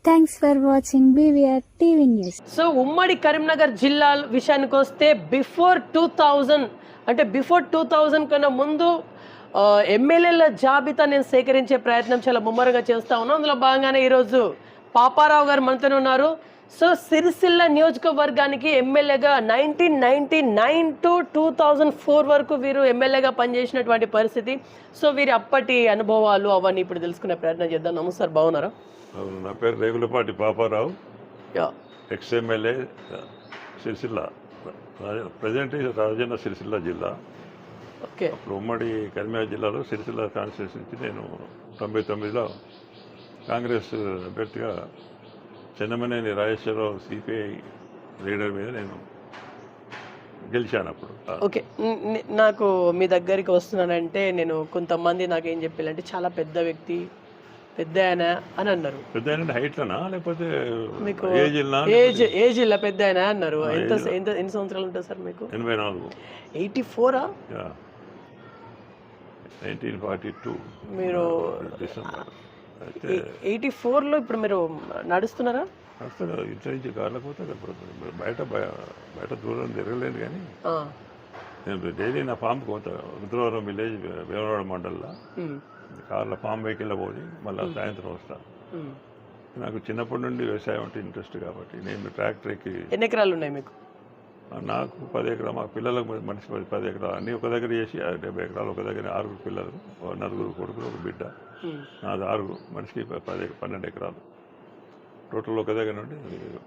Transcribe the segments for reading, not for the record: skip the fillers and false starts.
Thanks for watching BVR TV news. So ఉమ్మడి కరీంనగర్ జిల్లా విషయానికి వస్తే బిఫోర్ 2000 కన్నా ముందు ఎమ్మెల్యేల జాబితా నేను సేకరించే ప్రయత్నం చాలా ముమ్మరంగా చేస్తా ఉన్నాను. అందులో భాగంగానే ఈరోజు పాపారావు గారు మనతోనే ఉన్నారు. సో సిరిసిల్ల నియోజకవర్గానికి ఎమ్మెల్యేగా 1999 టు 2004 వరకు వీరు ఎమ్మెల్యేగా పనిచేసినటువంటి పరిస్థితి. సో వీరి అప్పటి అనుభవాలు అవన్నీ ఇప్పుడు తెలుసుకునే ప్రయత్నం చేద్దాం. నమస్కారం, బాగున్నారా? నా పేరు Regulapati Paparao, yeah, ex-MLA Sircilla, present Rajanna Sircilla జిల్లా. ఓకే. అప్పుడు ఉమ్మడి కరీంనగర్ జిల్లాలో సిరిసిల్ల కాన్స్టిట్యూన్సీ నుంచి నేను 99లో కాంగ్రెస్ అభ్యర్థిగా చెన్నమనేని రాజేశ్వరరావు సిపిఐ లీడర్ మీద నేను గెలిచాను అప్పుడు. ఓకే. నాకు మీ దగ్గరికి వస్తున్నానంటే నేను కొంతమంది నాకు ఏం చెప్పారంటే చాలా పెద్ద వ్యక్తి, పెద్ద ఆయన అని అన్నారు. పెద్ద ఆయన హైట్లనా లేకపోతే మీకు ఏజ్ ఇలా పెద్ద ఆయన అన్నారు. ఎన్ని సంవత్సరాలు ఉంటుంది సార్ మీకు? 84. 84? 1942 మీరు డిసెంబర్. 84లో ఇప్పుడు మీరు నడుస్తున్నారా? అసలు ఇంటి నుంచి కార్లకపోతే బయట దూరం తిరగలేదు, కానీ నేను డైలీ నా ఫామ్కి పోతా. రుద్రవరం విలేజ్ వేమవాడ మండల్లో కార్లో ఫామ్ వెహికల్లో పోయి మళ్ళీ సాయంత్రం వస్తా. నాకు చిన్నప్పటి నుండి వ్యవసాయం అంటే ఇంట్రెస్ట్ కాబట్టి నేను ట్రాక్టర్కి. ఎన్ని ఎకరాలు ఉన్నాయి మీకు? నాకు 10 ఎకరాలు, మా పిల్లలకు మనిషి 10 ఎకరాలు అన్నీ ఒక దగ్గర చేసి 70 ఎకరాలు. ఒక దగ్గర 6 పిల్లలు, 4 కొడుకులు, ఒక బిడ్డ. నాది 6 మనిషికి 12 ఎకరాలు టోటల్. ఒక దగ్గర నుండి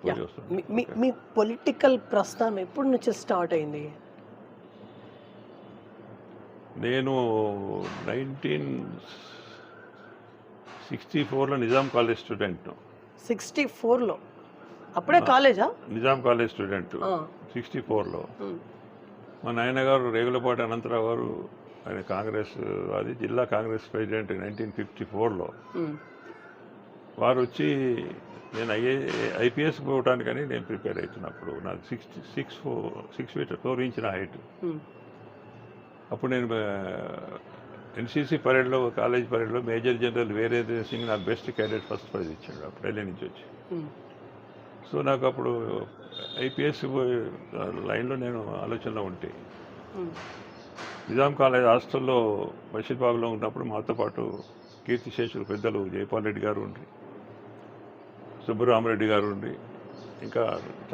పోయి వస్తాను. మీ పొలిటికల్ ప్రస్థానం ఎప్పటి నుంచి స్టార్ట్ అయింది? నేను 1964లో నిజాం కాలేజ్ స్టూడెంట్. 64లో? అప్పుడే కాలేజా? నిజాం కాలేజ్ స్టూడెంట్ 64లో. మా నాయనగారు రేగులపాటి అనంతరావు గారు, ఆయన కాంగ్రెస్, అది జిల్లా కాంగ్రెస్ ప్రెసిడెంట్ 1954లో. వారు వచ్చి నేను ఐపీఎస్ పోవటానికని నేను ప్రిపేర్ అవుతున్నప్పుడు నాకు 6 feet 4 inch నా హైట్. అప్పుడు నేను ఎన్సీసీ పరేడ్లో, కాలేజ్ పరేడ్లో మేజర్ జనరల్ వీరేంద్ర సింగ్ నాకు బెస్ట్ క్యాండిడేట్ ఫస్ట్ ప్రైజ్ ఇచ్చాడు అప్పుడు ఢిల్లీ నుంచి వచ్చి. సో నాకు అప్పుడు ఐపీఎస్ లైన్లో నేను ఆలోచనలో ఉంటే నిజాం కాలేజ్ హాస్టల్లో బషీర్బాగ్లో ఉన్నప్పుడు మాతో పాటు కీర్తిశేషులు పెద్దలు జైపాల్ రెడ్డి గారు ఉండి, సుబ్బరామరెడ్డి గారు ఉండి, ఇంకా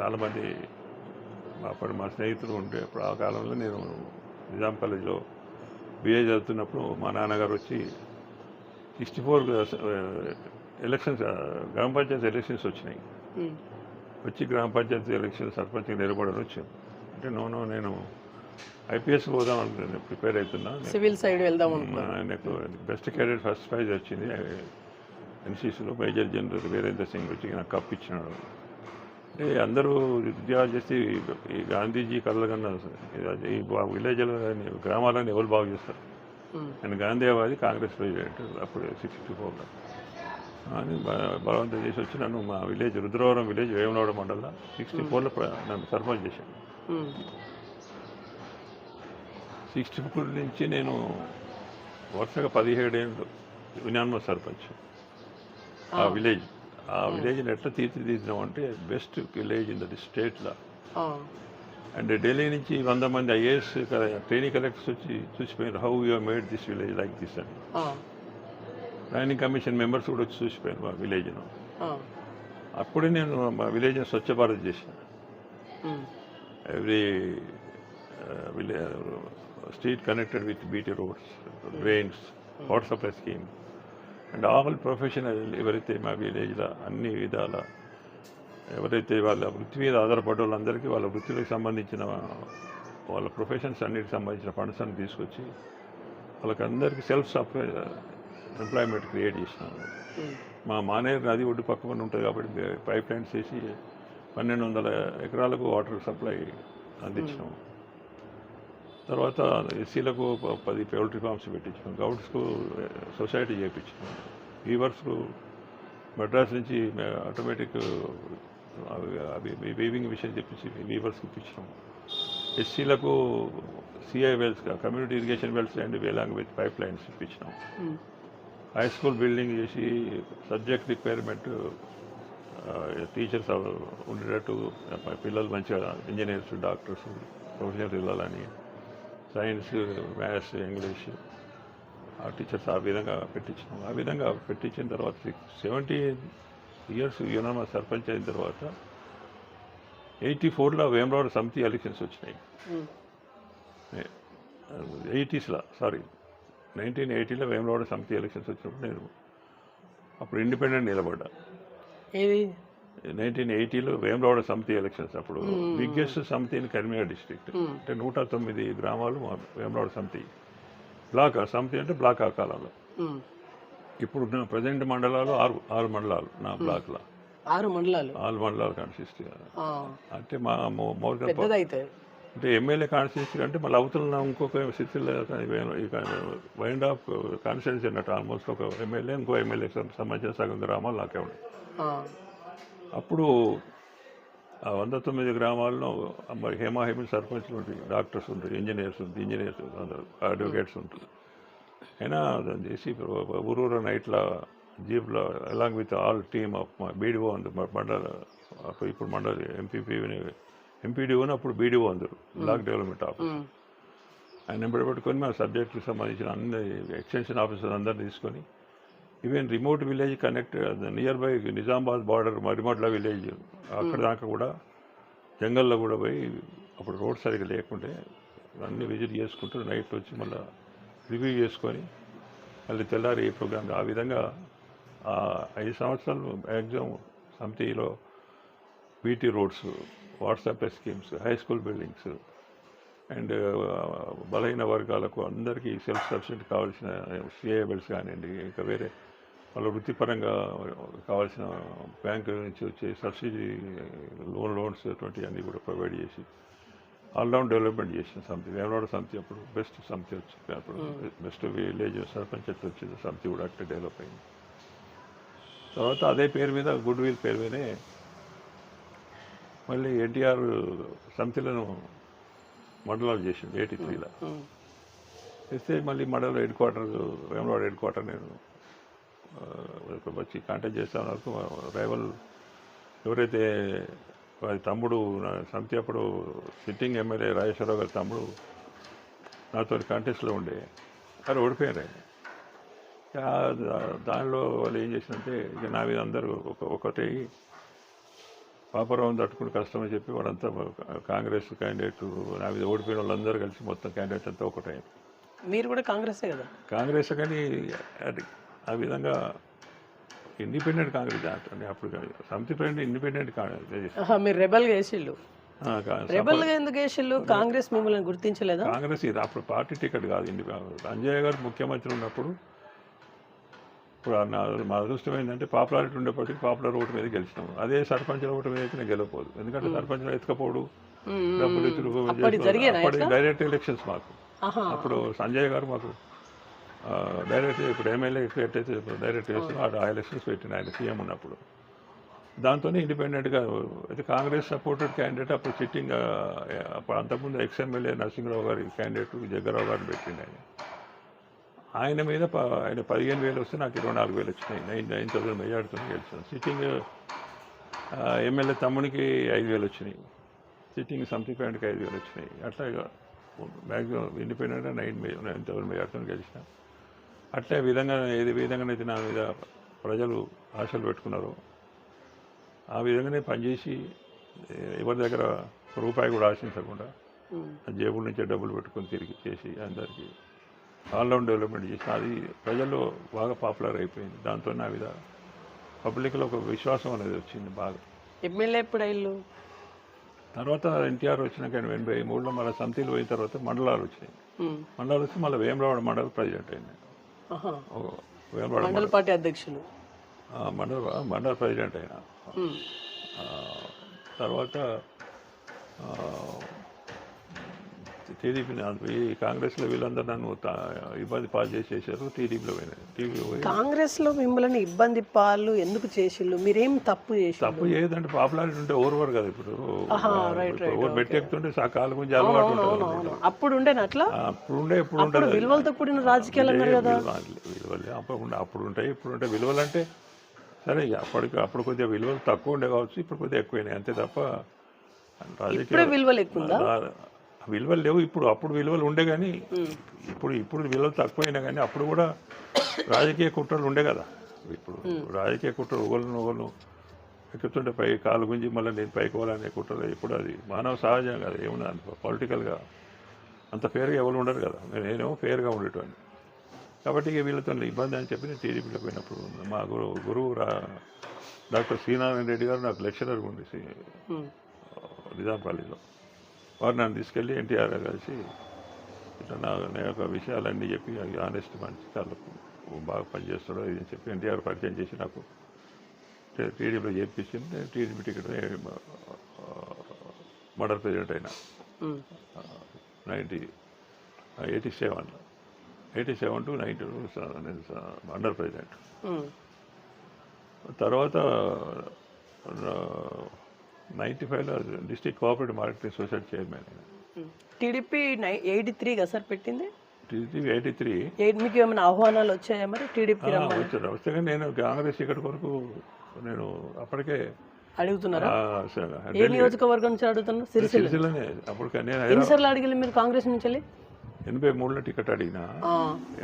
చాలామంది అప్పుడు మా స్నేహితులు ఉంటే. అప్పుడు ఆ కాలంలో నేను నిజాం కాలేజ్లో బిఏ చదువుతున్నప్పుడు మా నాన్నగారు వచ్చి 64 ఎలక్షన్స్, గ్రామ పంచాయతీ ఎలక్షన్స్ వచ్చినాయి. వచ్చి గ్రామ పంచాయతీ ఎలక్షన్ సర్పంచ్కి నిలబడని వచ్చాను. అంటే నేను ఐపీఎస్ పోదాం అనుకున్నాను, ప్రిపేర్ అవుతున్నా, సివిల్ సైడ్ వెళ్దాం. నాకు బెస్ట్ క్యాండిడేట్ ఫస్ట్ ప్రైజ్ వచ్చింది ఎన్సీసీలో. మేజర్ జనరల్ వీరేంద్ర సింగ్ వచ్చి నాకు కప్ ఇచ్చినాడు. అంటే అందరూ ఉద్యోగాలు చేసి ఈ గాంధీజీ కళ్ళకన్నా ఈ విలేజ్లో గ్రామాలను ఎవరు బాగు చేస్తారు. నేను గాంధీవాది, కాంగ్రెస్ ప్రెసిడెంట్ అప్పుడు 64లో అని బలవంతం చేసి వచ్చి నన్ను మా విలేజ్ రుద్రవరం విలేజ్ వేమనవాడ మండలంలో 64లో నన్ను సర్పంచ్ చేశాను. 64 నుంచి నేను వరుసగా 17 ఏళ్ళు యునానిమస్ సర్పంచ్. ఆ విలేజ్ని ఎట్లా తీర్చిదిద్దాం అంటే బెస్ట్ విలేజ్ ఇన్ దట్ స్టేట్లో. అండ్ ఢిల్లీ నుంచి 100 మంది ఐఏఎస్ ట్రైనింగ్ కలెక్టర్స్ వచ్చి చూసిపోయినారు, how you made this village like this అని. ప్లానింగ్ కమిషన్ మెంబర్స్ కూడా వచ్చి చూసిపోయాను మా విలేజ్ను. అప్పుడే నేను మా విలేజ్ని స్వచ్ఛ భారత్ చేశాను. Every street connected with BT roads, drains, water supply scheme and all professional. ఎవరైతే మా విలేజ్లో అన్ని విధాల ఎవరైతే వాళ్ళ వృత్తి మీద ఆధారపడ్డ వాళ్ళందరికీ వాళ్ళ వృత్తికి సంబంధించిన వాళ్ళ ప్రొఫెషన్స్ అన్నిటికి సంబంధించిన ఫండ్స్ అన్ని తీసుకొచ్చి వాళ్ళకందరికీ సెల్ఫ్ ఎంప్లాయ్మెంట్ క్రియేట్ చేసినాను. మా మానేరు నది ఒడ్డు పక్కన ఉంటుంది కాబట్టి పైప్ లైన్స్ వేసి 1200 ఎకరాలకు వాటర్ సప్లై అందించినాం. తర్వాత ఎస్సీలకు 10 పౌల్ట్రీ ఫార్మ్స్ పెట్టించాం. గౌడ్స్కు సొసైటీ చేయించాం. వీవర్స్కు మద్రాస్ నుంచి ఆటోమేటిక్ వీవింగ్ మిషన్ తెప్పించి వీవర్స్కి ఇప్పించాం. ఎస్సీలకు CI wells, community irrigation wells and along with pipe lines ఇప్పించినాం. హై స్కూల్ బిల్డింగ్ చేసి సబ్జెక్ట్ రిక్వైర్మెంట్ టీచర్స్ ఉండేటట్టు పిల్లలు మంచిగా ఇంజనీర్స్, డాక్టర్స్, ప్రొఫెసర్స్ వెళ్ళాలని సైన్స్, మ్యాథ్స్, ఇంగ్లీష్ ఆ టీచర్స్ ఆ విధంగా పెట్టించినాం. ఆ విధంగా పెట్టించిన తర్వాత 70 years యునామా సర్పంచ్ అయిన తర్వాత 84లో వేమరాడ సమితి ఎలక్షన్స్ వచ్చినాయి. 1980లో వేమరాడ సమితి ఎలక్షన్స్ వచ్చినప్పుడు నేను అప్పుడు ఇండిపెండెంట్ నిలబడ్డా. ఏది 1980లో వేమరాడ సమితి ఎలక్షన్స్ అప్పుడు బిగ్గెస్ట్ సమితి ఇన్ కరీంనగర్ డిస్ట్రిక్ట్. అంటే 109 గ్రామాలు మా వేమరాడ సమితి బ్లాక్ సమితి అంటే బ్లాక్ ఆ కాలంలో. ఇప్పుడు ప్రజెంట్ మండలాలు 6 మండలాలు నా బ్లాక్లో. 6 మండలాలు 6 మండలాలు కాన్స్టిట్యూన్సీ. అంటే మా మోర్ పెద్దదైతే అంటే ఎమ్మెల్యే కాన్స్టిట్యూన్సీ అంటే మళ్ళీ అవతల ఇంకొక సిటీలో వైండ్ ఆఫ్ కాన్స్టిట్యూన్సీ అన్నట్టు ఆల్మోస్ట్ ఒక ఎమ్మెల్యే ఇంకో ఎమ్మెల్యే సంబంధించిన సగం గ్రామాలు నాకే ఉన్నాయి. అప్పుడు ఆ 109 గ్రామాల్లో మరి హేమాహేమి సర్పంచ్లు ఉంటాయి, డాక్టర్స్ ఉంటాయి, ఇంజనీర్స్ అందరూ అడ్వకేట్స్ ఉంటారు. అయినా దాన్ని చేసి ఊరూరు నైట్ల జీప్లో along with all team of మా బీడీఓ ఉంది మా మండల. ఇప్పుడు మండలి ఎంపీడీఓని అప్పుడు బీడీఓ అందరు బ్లాక్ డెవలప్మెంట్ ఆఫీస్. ఆయన నెంబర్ పెట్టుకొని మా సబ్జెక్టుకి సంబంధించిన అన్ని ఎక్స్టెన్షన్ ఆఫీసర్ అందరిని తీసుకొని even remote village connect near by Nizamabad border Marimadla village అక్కడ దాకా కూడా జంగల్లో కూడా పోయి అప్పుడు రోడ్ సరిగ్గా లేకుంటే అన్నీ విజిట్ చేసుకుంటూ నైట్ వచ్చి మళ్ళీ రివ్యూ చేసుకొని మళ్ళీ తెల్లారి ఈ ప్రోగ్రామ్. ఆ విధంగా 5 సంవత్సరాలు మ్యాక్సిమం సమితిలో BT roads, WhatsApp schemes, high school buildings and బలహీన వర్గాలకు అందరికీ సెల్ఫ్ సఫిషియెంట్ కావాల్సిన సిఏబిల్స్ కానివ్వండి, ఇంకా వేరే వాళ్ళ వృత్తిపరంగా కావాల్సిన బ్యాంకు నుంచి వచ్చే సబ్సిడీ లోన్స్ అటువంటివన్నీ కూడా ప్రొవైడ్ చేసి ఆల్రౌండ్ డెవలప్మెంట్ చేసిన సమితి వేమరాడ సమితి. అప్పుడు బెస్ట్ సమితి వచ్చింది, అప్పుడు బెస్ట్ విలేజ్ సర్పంచ్ వచ్చింది సమితి కూడా అట్లా డెవలప్ అయింది. తర్వాత అదే పేరు మీద గుడ్ విల్ పేరు మీదే మళ్ళీ ఎన్టీఆర్ సమితిలను మండలాలు చేసిండు 83లో. చేస్తే మళ్ళీ మండల head quarter Vemarada head quarter నేను వచ్చి కాంటాక్ట్ చేస్తాను. వరకు రైవల్ ఎవరైతే వారి తమ్ముడు నా సమితి అప్పుడు సిట్టింగ్ ఎమ్మెల్యే రాజేశ్వరరావు గారి తమ్ముడు నాతో కాంటెస్ట్లో ఉండే అది ఓడిపోయారు. దానిలో వాళ్ళు ఏం చేసినంటే ఇక నా మీద అందరూ ఒకటి పాపరావుని తట్టుకుని కష్టమని చెప్పి వాడంతా కాంగ్రెస్ క్యాండిడేట్ నా మీద ఓడిపోయిన వాళ్ళందరూ కలిసి మొత్తం క్యాండిడేట్ అంతా ఒకటే. మీరు కూడా కాంగ్రెసే కదా? కాంగ్రెస్ కానీ అది ఆ విధంగా ఇండిపెండెంట్ కాంగ్రెస్ అంటే అప్పుడు సమితి ఫ్రెండ్ ఇండిపెండెంట్ కాంగ్రెస్. మీరు రెబల్గా వేసిళ్ళు? రెబల్గా ఎందుకు వేసిళ్ళు? కాంగ్రెస్ మిమ్మల్ని గుర్తించలేదా? కాంగ్రెస్ ఇది అప్పుడు పార్టీ టికెట్ కాదు. అంజయ్య గారు ముఖ్యమంత్రి ఉన్నప్పుడు ఇప్పుడు మా అదృష్టం ఏంటంటే పాపులారిటీ ఉండేప్పటికీ పాపులర్ ఓటు మీద గెలిచినాము. అదే సర్పంచ్ ఓటు మీద అయితే నేను గెలవపోదు, ఎందుకంటే సర్పంచ్ ఎత్తుకపోడు డబ్బులు ఇచ్చుడు డైరెక్ట్ ఎలక్షన్స్ మాకు. అప్పుడు సంజయ్ గారు మాకు డైరెక్ట్ ఇప్పుడు ఎమ్మెల్యే ఎట్లయితే డైరెక్ట్ చేస్తున్నారు ఆ ఎలక్షన్స్ పెట్టిన ఆయన సీఎం ఉన్నప్పుడు. దాంతో ఇండిపెండెంట్గా అయితే కాంగ్రెస్ సపోర్టెడ్ క్యాండిడేట్ అప్పుడు సిట్టింగ్ అప్పుడు అంతకుముందు ఎక్స్ఎమ్మెల్యే నరసింహరావు గారి క్యాండిడేట్ జగ్గారావు గారిని పెట్టిండు ఆయన. ఆయన మీద ఆయన 15,000 వస్తే నాకు 24,000 వచ్చినాయి. 9,000 మెజార్టీతో గెలిచాను. సిట్టింగ్ ఎమ్మెల్యే తమ్మునికి 5,000 వచ్చినాయి, సిట్టింగ్ సమితి ఫ్రెండ్కి 5,000 వచ్చినాయి. అట్లా మ్యాక్సిమం ఇండిపెండెంట్గా 9,000 మెజార్టీతో గెలిచిన. అట్లే విధంగా ఏది విధంగానైతే నా మీద ప్రజలు ఆశలు పెట్టుకున్నారో ఆ విధంగానే పనిచేసి ఎవరి దగ్గర రూపాయి కూడా ఆశించకుండా జేబుల నుంచే డబ్బులు పెట్టుకొని తిరిగి చేసి అందరికీ ఆల్రౌండ్ డెవలప్మెంట్ చేసిన. అది ప్రజల్లో బాగా పాపులర్ అయిపోయింది. దాంతో నా మీద పబ్లిక్లో ఒక విశ్వాసం అనేది వచ్చింది బాగా. ఎమ్మెల్యే ఎప్పుడు అయ్యిండు? తర్వాత ఎన్టీఆర్ వచ్చినాక 83లో మళ్ళీ సమితిలు పోయిన తర్వాత మండలాలు వచ్చినాయి. మండలాలు వచ్చి మళ్ళీ వేమరాడ మండల ప్రెసిడెంట్ అయింది. మండల పార్టీ అధ్యక్షులు మండల ప్రెసిడెంట్ అయినా. తర్వాత టీడీపీ ఈ కాంగ్రెస్లో వీళ్ళందరూ నన్ను ఇబ్బంది పాలు చేసేసారు. టీడీపీలో పోయినాయి. కాంగ్రెస్లో మిమ్మల్ని ఇబ్బంది పాలు ఎందుకు చేసిళ్ళు? మీరేం తప్పు చేసి? తప్పు చేయదంటే పాపులారిటీ ఉంటే ఓవర్ కదా. ఇప్పుడు ఓవర్ పెట్టెక్కుతుంటే కాలు గురించి అలవాటు ఉంటుంది. అప్పుడు ఉండేనా అట్లా? అప్పుడు ఉండే ఇప్పుడు ఉంటుంది. విలువలతో కూడిన రాజకీయాలు అన్నారు కదా. విలువలే అప్పుడు ఉంటాయి ఇప్పుడు ఉంటాయి. విలువలు అంటే సరే ఇక అప్పుడు కొద్దిగా విలువలు తక్కువ ఉండే కావచ్చు, ఇప్పుడు కొద్దిగా ఎక్కువైనాయి అంతే తప్ప ఇప్పుడే విలువలు ఎక్కువ ఉందా? విలువలు లేవు ఇప్పుడు. అప్పుడు విలువలు ఉండే కానీ ఇప్పుడు విలువలు తక్కువైనా కానీ అప్పుడు కూడా రాజకీయ కుట్రలు ఉండే కదా. ఇప్పుడు రాజకీయ కుట్రలు ఒకళ్ళు ఎక్కుతుంటే పై కాలు గుంజి మళ్ళీ నేను పైకి పోవాలనే కుట్రలు ఇప్పుడు అది మానవ సహజం కదా. ఏమన్నా పొలిటికల్గా అంత ఫేర్గా ఎవరు ఉండరు కదా. నేనేమో ఫేర్గా ఉండేటోని కాబట్టి ఇక వీళ్ళతో ఇబ్బంది అని చెప్పి నేను టీడీపీలో పోయినప్పుడు మా గురువు డాక్టర్ శ్రీనారాయణ రెడ్డి గారు నాకు లెక్చరర్ ఉంది నిజాంపల్లిలో. వారు నన్ను తీసుకెళ్ళి ఎన్టీఆర్ కలిసి ఇట్లా నా యొక్క విషయాలన్నీ చెప్పి ఆనెస్ట్ మనిషి చాలా బాగా పనిచేస్తాడో ఇది అని చెప్పి ఎన్టీఆర్ పరిచయం చేసి నాకు టీడీపీలో చేర్పించింది. నేను టీడీపీ టికెట్ మండల ప్రెసిడెంట్ అయినా 87 to 92 నేను మండల ప్రెసిడెంట్. తర్వాత 95లో district cooperative marketing society chairman అయినా. టీడీపీ 83 కదా సార్ పెట్టింది? టీడీపీ 83. మీకు ఏమైనా ఆహ్వానాలు వచ్చాయా మరి టీడీపీ? వస్తే కానీ నేను కాంగ్రెస్ టికెట్ కొరకు నేను అప్పటికే అడుగుతున్నారా? ఏ నియోజకవర్గం నుంచి అడుగుతున్నా? సిరిసిల్లనే. అప్పుడు నేను ఎన్నిసార్లు అడిగి మీరు కాంగ్రెస్ నుంచి వెళ్ళి? 83లో టికెట్ అడిగినా.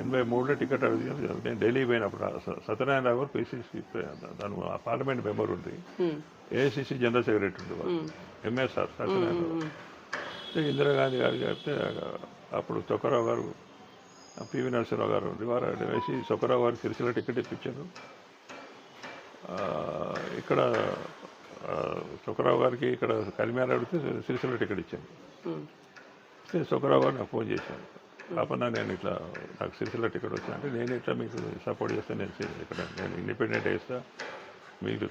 83లో టికెట్ అడిగిన నేను ఢిల్లీ పోయినప్పుడు సత్యనారాయణ రావు గారు పిసిసి తను పార్లమెంట్ మెంబర్ ఉంది, ఏఐసిసి జనరల్ సెక్రటరీ ఉంది ఎంఎస్ఆర్ సత్యనారాయణ రావు. ఇందిరాగాంధీ గారు చెప్తే అప్పుడు చొక్కరావు గారు పివి నరసింహరావు గారు ఉంది, వారు వేసి చొక్కరావు గారు సిరిసిల్ల టికెట్ ఇప్పించారు. ఇక్కడ చొక్కరావు గారికి ఇక్కడ కలిమేర అడిగితే సిరిసిల్ల టికెట్ ఇచ్చాను. చొక్కరావు గారు నాకు ఫోన్ చేశాను, కాకుండా నేను ఇట్లా నాకు సిరిసిల్ల టికెట్ వచ్చా అంటే నేను ఇట్లా మీకు సపోర్ట్ చేస్తాను, నేను ఇండిపెండెంట్ వేస్తా, మీకు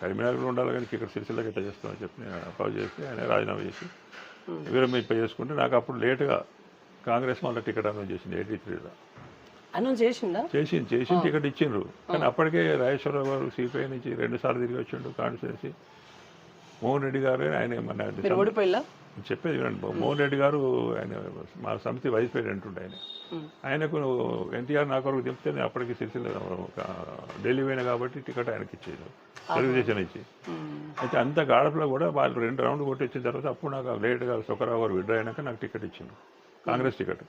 కరీంనగర్లో ఉండాలి కానీ ఇక్కడ సిరిసిల్లకి ఎట్లా చేస్తామని చెప్పి నేను అపాజ్ చేసి ఆయన రాజీనామా చేసి విరమింప చేసుకుంటే నాకు అప్పుడు లేటుగా కాంగ్రెస్ మళ్ళీ టికెట్ అనౌన్స్ చేసింది 83లో. అనౌన్స్ చేసిందా? చేసి టికెట్ ఇచ్చిండ్రు. కానీ అప్పటికే రాజేశ్వరరావు గారు సిపిఐ నుంచి 2 సార్లు తిరిగి వచ్చిండు కాన్స్టిట్యున్సీ. మోహన్ రెడ్డి గారు ఆయన ఓడిపోయిలా చెప్పేది వినండి. మోహన్ రెడ్డి గారు ఆయన మా సమితి వైస్ ప్రెసిడెంట్ ఉండే ఆయనకు ఎన్టీఆర్ నా కొరకు చెప్తే నేను అప్పటికి సిరిసిల్ల ఢిల్లీ పోయినా కాబట్టి టికెట్ ఆయనకి ఇచ్చేది తెలుగుదేశం ఇచ్చి. అయితే అంత గాడపలో కూడా వాళ్ళు 2 రౌండ్లు కొట్టించిన తర్వాత అప్పుడు నాకు లేట్గా చొక్కరావు గారు విడ్డా అయినాక నాకు టికెట్ ఇచ్చిండు, కాంగ్రెస్ టికెట్.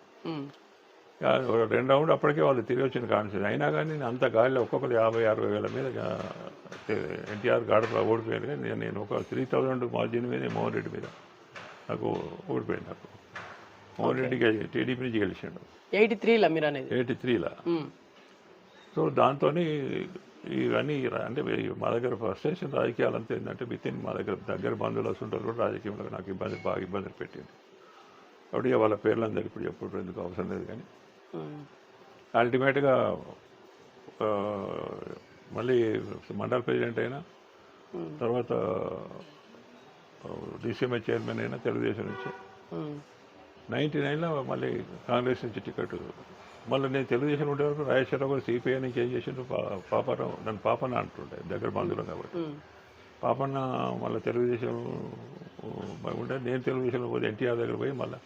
2 రౌండ్లు అప్పటికే వాళ్ళు తిరిగి వచ్చింది కాన్స్టిట్యూన్సీ. అయినా కానీ నేను అంత గాలిలో ఒక్కొక్కరు 50-60 వేల మీద ఎన్టీఆర్ గాడపలో ఓడిపోయాను. కానీ నేను ఒక 3000 మార్జిన్ మీద మోహన్ రెడ్డి మీద నాకు ఓడిపోయింది. నాకు మోహన్ రెడ్డికి టీడీపీ నుంచి గెలిచాడు 83లో మీరు అనేది 83లో. సో దాంతో ఇవన్నీ అంటే మా దగ్గర ఫ్రస్ట్రేషన్ రాజకీయాలు అంతా ఏంటంటే మా దగ్గర బంధువులు వస్తుంటారు కూడా రాజకీయంలో నాకు బాగా ఇబ్బందులు పెట్టింది. కాబట్టి వాళ్ళ పేర్లు అందరూ ఇప్పుడు ఎప్పుడు ఎందుకు అవసరం లేదు. కానీ అల్టిమేట్గా మళ్ళీ మండల ప్రెసిడెంట్ అయినా తర్వాత డిసిఎంఐ చైర్మన్ అయినా తెలుగుదేశం నుంచి 99లో మళ్ళీ కాంగ్రెస్ నుంచి టికెట్. మళ్ళీ నేను తెలుగుదేశం ఉండే వరకు రాజేశ్వరరావు గారు సిపిఐ నుంచి ఏం చేసిండు, పాపారావు నన్ను పాపన్న అంటుండే దగ్గర బంధువులు కాబట్టి. పాపన్న మళ్ళీ తెలుగుదేశం ఉంటే నేను తెలుగుదేశంలో పోతే ఎన్టీఆర్ దగ్గర పోయి మళ్ళీ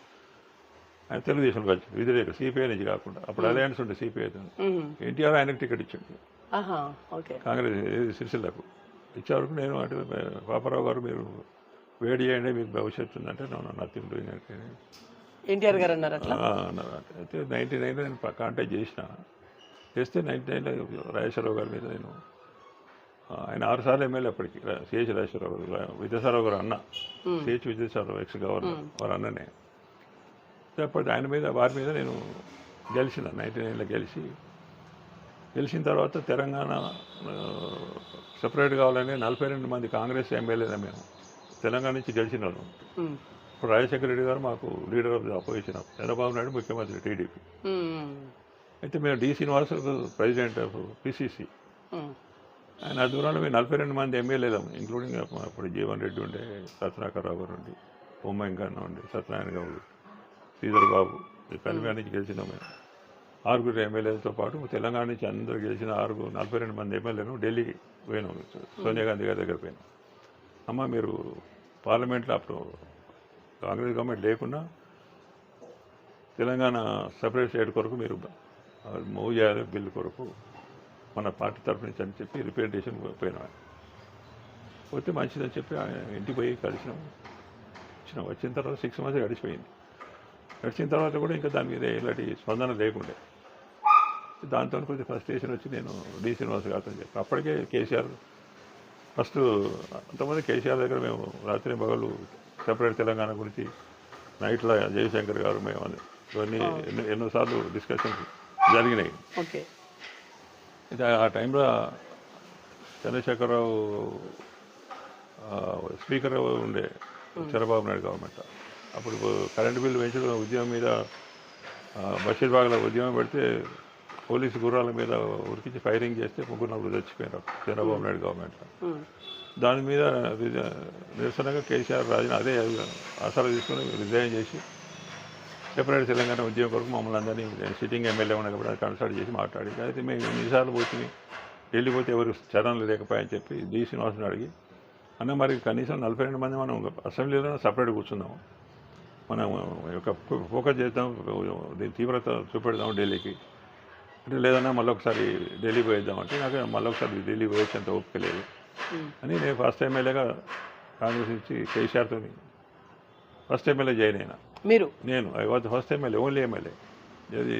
ఆయన తెలుగుదేశంలో వచ్చి విధిరేక సిపిఐ నుంచి కాకుండా అప్పుడు అలయన్స్ ఉండే సిపిఐతో ఎన్టీఆర్ ఆయనకు టికెట్ ఇచ్చిండు కాంగ్రెస్ సిరిసిల్లకు. ఇచ్చేవరకు నేను అంటే పాపారావు గారు మీరు వేడి చేయండి మీకు భవిష్యత్తు ఉందంటే నథింగ్ డూయింగ్ అంటే ఎన్టీఆర్ గారు అన్నారు అట్లా. అయితే 99లో నేను కాంటాక్ట్ చేస్తే 99లో రాజేశ్వరరావు గారి మీద నేను ఆయన 6 సార్లు ఎమ్మెల్యే అప్పటికి సిహెచ్ రాజేశ్వరరావు గారు విద్యాసారావు గారు అన్న సిహెచ్ విద్యాసారావు ఎక్స్ గవర్నర్ వారు అన్ననే. అప్పటి వారి మీద నేను గెలిచిన 99లో గెలిచిన తర్వాత తెలంగాణ సపరేట్ కావాలని 42 మంది కాంగ్రెస్ ఎమ్మెల్యేలు మేము తెలంగాణ నుంచి గెలిచిన వాళ్ళం. ఇప్పుడు రాజశేఖర రెడ్డి గారు మాకు leader of the opposition, Chandrababu Naidu ముఖ్యమంత్రి టీడీపీ. అయితే మేము D Srinivas president of PCC. ఆయన ఆధ్వర్యంలో మేము 42 మంది ఎమ్మెల్యేలు ఇంక్లూడింగ్ అప్పుడు జీవన్ రెడ్డి ఉండే, సత్యనారాయణరావు గారు ఉండి, ఉమ్మంకన్న ఉండి, సత్యనారాయణ గౌడ్, శ్రీధర్ బాబు కరీంనగర్ నుంచి గెలిచినాం మేము. 6 ఎమ్మెల్యేలతో పాటు తెలంగాణ నుంచి అందరూ గెలిచిన 42 మంది ఎమ్మెల్యేలు ఢిల్లీకి పోయినాం, సోనియా గాంధీ గారి దగ్గర పోయినాం. అమ్మ మీరు పార్లమెంట్లో అప్పుడు కాంగ్రెస్ గవర్నమెంట్ లేకున్నా తెలంగాణ సపరేట్ స్టేట్ కొరకు మీరు మూవ్ చేయాలి బిల్లు కొరకు మన పార్టీ తరఫు నుంచి అని చెప్పి రిప్రజెంటేషన్ పోయినాం. పోతే మంచిదని చెప్పి ఆయన ఇంటికి పోయి కలిసినాం. వచ్చిన తర్వాత 6 months గడిచిపోయింది. గడిచిన తర్వాత కూడా ఇంకా దాని మీద ఎలాంటి స్పందన లేకుండే. దాంతో కొంచెం ఫ్రస్ట్రేషన్ వచ్చి నేను డి శ్రీనివాస్ గారితో చెప్పి అప్పటికే కేసీఆర్ ఫస్ట్ అంతమంది కేసీఆర్ దగ్గర మేము రాత్రి పగలు సెపరేట్ తెలంగాణ గురించి నైట్లో జయశంకర్ గారు మేము ఇవన్నీ ఎన్నోసార్లు డిస్కషన్స్ జరిగినాయి. ఓకే. అయితే ఆ టైంలో చంద్రశేఖరరావు స్పీకర్ ఉండే చంద్రబాబు నాయుడు గవర్నమెంట్. అప్పుడు కరెంటు బిల్లు పెంచడం ఉద్యమం మీద బషీర్బాగ్లో ఉద్యమం పెడితే పోలీసు గుర్రాల మీద ఉరికించి ఫైరింగ్ చేస్తే 3-4 చచ్చిపోయినారు చంద్రబాబు నాయుడు గవర్నమెంట్లో. దాని మీద నిరసనగా కేసీఆర్ అదే ఆసరా తీసుకుని రిజైన్ చేసి సెపరేట్ తెలంగాణ ఉద్యమం కొరకు మమ్మల్ని అందరినీ సిట్టింగ్ ఎమ్మెల్యే ఉన్నా కూడా కన్సల్ట్ చేసి మాట్లాడి, అయితే మేము ఎన్నిసార్లు పోతుంది వెళ్ళిపోతే ఎవరు చరణలు లేకపోయాయని చెప్పి డి శ్రీనివాసుని అడిగి, అన్న మరి కనీసం 42 మంది మనం అసెంబ్లీలో సపరేట్ కూర్చుందాం, మనం యొక్క ఫోకస్ చేద్దాం, దీని తీవ్రత చూపెడదాం ఢిల్లీకి అంటే, లేదన్నా మళ్ళీ ఒకసారి ఢిల్లీ పోయిద్దామంటే నాకు మళ్ళీ ఒకసారి ఢిల్లీ పోయేంత ఓపిక లేదు అని నేను ఫస్ట్ ఎమ్మెల్యేగా కాంగ్రెస్ నుంచి కేసీఆర్తో ఫస్ట్ ఎమ్మెల్యే జాయిన్ అయినా. నేను I was first MLA, only MLA. అది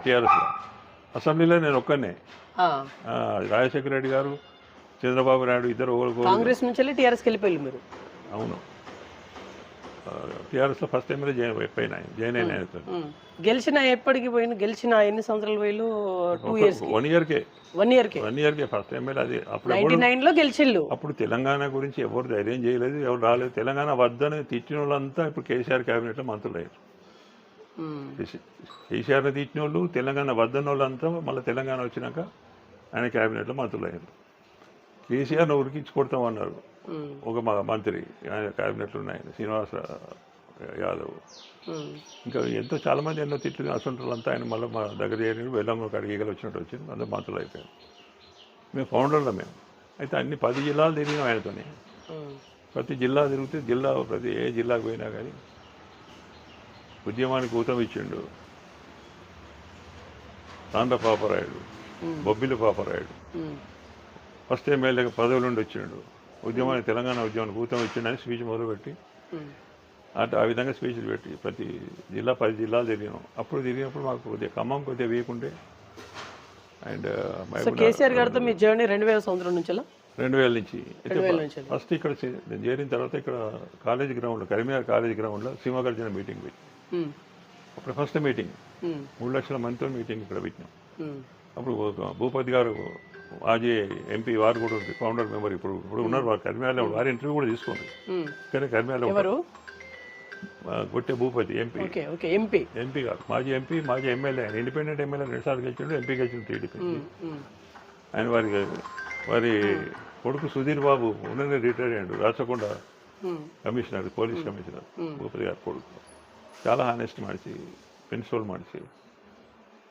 టీఆర్ఎస్లో అసెంబ్లీలో నేను ఒక్కనే. రాజశేఖర రెడ్డి గారు, చంద్రబాబు నాయుడు ఇద్దరు కాంగ్రెస్ నుంచి టీఆర్ఎస్కి వెళ్ళిపోయి మీరు. అవును, టీఆర్ఎస్లో ఫస్ట్ ఎమ్మెల్యే జాయిన్ అయినా. గెలిచిన ఎప్పటికి పోయిన గెలిచిన ఎన్ని సంవత్సరాలు పోయిలు? 2 years. 1 yearకే. 1 yearకే ఫస్ట్ ఎమ్మెల్యే. అది అప్పుడు 99లో గెలిచిల్లు. అప్పుడు తెలంగాణ గురించి ఎవరు ధైర్యం చేయలేదు, ఎవరు రాలేదు. తెలంగాణ వద్దని తిట్టిన వాళ్ళంతా ఇప్పుడు కేసీఆర్ క్యాబినెట్లో మంత్రులు అయ్యారు. కేసీఆర్ని తిట్టిన వాళ్ళు, తెలంగాణ వద్దన్న వాళ్ళంతా మళ్ళీ తెలంగాణ వచ్చినాక ఆయన క్యాబినెట్లో మంత్రులు అయ్యారు. కేసీఆర్ని ఉరికించి కొడతామన్నారు ఒక మంత్రి, ఆయన క్యాబినెట్లు ఉన్నాయి, శ్రీనివాస యాదవ్. ఇంకా ఎంతో చాలామంది ఎన్నో తిట్లు అసంటులంతా ఆయన మళ్ళీ మా దగ్గర చేరి వెళ్ళమ్మ కాడికి ఈగలు వచ్చినట్టు వచ్చింది, అందరూ మంత్రులు అయిపోయారు. మేము ఫౌండర్లో మేము. అయితే అన్ని 10 జిల్లాలు తిరిగినాం ఆయనతోనే. ప్రతి జిల్లా తిరిగితే ఏ జిల్లాకు పోయినా కానీ ఉద్యమానికి ఊతం ఇచ్చిండు. తాండ్ర పాపరాయుడు, బొబ్బిలి పాపరాయుడు ఫస్ట్ ఎమ్మెల్యేగా పదవులు ఉండి వచ్చిండు. ఉద్యమానికి తెలంగాణ ఉద్యమానికి ఊతం ఇచ్చిండని స్పీచ్ మొదలుపెట్టి ఆ విధంగా స్పీచ్లు పెట్టి ప్రతి జిల్లా 10 జిల్లాలు తిరిగినాం. అప్పుడు తిరిగినప్పుడు మాకు కొద్దిగా ఖమ్మం కొద్దిగా వీకుండే. అండ్ కేసీఆర్ గారితో మీ జర్నీ 2000 సంవత్సరం నుంచి 2000 నుంచి. ఫస్ట్ ఇక్కడ చేరిన తర్వాత ఇక్కడ కాలేజ్ గ్రౌండ్లో, కరీంనగర్ కాలేజ్ గ్రౌండ్లో సింహగర్జన మీటింగ్ పెట్టి అప్పుడు ఫస్ట్ మీటింగ్ 3 లక్షల మందితో మీటింగ్ ఇక్కడ పెట్టినాం. అప్పుడు భూపతి గారు మాజీ ఎంపీ వారు కూడా ఉంది, ఫౌండర్ మెంబర్. ఇప్పుడు ఉన్నారు వారు కరీంనగర్లో. వారి ఇంటర్వ్యూ కూడా తీసుకోండి. కానీ కరీంనగర్లో కొట్టే భూపతి ఎంపీ గారు, మాజీ ఎంపీ, మాజీ ఎమ్మెల్యే. ఆయన ఇండిపెండెంట్ ఎమ్మెల్యే 2 సార్లు గెలిచాడు, ఎంపీ గెలిచిన టీడీపీ. ఆయన వారి కొడుకు సుధీర్ బాబు ఉన్ననే రిటైర్ అయ్యాడు, Rachakonda commissioner, police commissioner. Bhupathi గారి కొడుకు చాలా హానెస్ట్ మనిషి, ప్రిన్సిపల్ మనిషి.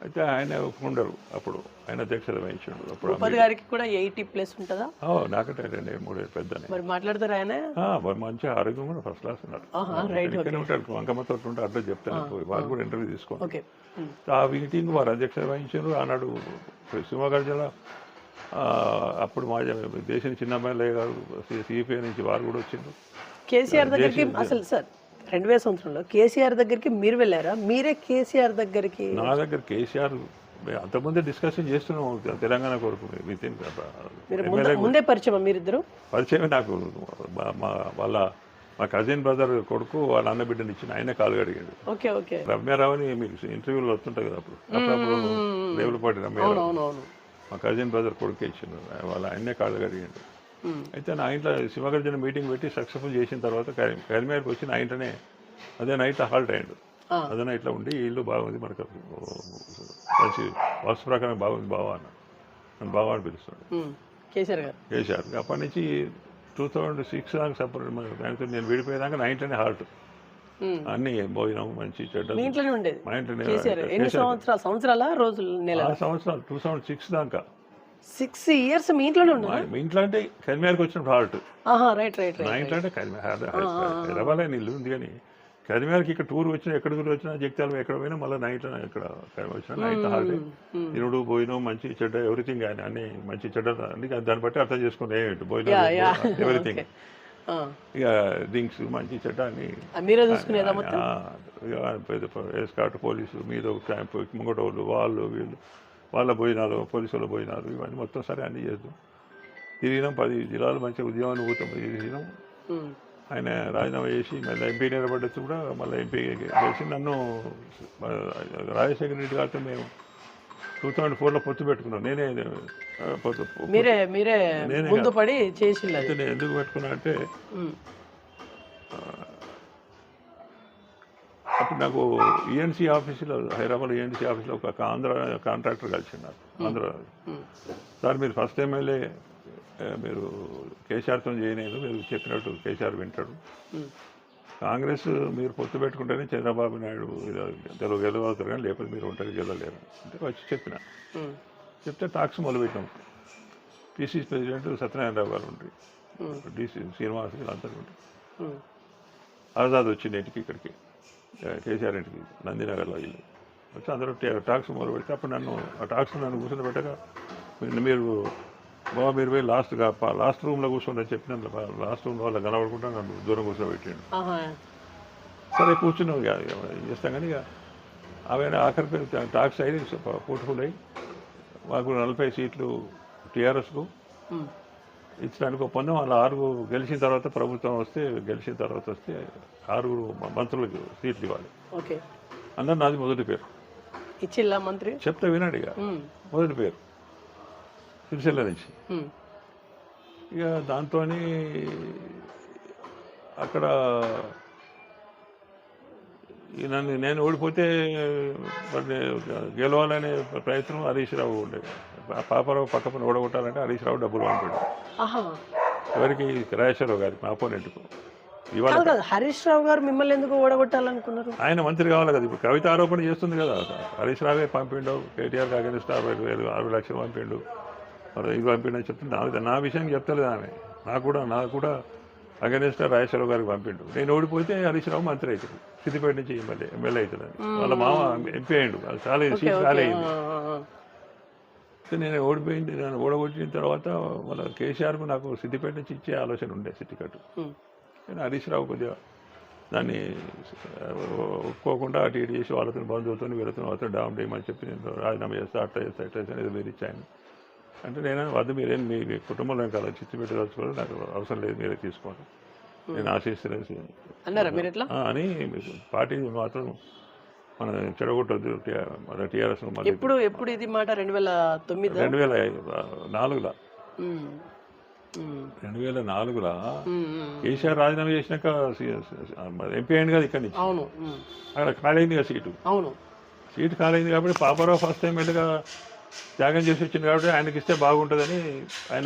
అయితే ఆయన ఫౌండరు, అప్పుడు ఆయన అధ్యక్షత వహించాడు. అప్పుడు గారికి కూడా 80+ ఉంటుందా? నాకంటే 2-3 పెద్దనే. మరి మాట్లాడతారు ఆయన? మంచి ఆరోగ్యం కూడా ఫస్ట్ క్లాస్ ఉన్నారు. ఉంటాడు వంకమతో ఉంటే అడ్రస్ చెప్తాను, వారు కూడా ఇంటర్వ్యూ తీసుకోండి. ఆ మీటింగ్ వారు అధ్యక్షత వహించారు. ఆనాడు సింహగర్జన అప్పుడు మా దేశం చిన్న ఎమ్మెల్యే గారు సిపిఐ నుంచి వారు కూడా వచ్చిండ్రు. కేసీఆర్ దగ్గరికి అసలు సార్ 2000 సంవత్సరంలో కేసీఆర్ దగ్గరికి మీరు వెళ్ళారా? మీరే కేసీఆర్ దగ్గరికి? నా దగ్గర కేసీఆర్ అంతకుముందే డిస్కషన్ చేస్తున్నాం తెలంగాణ కొరకు. ముందే పరిచయం మీరిద్దరు? పరిచయం నాకు. మా కజిన్ బ్రదర్ కొడుకు వాళ్ళ అన్న బిడ్డని ఇచ్చిన ఆయన కాలు అడిగాడు. రమ్యారావుని మీకు ఇంటర్వ్యూలో వస్తుంటాయి కదా అప్పుడప్పుడు రేవులపాటి రమ్యారావు, మా కజిన్ బ్రదర్ కొడుకు ఇచ్చిండు, వాళ్ళ ఆయనే కాళ్ళు అడిగాడు. అయితే నా ఇంట్లో సింహగర్జన మీటింగ్ పెట్టి సక్సెస్ఫుల్ చేసిన తర్వాత కరీంనగర్కి వచ్చి నా ఇంటనే అదే నైట్ హాల్ట్ అయ్యాడు. అదే నైట్లో ఉండి ఇల్లు బాగుంది, మనకు మంచి వాస్తు ప్రకారం బాగుంది బావా అన్న, నన్ను బావా అని పిలుస్తాడు కేసీఆర్. అప్పటి నుంచి 2006 దాకా సపరేట్ దానితో నేను విడిపోయేదాకా నా ఇంట్లోనే హాల్ట్. అన్ని భోజనం మంచి చెడ్డ మా ఇంట్లోనే. 2006 దాకా 6 years మీ ఇంట్లోనే ఉన్నా? మీ ఇంట్లో అంటే కరీంనగర్కి వచ్చినప్పుడు హాల్ట్. నా ఇంట్లో అంటే హైదరాబాద్ ఇల్లు ఉంది, కానీ కరిమేరకి ఇక్కడ టూర్ వచ్చినా ఎక్కడ టూర్ వచ్చినా జగిత్యాల ఎక్కడ పోయినా మళ్ళీ నైట్ ఇక్కడ వచ్చినా నైట్ హాలిడే తినుడు భోజనం మంచి చెడ్డ ఎవ్రీథింగ్ ఆయన అన్ని మంచి చెడ్డ అన్ని దాన్ని బట్టి అర్థం చేసుకుని భోజనం ఎవ్రీథింగ్ ఇక డ్రింక్స్ మంచి చెడ్డ అని మీరే చూసుకునేదా మొత్తం? ఎస్కాట్ పోలీసు మీద ఒక క్యాంపు ముంగటోళ్ళు వాళ్ళు వీళ్ళు వాళ్ళ భోజనాలు పోలీసుల భోజనాలు ఇవన్నీ మొత్తం సరే అన్నీ చేద్దాం. తిరిగినాం 10 జిల్లాలు మంచిగా ఉద్యమాన్ని ఊతాం తిరిగినాం. ఆయన రాజీనామా చేసి మళ్ళీ ఎంపీ నిలబడ్డచ్చు కూడా మళ్ళీ ఎంపీ గెలిచి నన్ను రాజశేఖర రెడ్డి గారితో మేము 2004లో పొత్తు పెట్టుకున్నాం. నేనే మీరే ముందు పడి చేసి నేను ఎందుకు పెట్టుకున్నా అంటే అప్పుడు నాకు ఈఎన్సీ ఆఫీసులో హైదరాబాద్ ఈఎన్సీ ఆఫీస్లో ఒక ఆంధ్ర కాంట్రాక్టర్ కలిసిన్నారు. ఆంధ్ర సార్ మీరు ఫస్ట్ ఎమ్మెల్యే మీరు కేసీఆర్తో చేయలేదు, మీరు చెప్పినట్టు కేసీఆర్ వింటాడు, కాంగ్రెస్ మీరు పొత్తు పెట్టుకుంటేనే చంద్రబాబు నాయుడు తెలుగు గెలవవుతారు కానీ లేకపోతే మీరు ఒంటరి గెలవలేరు అంటే వచ్చి చెప్పిన. చెప్తే టాక్స్ మొదలుపెట్టాం. పిసిసి ప్రెసిడెంట్ సత్యనారాయణరావు గారు ఉంటారు, డిసి శ్రీనివాస్ వీళ్ళంతా ఉంటారు. ఆజాద్ వచ్చింది ఇంటికి ఇక్కడికి కేసీఆర్ ఇంటికి నందినగర్లో ఇల్లు వచ్చి అందరూ టాక్స్ మొదలు పెడితే అప్పుడు ఆ టాక్స్ నన్ను కూర్చొని పెట్టగా మీరు బాబా మీరు పోయి లాస్ట్ రూమ్లో కూర్చోండి చెప్పిన లాస్ట్ రూమ్లో వాళ్ళ కనబడుకుంటా నన్ను దూరం కూర్చోబెట్టాడు. సరే కూర్చున్నాం చేస్తాం కానీ ఇక అవన్నీ ఆఖరి టాక్స్ అయ్యి పోర్ట్ఫుల్ అయ్యి మాకు 40 సీట్లు టీఆర్ఎస్కు ఇచ్చడానికి ఒప్పందం. వాళ్ళ 6 గెలిచిన తర్వాత ప్రభుత్వం గెలిచిన తర్వాత వస్తే 6 మంత్రులకు సీట్లు ఇవ్వాలి అన్నారు. నాది మొదటి పేరు ఇచ్చిల్లా మంత్రి చెప్తే వినాడు. ఇక మొదటి పేరు సిరిసిల్ల నుంచి. ఇక దాంతో అక్కడ నేను ఓడిపోతే గెలవాలనే ప్రయత్నం హరీష్ రావు ఉండేది. పాపారావు పక్కన ఓడగొట్టాలంటే హరీష్ రావు డబ్బులు పంపాడు ఎవరికి, రాజేశ్వరరావు గారికి, మా అపోనెంట్కు. ఇవాళ హరీష్ రావు గారు మిమ్మల్ని ఎందుకు ఓడగొట్టాలనుకున్నారు? ఆయన మంత్రి కావాలి కదా. ఇప్పుడు కవిత ఆరోపణ చేస్తుంది కదా, హరీష్ రావే పంపిండు, కేటీఆర్కి అగెనిస్ట్ 60 లక్షలు పంపిండు, మరి ఇది పంపిండు అని చెప్తుంది. నా విషయం చెప్తలేదు ఆమె. నాకు కూడా అగెనిస్ట్ రాజేశ్వరరావు గారికి పంపిండు. నేను ఓడిపోతే హరీష్ రావు మంత్రి అవుతాడు, సిద్దిపేట నుంచి ఎమ్మెల్యే అవుతాడు. వాళ్ళ మామ ఎంపీ అయ్యిండు, చాలా సీట్ ఖాళీ అయింది. నేను ఓడిపోయింది. నేను ఓడగొట్టిన తర్వాత వాళ్ళ కేసీఆర్కు నాకు సిద్దిపేట నుంచి ఇచ్చే ఆలోచన ఉండే సిద్దికట్టు. కానీ హరీష్ రావు కొద్దిగా దాన్ని ఒప్పుకోకుండా అటు ఇటు చేసి వాళ్ళతో బంధువులతో వీళ్ళతో డామ్ చేయమని చెప్పి నేను రాజీనామా చేస్తా, అట్లా చేస్తా ఏదో వేరు ఇచ్చాను అంటే నేను వద్ద మీరేం మీ కుటుంబంలో కాదు చిత్తుపెట్టి తలుచుకోవాలి, నాకు అవసరం లేదు, మీరే తీసుకోండి, నేను ఆశిస్తున్నాను అని పార్టీ మాత్రం మన చెడగొట్టద్దు మన టీఆర్ఎస్. ఎప్పుడు ఇది మాట 2004లో కేసీఆర్ రాజీనామా చేసినాక ఎంపీ అయింది కదా ఇక్కడి నుంచి. అక్కడ ఖాళీ అయింది కదా సీటు ఖాళీ అయింది కాబట్టి పాపారావు ఫస్ట్ టైం వెళ్ళగా త్యాగం చేసి వచ్చింది కాబట్టి ఆయనకి ఇస్తే బాగుంటుందని ఆయన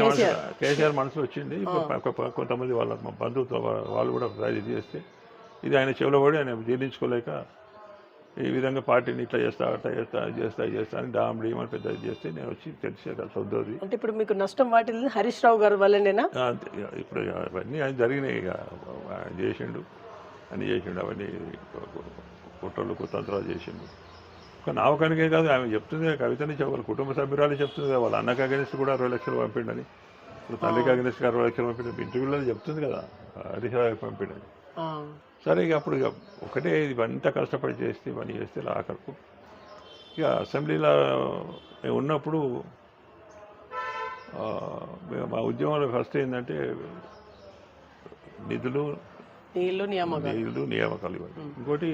కేసీఆర్ మనసులో వచ్చింది. కొంతమంది వాళ్ళ బంధువుతో వాళ్ళు కూడా ఇది చేస్తే ఇది ఆయన చెవిలో పడి ఆయన జీర్ణించుకోలేక ఈ విధంగా పార్టీని ఇట్లా చేస్తా అని డామ్ డీమని పెద్ద చేస్తే నేను వచ్చి తెలిసే సొద్దు. అంటే ఇప్పుడు మీకు నష్టం వాటిల్ని హరీష్ రావు గారు వల్లనేనా? ఇప్పుడు అవన్నీ ఆయన జరిగినాయి. ఇక ఆయన చేసిండు అవన్నీ కుట్రలు కుతంత్రాలు చేసిండు. ఒక నావకానికే కాదు, ఆమె చెప్తుంది కవితని వాళ్ళ కుటుంబ సభ్యురాలు చెప్తుంది కదా, వాళ్ళ అన్నకి అగెనిస్ట్ కూడా 60 లక్షలు పంపిండని, ఇప్పుడు తల్లికి అగెనిస్ట్ 60 లక్షలు పంపిండి ఇంటర్వ్యూలో చెప్తుంది కదా హరీష్ రావు పంపిండని. సరే ఇక అప్పుడు ఇక ఒకటే ఇవంతా కష్టపడి చేస్తే ఇవన్నీ చేస్తే ఆఖరకు ఇక అసెంబ్లీలో మేము ఉన్నప్పుడు మా ఉద్యమంలో ఫస్ట్ ఏంటంటే నీళ్లు నియామకాలు ఇవ్వండి. ఇంకోటి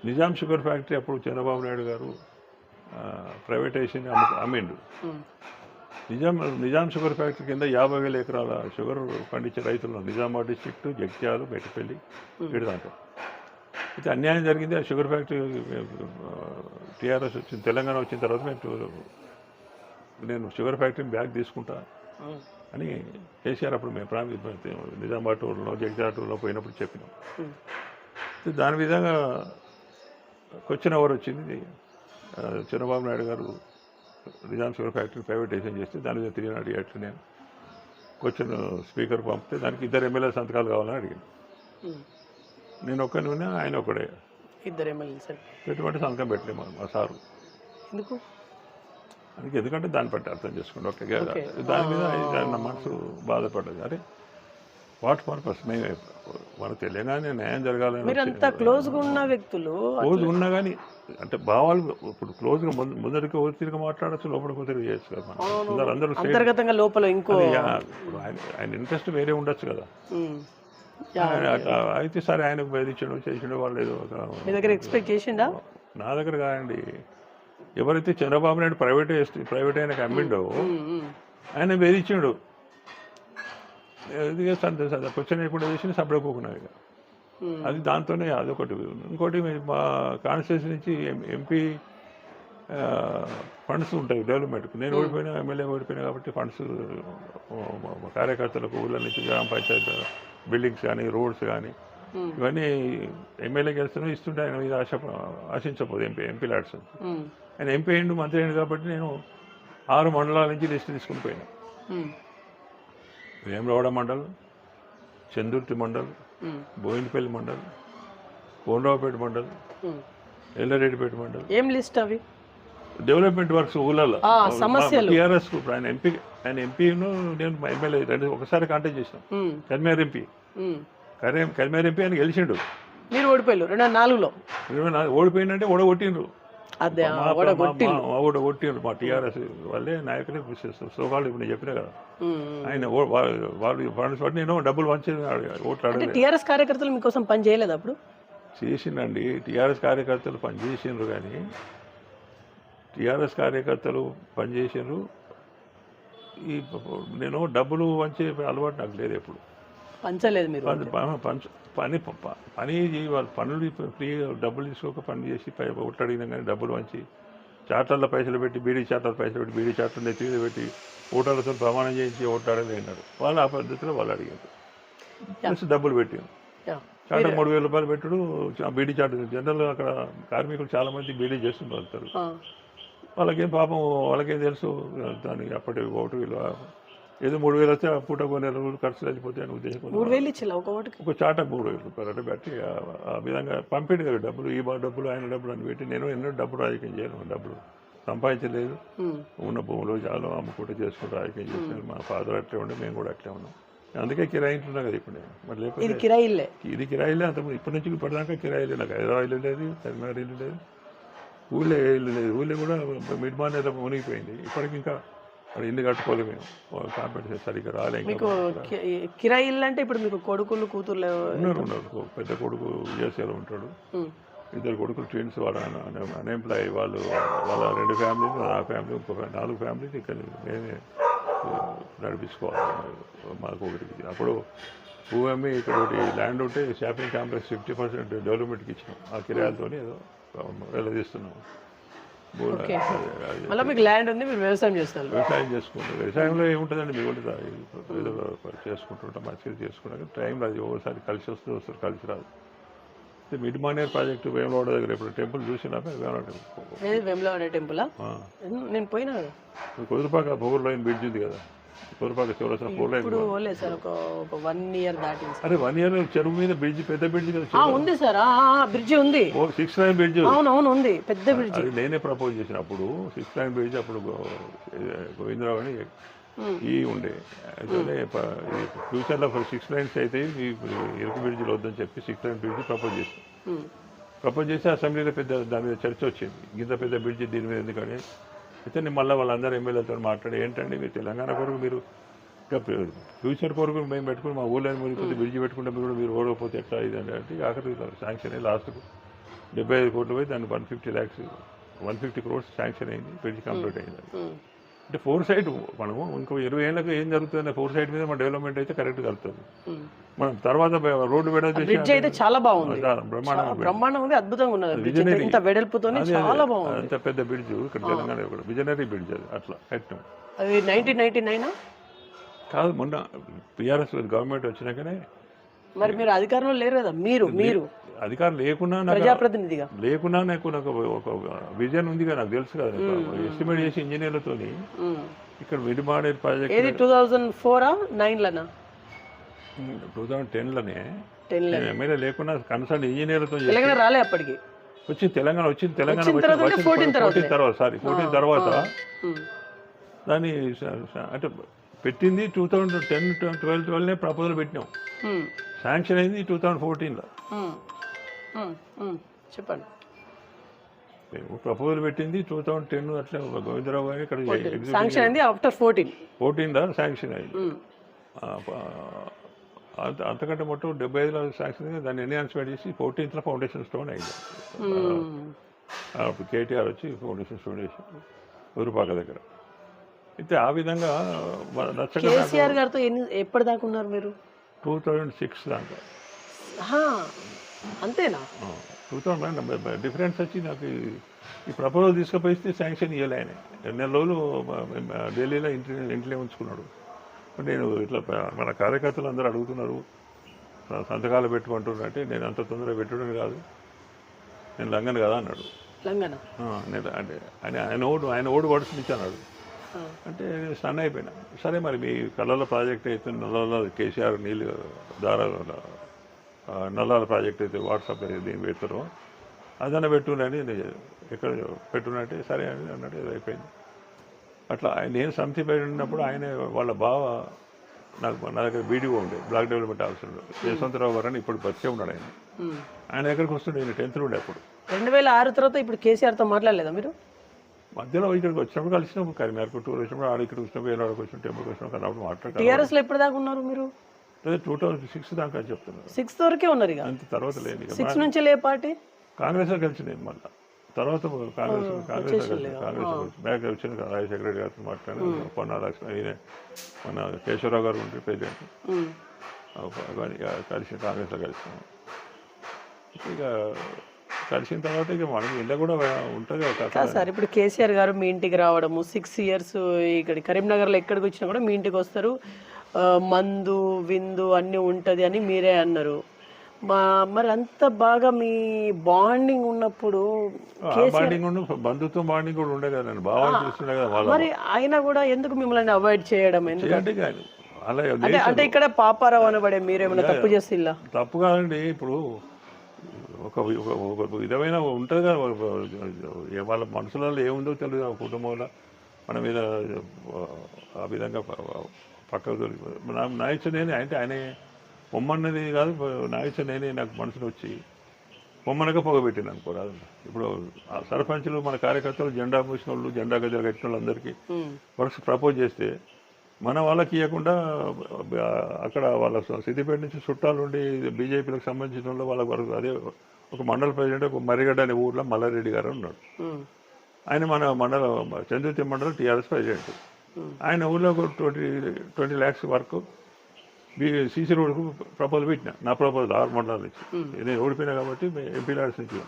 నిజాం షుగర్ ఫ్యాక్టరీ అప్పుడు చంద్రబాబు నాయుడు గారు ప్రైవేటైజేషన్ అమ్మిండు. నిజాం షుగర్ ఫ్యాక్టరీ కింద 50,000 ఎకరాల షుగర్ పండించే రైతులు నిజామాబాద్ డిస్ట్రిక్ట్, జగిత్యాల, మెట్టిపల్లి వీడి దాంట్లో. అయితే అన్యాయం జరిగింది. ఆ షుగర్ ఫ్యాక్టరీ టీఆర్ఎస్ వచ్చింది, తెలంగాణ వచ్చిన తర్వాత నేను షుగర్ ఫ్యాక్టరీని బ్యాక్ తీసుకుంటా అని కేసీఆర్ అప్పుడు మేము నిజామాబాద్ టూర్లో జగిత్యాల టూర్లో పోయినప్పుడు చెప్పినాం. దాని విధంగా క్వశ్చన్ అవర్ వచ్చింది. చంద్రబాబు నాయుడు గారు నిజాం షుగర్ ఫ్యాక్టరీ ప్రైవేటైజేషన్ చేస్తే దాని మీద 308 నేను క్వశ్చన్ స్పీకర్ పంపితే దానికి 2 ఎమ్మెల్యే సంతకాలు కావాలని అడిగాను. నేను ఒక్కని ఉన్నా, ఆయన ఒకడే. ఇద్దరు ఎమ్మెల్యేలు సార్. పెట్టుబడి సంతకం పెట్టలే మా సారు. ఎందుకు? అందుకే ఎందుకంటే దాన్ని బట్టి అర్థం చేసుకోండి. ఓకే, దాని మీద నా మనసు బాధపడ్డది. అరే వాట్ పర్పస్? మేము మన తెలంగాణ న్యాయం జరగాలని. మీరంతా క్లోజ్గా ఉన్న వ్యక్తులు, క్లోజ్గా ఉన్నా కానీ అంటే భావాలు ఇప్పుడు క్లోజ్గా ముందరికి తిరిగి మాట్లాడచ్చు, లోపలికి తిరిగి చేయొచ్చు కదా. మనం అందరూ అంతర్గతంగా లోపల ఇంకో ఆయన ఇంట్రెస్ట్ వేరే ఉండొచ్చు కదా. అయితే సరే ఆయనకు బెదిరించడం చేసిండు వాళ్ళు ఏదో. మీ దగ్గర ఎక్స్పెక్ట్ చేసిండా? నా దగ్గర కాదండి, ఎవరైతే చంద్రబాబు నాయుడు ప్రైవేట్ ఆయనకు అమ్మిండో ఆయన బెదిరించాడు. క్వశ్చన్ వేయకుండా చేసి సపడపోకున్నాడు ఇక. అది దాంతోనే అదొకటి. ఇంకోటి మా కాన్స్టిట్యూన్సీ నుంచి ఎంపీ ఫండ్స్ ఉంటాయి డెవలప్మెంట్కి. నేను ఓడిపోయినా, ఎమ్మెల్యే ఓడిపోయినా కాబట్టి ఫండ్స్ కార్యకర్తలకు ఊళ్ళ నుంచి గ్రామ పంచాయతీ బిల్డింగ్స్ కానీ రోడ్స్ కానీ ఇవన్నీ ఎమ్మెల్యే గెలుస్తున్నా ఇస్తుంటే ఆయన మీద ఆశించకపోదు ఎంపీ ల్యాడ్స్. ఆయన ఎంపీ అయ్యిండు, మంత్రి అయ్యిండు కాబట్టి నేను 6 మండలాల నుంచి లిస్ట్ తీసుకుని పోయినా. వేమరావాడ మండల్, చందుర్తి మండల్, బోయినపల్లి మండల్, కోనరావుపేట మండల్, ఎల్లారెడ్డిపేట మండల్. ఏం లిస్ట్ అవి? డెవలప్మెంట్ వర్క్స్ ఊళ్ళలో సమస్యలు. టీఆర్ఎస్ ఆయన ఎంపీను నేను ఎమ్మెల్యే ఒకసారి కాంటాక్ట్ చేసినాం. కరిమేర్ ఎంపీ ఆయన గెలిచిండు. మీరు ఓడిపోయారు 2004లో. ఓడిపోయిందంటే ఓడగొట్టిండ్రు. అదే ఓడగొట్టిండ్రు మా టీఆర్ఎస్ వాళ్ళే నాయకులే సో వాళ్ళు ఇప్పుడు నేను చెప్పినా కదా. ఆయన వాళ్ళు ఫండ్స్ బట్టి నేను డబ్బులు పంచి ఓట్లాడాలి. టీఆర్ఎస్ కార్యకర్తలు మీకోసం పని చేయలేదు అప్పుడు? చేసిండండి, టీఆర్ఎస్ కార్యకర్తలు పనిచేసిండ్రు. కానీ టీఆర్ఎస్ కార్యకర్తలు పనిచేసిండ్రు. ఈ నేను డబ్బులు పంచే అలవాటు నాకు లేదు. ఎప్పుడు పంచలేదు మీరు? పని వాళ్ళు పనులు ఫ్రీ డబ్బులు తీసుకోక పని చేసి ఓట్లాడినా కానీ డబ్బులు పంచి చార్టర్ల పైసలు పెట్టి బీడీ చార్టర్ల పైసలు పెట్టి బీడీ చార్టర్ నెత్తిమీద పెట్టి ఓటర్లతో ప్రమాణం చేయించి ఓట్లాడలే అన్నారు. వాళ్ళు ఆ పద్ధతిలో వాళ్ళు అడిగారు. ప్లస్ డబ్బులు పెట్టారు. చార్టర్ 3,000 రూపాయలు పెట్టుడు బీడీ చార్టర్. జనరల్ అక్కడ కార్మికులు చాలామంది బీడీ చేస్తుంటారు. వాళ్ళకేం పాపం వాళ్ళకేం తెలుసు దానికి అప్పటి ఓటు విలువ. ఏదో 3,000 వస్తే ఆ పూట కొన్ని రోజులు ఖర్చులు వెళ్ళిపోతాయి అని ఉద్దేశం. 3,000 ఇచ్చేలా ఒక చాట 3,000 రూపాయలు పెట్టి ఆ విధంగా పంపిణీ కదా డబ్బులు. ఈ డబ్బులు ఆయన డబ్బులు అని పెట్టి నేను ఎన్నో డబ్బులు రాజకీయం చేయను. డబ్బులు సంపాదించలేదు. ఉన్న భూములు చాలా అమ్ముకుంటూ చేసుకుంటూ రాజకీయం చేసినారు. మా ఫాదర్ అట్లే ఉండే, మేము కూడా అట్లే ఉన్నాం. అందుకే కిరాయి ఇంటున్నాం కదా ఇప్పుడు. మరి లేకపోతే ఇది కిరాయిలే. అంత ఇప్పటి నుంచి ఇప్పటిదాకా కిరాయిలే. నాకు హైదరాబాద్ ఇల్లు లేదు, కరీంనగర్ ఇల్లు లేదు, ఊళ్ళో ఇల్లు లేదు. ఊళ్ళో కూడా మిడ్ మార్నింగ్ మునిగిపోయింది. ఇప్పటికి ఇంకా అది ఇల్లు కట్టుకోవాలి. మేము కాంపిటీషన్ సరిగ్గా రాలేదు. మీకు కిరాయి ఇల్లు అంటే ఇప్పుడు మీకు కొడుకులు కూతుర్లు ఉన్నారు. పెద్ద కొడుకు యూఎస్ఏలో ఉంటాడు. 2 కొడుకులు ట్విన్స్. వాళ్ళ అన్ఎంప్లాయ్. వాళ్ళ 2 ఫ్యామిలీలు, నా ఫ్యామిలీ, ఇంకొక 4 ఫ్యామిలీలు ఇక్కడ మేమే నడిపించుకోవాలి. మాకు ఒకటికి అప్పుడు భూమి ఇక్కడ ఒకటి ల్యాండ్ ఉంటే షాపింగ్ కాంప్లెక్స్ 50% డెవలప్మెంట్కి ఇచ్చినాం. ఆ కిరాయాలతో ఏదో వెళ్ళదీస్తున్నాం. మళ్ళీ మీకు ల్యాండ్ ఉంది, మీరు వ్యవసాయం చేస్తారు. వ్యవసాయం చేసుకుంటాం. వ్యవసాయంలో ఏముంటుందండి, మీకు ఉంటుంది. ఏదో చేసుకుంటుంటాం, మంచిగా చేసుకుంటాం. టైంలో అది ఒకసారి కలిసి వస్తే ఒకసారి కలిసి రాదు. మిడ్ మానేర్ ప్రాజెక్టు వేమలవాడ దగ్గర ఇప్పుడు టెంపుల్ చూసినా వేమలవాడ టెంపుల్ నేను పోయినా. కుదురుపాక బొగురులో బ్రిడ్జ్ ఉంది కదా, కుదురుపాక చివరసిన 4 లైన్ సార్. ఒక 1 year దాటి. అరే 1 year చెరువు మీద బ్రిడ్జ్, పెద్ద బ్రిడ్జ్ కదా ఉంది సార్. బ్రిడ్జ్ ఉంది, 6 లైన్ బ్రిడ్జ్. అవునవును ఉంది, పెద్ద బ్రిడ్జ్. అది నేనే ప్రపోజ్ చేసినప్పుడు 6 లైన్ బ్రిడ్జ్. అప్పుడు గోవిందరావు అని ఉండే. అయితే ఫ్యూచర్లో 6 లైన్స్ అయితే ఈ ఇరుకు బ్రిడ్జ్లు వద్దని చెప్పి 6 లైన్ బ్రిడ్జ్ ప్రపోజ్ చేసి అసెంబ్లీలో పెద్ద దాని మీద చర్చ వచ్చింది. ఇంత పెద్ద బ్రిడ్జ్ దీని మీద ఎందుకని అయితే నేను మళ్ళీ వాళ్ళందరూ ఎమ్మెల్యేలతో మాట్లాడి, ఏంటండి మీరు తెలంగాణ కొరకు మీరు ఇంకా ఫ్యూచర్ కొరకు మేము పెట్టుకుని మా ఊళ్ళో మునిగిపోతే బ్రిడ్జ్ పెట్టుకుంటే మీరు ఓడకపోతే ఎట్లా ఇది అంటే ఆఖరి శాంక్షన్ అయ్యి లాస్ట్కు 75 కోట్లు పోయి దాన్ని 150 crores శాంక్షన్ అయింది. బ్రిడ్జ్ కంప్లీట్ అయింది. అంటే 4 సైడ్ మనము ఇంకో 20 ఏళ్ళకి ఏం జరుగుతుంది 4 సైడ్ మీద మన డెవలప్మెంట్ అయితే కరెక్ట్ కలుగుతుంది. మనం తర్వాత రోడ్డు బ్రిడ్జ్ అయితే చాలా బాగుంది, బ్రహ్మాండంగా ఉంది, అద్భుతంగా ఉన్నది. ఇంత వెడల్పుతోనే చాలా బాగుంది. అంత పెద్ద బ్రిడ్జ్ ఇక్కడ తెలంగాణ కూడా విజనరీ బ్రిడ్జ్. అది అట్లా కట్టినాం. అది 1999 కాదు, మొన్న టీఆర్ఎస్ గవర్నమెంట్ వచ్చినాకనే. మరి మీరు అధికారంలో లేరు కదా. మీరు అధికారం లేకున్నా ప్రజాప్రతినిధిగా లేకున్నా నాకు ఒక విజన్ ఉంది కదా, నాకు తెలుసు కదా. ఎస్టిమేట్ చేసి ఇంజనీర్లతో ఇక్కడ మిడ్ మానేర్ ప్రాజెక్ట్ 2004-9 2010లోనే నేను ఎమ్మెల్యే లేకుండా కన్సల్ట్ ఇంజనీర్లతో తెలంగాణ రాలే అప్పటికి. తెలంగాణ వచ్చిన తర్వాత 14 తర్వాత దాన్ని అంటే పెట్టింది 2010-12 ప్రపోజల్ పెట్టినాం. శాంక్షన్ అయింది 2014లో. చెప్పండి. ప్రపోజల్ పెట్టింది 2010 అట్లా గోవిందరావు గారు ఇక్కడ శాంక్షన్ అయింది ఆఫ్టర్ 14 శాంక్షన్ అయింది. అంతకంటే మొత్తం 75లో శాంక్షన్ అయింది. దాన్ని ఎన్హాన్స్మెంట్ చేసి 14th ఫౌండేషన్ స్టోన్ అయింది. అప్పుడు కేటీఆర్ వచ్చి ఫౌండేషన్ స్టోన్ చేసి ఊరుపాక దగ్గర. అయితే ఆ విధంగా కేసీఆర్ గారితో ఎప్పటిదాకా ఉన్నారు మీరు? 2006 దాకా. అంతేనా? 2000 డిఫరెన్స్ వచ్చి నాకు ఈ ప్రపోజల్ తీసుకుపోయిస్తే శాంక్షన్ ఇవ్వలే ఆయన. 2 నెలల రోజులు ఢిల్లీలో ఇంట్లో ఉంచుకున్నాడు. నేను ఇట్లా మన కార్యకర్తలు అందరూ అడుగుతున్నారు సంతకాలు పెట్టుకుంటున్నారు అంటే నేను అంత తొందరగా పెట్టడం కాదు, నేను లంగను కదా అన్నాడు. అంటే ఆయన ఓడు పడుతుంది అన్నాడు. అంటే స్టన్ అయిపోయినా. సరే మరి మీ కళ్ళల ప్రాజెక్ట్ అయితే నల్లాల కేసీఆర్ నీళ్ళు నల్లాల ప్రాజెక్ట్ అయితే వాట్సాప్ దీన్ని పెడతారో అదన్నా పెట్టుకుని ఎక్కడ పెట్టునంటే సరే అని అన్నట్టు ఇది అయిపోయింది. అట్లా నేను సమితి పెట్టినప్పుడు ఆయన వాళ్ళ బావ నా దగ్గర బీడీఓ ఉండే బ్లాక్ డెవలప్మెంట్ ఆఫీసర్లో యశ్వంతరావు గారు అని ఇప్పుడు బతికే ఉన్నాడు. ఆయన దగ్గరికి వస్తుండే. నేను 10th ఉండే అప్పుడు. 2006 తర్వాత ఇప్పుడు కేసీఆర్తో మాట్లాడలేదా మీరు? మధ్యలో ఇక్కడికి వచ్చినప్పుడు కలిసినప్పుడు కరీంనగర్ టూర్ వచ్చినప్పుడు ఆడ ఇక్కడికి వచ్చినప్పుడు ఏనాడికి వచ్చిన టెంపుల్కి వచ్చినప్పుడు అన్నప్పుడు మాట్లాడారు. టీఆర్ఎస్లో ఎప్పుడు దాకా ఉన్నారు మీరు? 2006 దాకా చెప్తున్నారు. 6th వరకే ఉన్నారు. ఇక అంత తర్వాత లేదు. 6 నుంచి లే పార్టీ కాంగ్రెస్లో కలిసి నేను మళ్ళీ తర్వాత కాంగ్రెస్ బ్యాక్ వచ్చిన రాజ సెక్రటరీ గారితో మాట్లాడాను. పొన్నా లక్ష్మణ్ మన కేశవరావు గారు ఉంటే ప్రెసిడెంట్ కలిసి కాంగ్రెస్లో కలిసినాము. ఇక కలిసిన తర్వాత ఇక మనకి ఇళ్ళ కూడా ఉంటుంది కదా సార్. ఇప్పుడు కేసీఆర్ గారు మీ ఇంటికి రావడము 6 years ఇక్కడ కరీంనగర్లో ఎక్కడికి వచ్చినా కూడా మీ ఇంటికి వస్తారు, మందు విందు అన్నీ ఉంటుంది అని మీరే అన్నారు. మరి అంత బాగా మీ బాండింగ్ ఉన్నప్పుడు బంధుత్వం బాండింగ్ కూడా ఉండే కదా, బాగా చూస్తుండే కదా. మరి ఆయన కూడా ఎందుకు మిమ్మల్ని అవాయిడ్ చేయడం? ఎందుకంటే అంటే ఇక్కడ పాపారావు అనబడే మీరేమైనా తప్పు చేసి తప్పు కాదండి. ఇప్పుడు ఒక విధమైన ఉంటుంది కదా వాళ్ళ మనసులలో ఏముందో తెలియదు. ఆ కుటుంబంలో మన మీద ఆ విధంగా పక్కకు నా ఇచ్చ నేనే అంటే ఆయన పొమ్మన్నది కాదు. నా ఇచ్చ నేనే నాకు మనసులో వచ్చి పొమ్మనగా పొగబెట్టింది అనుకోరాదు. ఇప్పుడు సర్పంచులు మన కార్యకర్తలు జెండా పూసిన వాళ్ళు జెండా గజలు కట్టిన వాళ్ళందరికీ వర్క్స్ ప్రపోజ్ చేస్తే మన వాళ్ళకి ఇవ్వకుండా అక్కడ వాళ్ళ సిద్దిపేట నుంచి చుట్టాలు ఉండి బీజేపీలకు సంబంధించిన వాళ్ళు వాళ్ళకి వరకు అదే ఒక మండల ప్రెసిడెంట్ ఒక మర్రిగడ్డ అనే ఊర్లో మల్లారెడ్డి గారు ఉన్నాడు. ఆయన మన చంద్రుతి మండలం టీఆర్ఎస్ ప్రెసిడెంట్. ఆయన ఊళ్ళో ఒక 20 lakhs వరకు సీసీ రోడ్కు ప్రపోజల్ పెట్టిన. నా ప్రపోజల్ 6 మండలాల నుంచి నేను ఓడిపోయినా కాబట్టి ఎంపీ ల్యాడ్స్ నుంచి.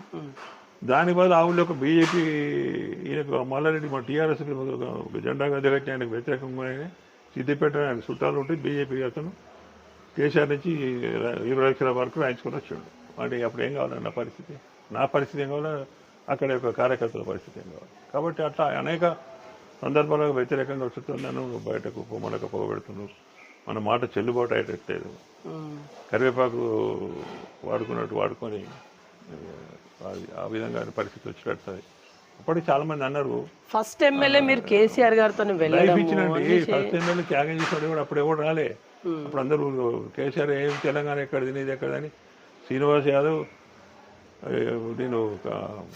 దాని బదులు ఆ ఊళ్ళో ఒక బీజేపీ ఈయనకు మల్లారెడ్డి మన టీఆర్ఎస్ జెండా గది కట్టి ఆయనకు వ్యతిరేకంగా సిద్దిపేట ఆయన చుట్టాలు ఉంటే బీజేపీ అతను కేసీఆర్ నుంచి 20 లక్షల వరకు రాయించుకొని వచ్చాడు. అంటే అప్పుడు ఏం కావాలి నా పరిస్థితి ఏం కావాలో అక్కడ యొక్క కార్యకర్తల పరిస్థితి ఏం కావాలి. కాబట్టి అట్లా అనేక సందర్భాలకు వ్యతిరేకంగా వస్తున్నాను. బయటకు పొమ్మలకు పొగబెడుతున్నాను. మన మాట చెల్లుబాటు అయ్యేటట్లేదు. కరివేపాకు వాడుకున్నట్టు వాడుకొని ఆ విధంగా పరిస్థితి వచ్చేటట్టు. అప్పటికి చాలా మంది అన్నారు ఫస్ట్ ఎమ్మెల్యే మీరు కేసీఆర్ గారితో లైఫ్ ఇచ్చినండి. ఫస్ట్ ఎమ్మెల్యే త్యాగం చేసినప్పుడు కూడా అప్పుడు ఎవరు రాలే. అప్పుడు అందరూ కేసీఆర్ ఏం తెలంగాణ ఎక్కడ తినేది ఎక్కడని శ్రీనివాస్ యాదవ్ నేను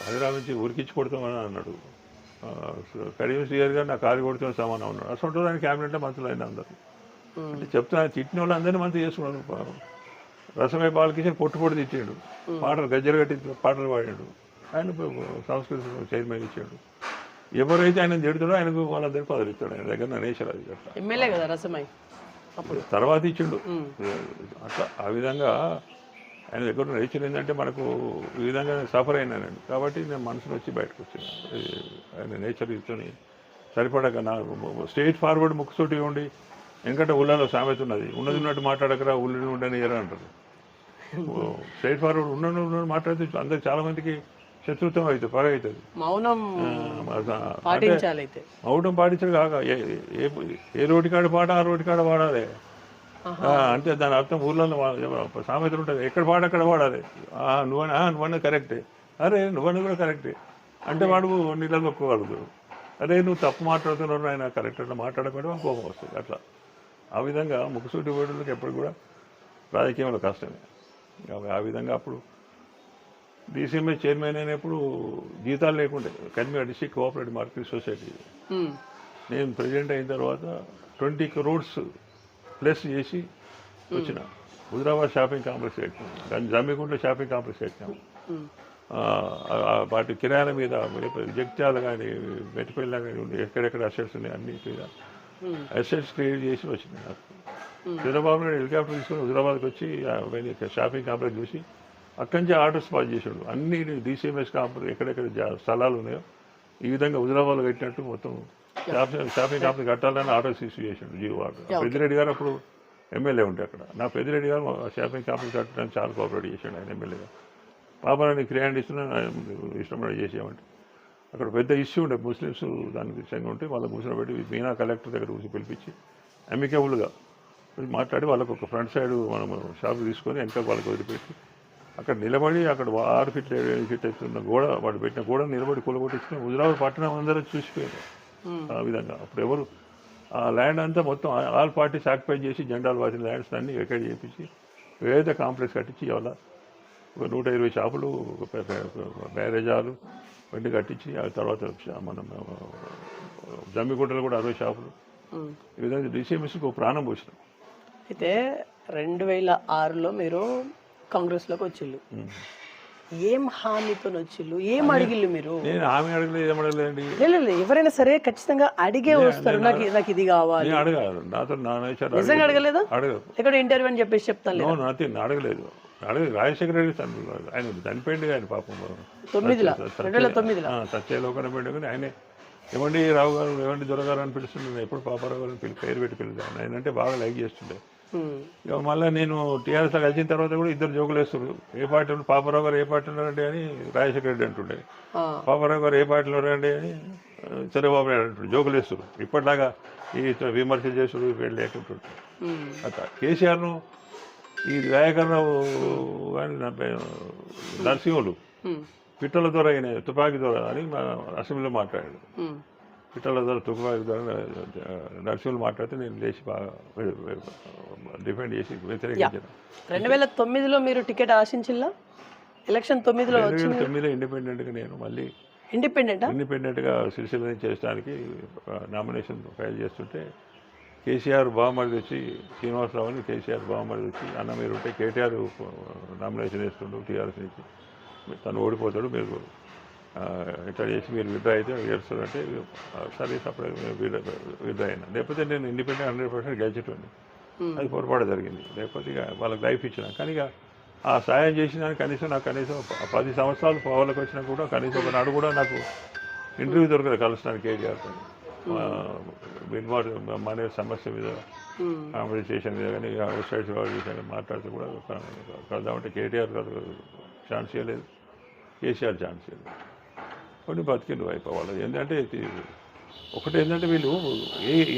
హైదరాబాద్ నుంచి ఉరికించి కొడతామని అన్నాడు. కరీం శ్రీహరి గారు నా కాలు కొడుతున్న సమానం ఉన్నాడు. అసలు ఆయన క్యాబినెట్లో మంత్రులు అయినా అందరు అంటే చెప్తున్నా. తిట్టిన వాళ్ళు అందరినీ మంత్రి చేసుకున్నాడు. రసమై బాలకిషన్ పొట్టు తిట్టాడు. పాటలు గజ్జలు కట్టి పాటలు పాడాడు. ఆయన సంస్కృతి చైర్మన్ ఇచ్చాడు. ఎవరైతే ఆయన తిడుతాడో ఆయనకు వాళ్ళందరికీ పదవి ఇస్తాడు. ఆయన దగ్గర నరేశ్వర ఎమ్మెల్యే కదా రసమై అప్పుడు తర్వాత ఇచ్చిండు. అట్లా ఆ విధంగా ఆయన దగ్గర నేచర్ ఏంటంటే మనకు ఈ విధంగా సఫర్ అయినానండి. కాబట్టి నేను మనసులో వచ్చి బయటకు వచ్చాను. ఆయన నేచర్ ఇచ్చుని సరిపడక నా స్ట్రైట్ ఫార్వర్డ్ ముక్కుతోటి ఉండి. ఎందుకంటే ఊళ్ళలో సామెత ఉన్నది, ఉన్నట్టు మాట్లాడకరా ఊళ్ళో ఉండని ఎరా అంటారు. స్ట్రైట్ ఫార్వర్డ్ ఉన్నట్టు మాట్లాడితే అందరికి చాలా మందికి శత్రుత్వం అవుతుంది, పగ అవుతుంది. మౌనం మౌనం పాటించడు కాక ఏ రోడ్డు కాడ పాట ఆ రోడ్డు కాడ వాడాలి. అంటే దాని అర్థం ఊర్లో సామెతలు ఉంటుంది, ఎక్కడ పాడు అక్కడ వాడాలి. నువ్వన్నా కరెక్టే, అరే నువ్వన్నా కూడా కరెక్టే అంటే వాడు నీళ్ళలో ఒప్పుకోగలదు. అరే నువ్వు తప్పు మాట్లాడుతున్నావు ఆయన కరెక్ట్ అట్లా మాట్లాడకపోతే వాళ్ళకి కోపం వస్తుంది. అట్లా ఆ విధంగా ముక్కుసూటి ఓటులకు ఎప్పుడు కూడా రాజకీయంలో కష్టమే. ఆ విధంగా అప్పుడు డీసీఎంఎస్ చైర్మన్ అయినప్పుడు జీతాలు లేకుండే కన్మీ డిస్ట్రిక్ట్ కోఆపరేటివ్ మార్కెట్ సొసైటీ. నేను ప్రెసిడెంట్ అయిన తర్వాత 20 crores ప్లస్ చేసి వచ్చిన. హుజరాబాద్ షాపింగ్ కాంప్లెక్స్ కట్టినాం, దాన్ని జమ్మిగుంట్లో షాపింగ్ కాంప్లెక్స్ కట్టినాం. వాటి కిరాయిల మీద జగిత్యాల కానీ మెట్టిపల్లి కానీ ఎక్కడెక్కడ అసెట్స్ ఉన్నాయి అన్ని మీద అసెట్స్ క్రియేట్ చేసి వచ్చినాయి. నాకు చంద్రబాబు నాయుడు హెలికాప్టర్ తీసుకొని హుజరాబాద్కి వచ్చి షాపింగ్ కాంప్లెక్స్ చూసి అక్కడి నుంచి ఆర్డర్స్ పాస్ చేసాడు. అన్ని డీసీఎంఎస్ కాంప్లెక్స్ ఎక్కడెక్కడ స్థలాలు ఉన్నాయో ఈ విధంగా హుజరాబాద్లో కట్టినట్టు మొత్తం షాపింగ్ కాంప్లెక్స్ కట్టాలని ఆర్డర్స్ ఇష్యూ చేసాడు జీవో ఆర్డర్. పెద్దిరెడ్డి గారు అప్పుడు ఎమ్మెల్యే ఉంటే అక్కడ నా పెద్దిరెడ్డి గారు షాపింగ్ కాంప్లెక్స్ కట్టడానికి చాలా కోఆపరేట్ చేశాడు ఆయన ఎమ్మెల్యేగా. పాపాలని క్రియాండ్ ఇస్తున్నా ఇష్టపడి చేసామంటే అక్కడ పెద్ద ఇష్యూ ఉండే ముస్లిమ్స్ దానికి విషయంగా ఉంటే వాళ్ళ కూర్చోబెట్టి మీనా కలెక్టర్ దగ్గర కూర్చొని పిలిపించి అమికబుల్గా మాట్లాడి వాళ్ళకు ఒక ఫ్రంట్ సైడ్ మనం షాప్ తీసుకొని వెనక వాళ్ళకి వదిలిపెట్టి అక్కడ నిలబడి అక్కడ 6 feet 7 feet అవుతున్న గోడ వాడు పెట్టిన గోడ నిలబడి కూలగొట్టించుకుని హుజరాబాద్ పట్టణం అందరూ చూసిపోయారు. ఆ విధంగా అప్పుడు ఎవరు ఆ ల్యాండ్ అంతా మొత్తం ఆల్ పార్టీస్ ఆక్యుపై చేసి జెండాలు వాసిన ల్యాండ్స్ అన్నీ వెకేట్ చేయించి వేద కాంప్లెక్స్ కట్టించి ఇవాళ 120 షాపులు బ్యారేజాలు వెండి కట్టించి ఆ తర్వాత మనం జమ్మిగుంటలు కూడా 60 షాపులు ఈ విధంగా డీసీఎంఎస్కి ఒక ప్రాణం పోసినాం. అయితే 2006లో మీరు కాంగ్రెస్లోకి వచ్చిళ్ళు, ఏం హామీతో వచ్చిళ్ళు, ఏం అడిగిళ్ళు మీరు? నేను హామీ అడగలేదు, ఏం అడగలేండి. లేదు ఎవరైనా సరే ఖచ్చితంగా అడిగే వస్తారు, నాకు ఇది కావాలి. అడగాలి నాతో నిజంగా అడగలేదు? అడగదు ఇక్కడ ఇంటర్వ్యూ అని చెప్పేసి చెప్తాను. అడగలేదు. రాజశేఖర రెడ్డి ఆయన చనిపోయింది ఆయన పాపం 2009 సత్యలోకన పోయింది. కానీ ఆయనే ఏమండి రావు గారు ఏమండి దొరగారు అని పిలుస్తుండే, ఎప్పుడు పాపారావు గారు పేరు పెట్టి పిలుస్తాను. ఆయన అంటే బాగా లైక్ చేస్తుండే. ఇక మళ్ళీ నేను టీఆర్ఎస్లో కలిసిన తర్వాత కూడా ఇద్దరు జోకులు వేస్తున్నారు. ఏ పార్టీ పాపారావు గారు ఏ పార్టీలో రండి అని రాజశేఖర రెడ్డి అంటుండే, పాపారావు గారు ఏ పార్టీలో రండి అని చంద్రబాబు నాయుడు అంటుండే. జోకులు వేస్తున్నారు. ఇప్పటిలాగా ఈ విమర్శలు చేస్తున్నారు వీళ్ళు లేకుంటుంటారు. అట్లా కేసీఆర్ను ఈ దయాకర్రావు కానీ నరసింహులు పిట్టల ద్వారా అయిన తుపాకీ ద్వారా అని మా అసెంబ్లీలో మాట్లాడాడు. పిట్టల ద్వారా తుపాకీ ద్వారా నరసింహులు మాట్లాడితే నేను లేచి బాగా డిఫెండ్ చేసి వ్యతిరేకించాను. 2009లో మీరు టికెట్ ఆశించిల్లా? ఎలక్షన్ 9లో 2009లో ఇండిపెండెంట్గా నేను మళ్ళీ ఇండిపెండెంట్గా సిరిసిల్ల చేయడానికి నామినేషన్ ఫైల్ చేస్తుంటే కేసీఆర్ బావమరిది వచ్చి శ్రీనివాసరావు అని కేసీఆర్ బావమరిది వచ్చి అన్న మీరు ఉంటే కేటీఆర్ నామినేషన్ వేస్తుండ్రు టీఆర్ఎస్ నుంచి, తను ఓడిపోతాడు, మీరు ఇట్లా చేసి మీరు విడ్రా అయితే ఏడుస్తారంటే సరే అప్పుడే విడ్రా అయినా, లేకపోతే నేను ఇండిపెండెంట్ 100% గెలిచేటండి. అది పొరపాటు జరిగింది. లేకపోతే ఇక వాళ్ళకి లైఫ్ ఇచ్చిన. కానీ ఇక ఆ సాయం చేసిన కనీసం నాకు 10 సంవత్సరాలు పోవాలకు వచ్చినా కూడా కనీసం ఒకనాడు కూడా నాకు ఇంటర్వ్యూ దొరకదు కలుస్తాను కేటీఆర్తో. మనే సమస్య మీద కాంపిటీషన్ మీద కానీ అవుట్ సైడ్స్ విషయాన్ని మాట్లాడితే కూడా కలుద్దామంటే కేటీఆర్ గారు ఛాన్స్ ఇవ్వలేదు, కేసీఆర్ ఛాన్స్ ఇవ్వలేదు. కొన్ని బతికిండు వైపు వాళ్ళు. ఏంటంటే ఒకటి ఏంటంటే వీళ్ళు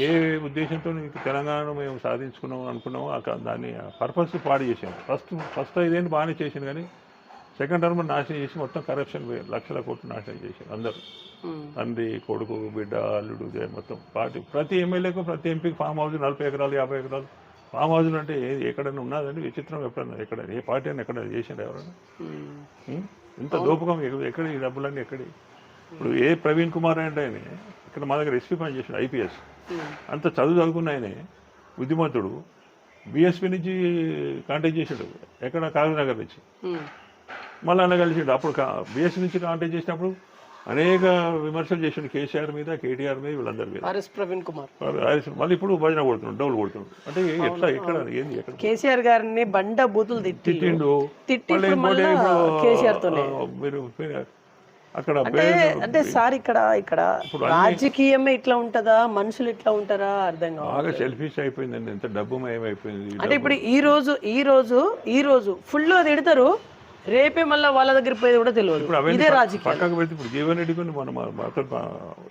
ఏ ఉద్దేశంతో తెలంగాణను మేము సాధించుకున్నాం అనుకున్నామో దాన్ని పర్పస్ పాడు చేసాం. ఫస్ట్ 5 ఏళ్ళు బాగానే చేసాను, కానీ సెకండ్ టర్మ్ నాశనం చేసి మొత్తం కరప్షన్ లక్షల కోట్లు నాశనం చేశారు అందరూ. తండ్రి కొడుకు బిడ్డ అల్లుడు మొత్తం పార్టీ ప్రతి ఎమ్మెల్యేకు ప్రతి ఎంపీకి ఫామ్ హౌస్ 40 ఎకరాలు 50 ఎకరాలు ఫామ్ హౌస్లు అంటే ఎక్కడైనా ఉన్నదండి విచిత్రం. ఎప్పుడన్నా ఎక్కడ ఏ పార్టీ అయినా ఎక్కడ చేశారు ఎవరైనా? ఇంత దోపకం ఎక్కడ? ఈ డబ్బులన్నీ ఎక్కడి? ఇప్పుడు ఏ ప్రవీణ్ కుమార్ అంటే ఆయన ఇక్కడ మా దగ్గర ఎస్పీ పని చేశాడు, ఐపీఎస్. అంత చదువుకున్న ఆయనే బుద్ధిమంతుడు. బీఎస్పీ నుంచి కాంటాక్ట్ చేశాడు, ఎక్కడ కాగనగర్ నుంచి. మళ్ళీ అన్న కలిసిండు. అప్పుడు బీఎస్పీ నుంచి కాంటాక్ట్ చేసినప్పుడు అనేక విమర్శలు చేసిండు కేసీఆర్ మీద, కేటీఆర్ మీద, వీళ్ళందరి మీద. ప్రవీణ్ కుమార్ మళ్ళీ ఇప్పుడు భజన కొడుతున్నాడు, డౌలు కొడుతున్నాడు. అంటే ఎట్లా ఎక్కడ ఏంది ఎక్కడ? కేసీఆర్ గారిని బండ బూతులు తిట్టిండు. మీరు అక్కడ అంటే సార్ ఇక్కడ రాజకీయమే ఇట్లా ఉంటదా, మనుషులు ఇట్లా ఉంటారా అర్థం కాదు. బాగా సెల్ఫిష్ అయిపోయిందండి, ఎంత డబ్బు మయమైపోయింది. అంటే ఇప్పుడు ఈ రోజు ఫుల్ తిడతారు, రేపే మళ్ళీ వాళ్ళ దగ్గర పోయేది కూడా తెలియదు. ఇప్పుడు అవన్నీ ఇదే రాజకీయం. పక్కకు పెడితే ఇప్పుడు జీవన్ రెడ్డి కొన్ని మనం మాతో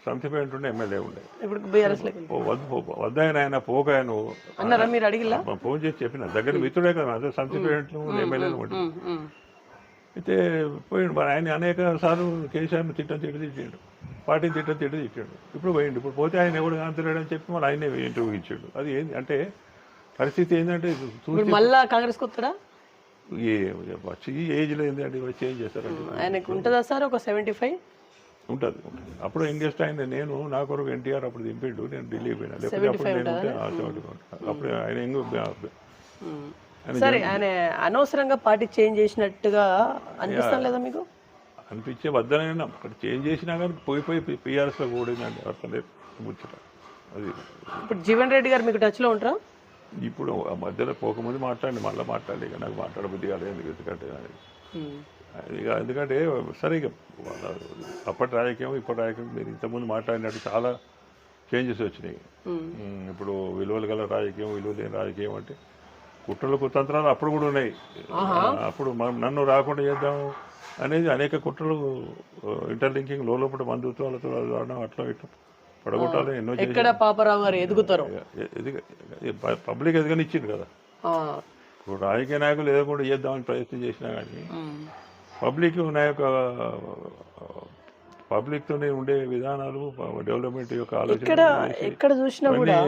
సంతపేట ఉండే ఎమ్మెల్యే ఉండే ఇప్పుడు బీఆర్ఎస్ వద్దాయన ఆయన పోకాయను అన్నారా మీరు అడిగిలా? ఫోన్ చేసి చెప్పిన దగ్గర మిత్రుడే కదా అదే సంతపేటలో ఎమ్మెల్యేలు ఉండే. అయితే పోయిండు మరి ఆయన అనేక సార్లు కేసీఆర్ని తిట్టాడు, పార్టీని తిట్టాడు. ఇప్పుడు పోయిండు. ఇప్పుడు పోతే ఆయన ఎవడు కాంతలేడని చెప్పి మరి ఆయనే ఇంటర్వ్యూ ఇచ్చాడు. అది ఏంది అంటే పరిస్థితి ఏంటంటే మళ్ళా కాంగ్రెస్కి వస్తాడా? వచ్చి ఈ ఏజ్లో ఏంటంటే చేంజ్ చేస్తారండి. ఆయనకు ఉంటుందా సార్ ఒక 75? ఉంటుంది. అప్పుడు యంగెస్ట్ ఆయన నేను నా కొరకు ఎన్టీఆర్ అప్పుడు దింపిండు, నేను ఢిల్లీ పోయినా. లేకపోతే అప్పుడు నేను అప్పుడు ఆయన సరే ఆయన అనవసరంగా పార్టీ చేంజ్ చేసినట్టుగా అనిపిస్తాం లేదా మీకు? అనిపించే వద్దనైనా అక్కడ చేంజ్ చేసినా కానీ పోయి పిఆర్ఎస్లో కూడిందండి అర్థం లేదు ముచ్చట. అది ఇప్పుడు జీవన్ రెడ్డి గారు మీకు టచ్లో ఉంటారా? ఇప్పుడు ఆ మధ్యలో పోకముందు మాట్లాడి మళ్ళీ మాట్లాడి ఇక నాకు మాట్లాడబుద్ధి కాదు. ఎందుకంటే సరే ఇక అప్పటి రాజకీయం ఇప్పటి రాజకీయం మీరు ఇంతకుముందు మాట్లాడినట్టు చాలా చేంజెస్ వచ్చినాయి. ఇప్పుడు విలువలు గల రాజకీయం, విలువ లేని రాజకీయం అంటే కుట్రలు కుతంత్రాలు అప్పుడు కూడా ఉన్నాయి. అప్పుడు నన్ను రాకుండా చేద్దాం అనేది అనేక కుట్రలు, ఇంటర్లింకింగ్ లోపల బంధుత్వాలతో అట్లా ఇట్లా పడగొట్టాలి ఎన్నో. ఎక్కడ పాపారావు గారు ఎదుగుతారు, పబ్లిక్ ఎదగనిచ్చింది కదా. ఇప్పుడు రాజకీయ నాయకులు ఎదగకుండా చేద్దామని ప్రయత్నం చేసినా కానీ పబ్లిక్ నా యొక్క పబ్లిక్తోనే ఉండే విధానాలు, డెవలప్మెంట్ యొక్క ఆలోచన ఎక్కడ చూసినా కూడా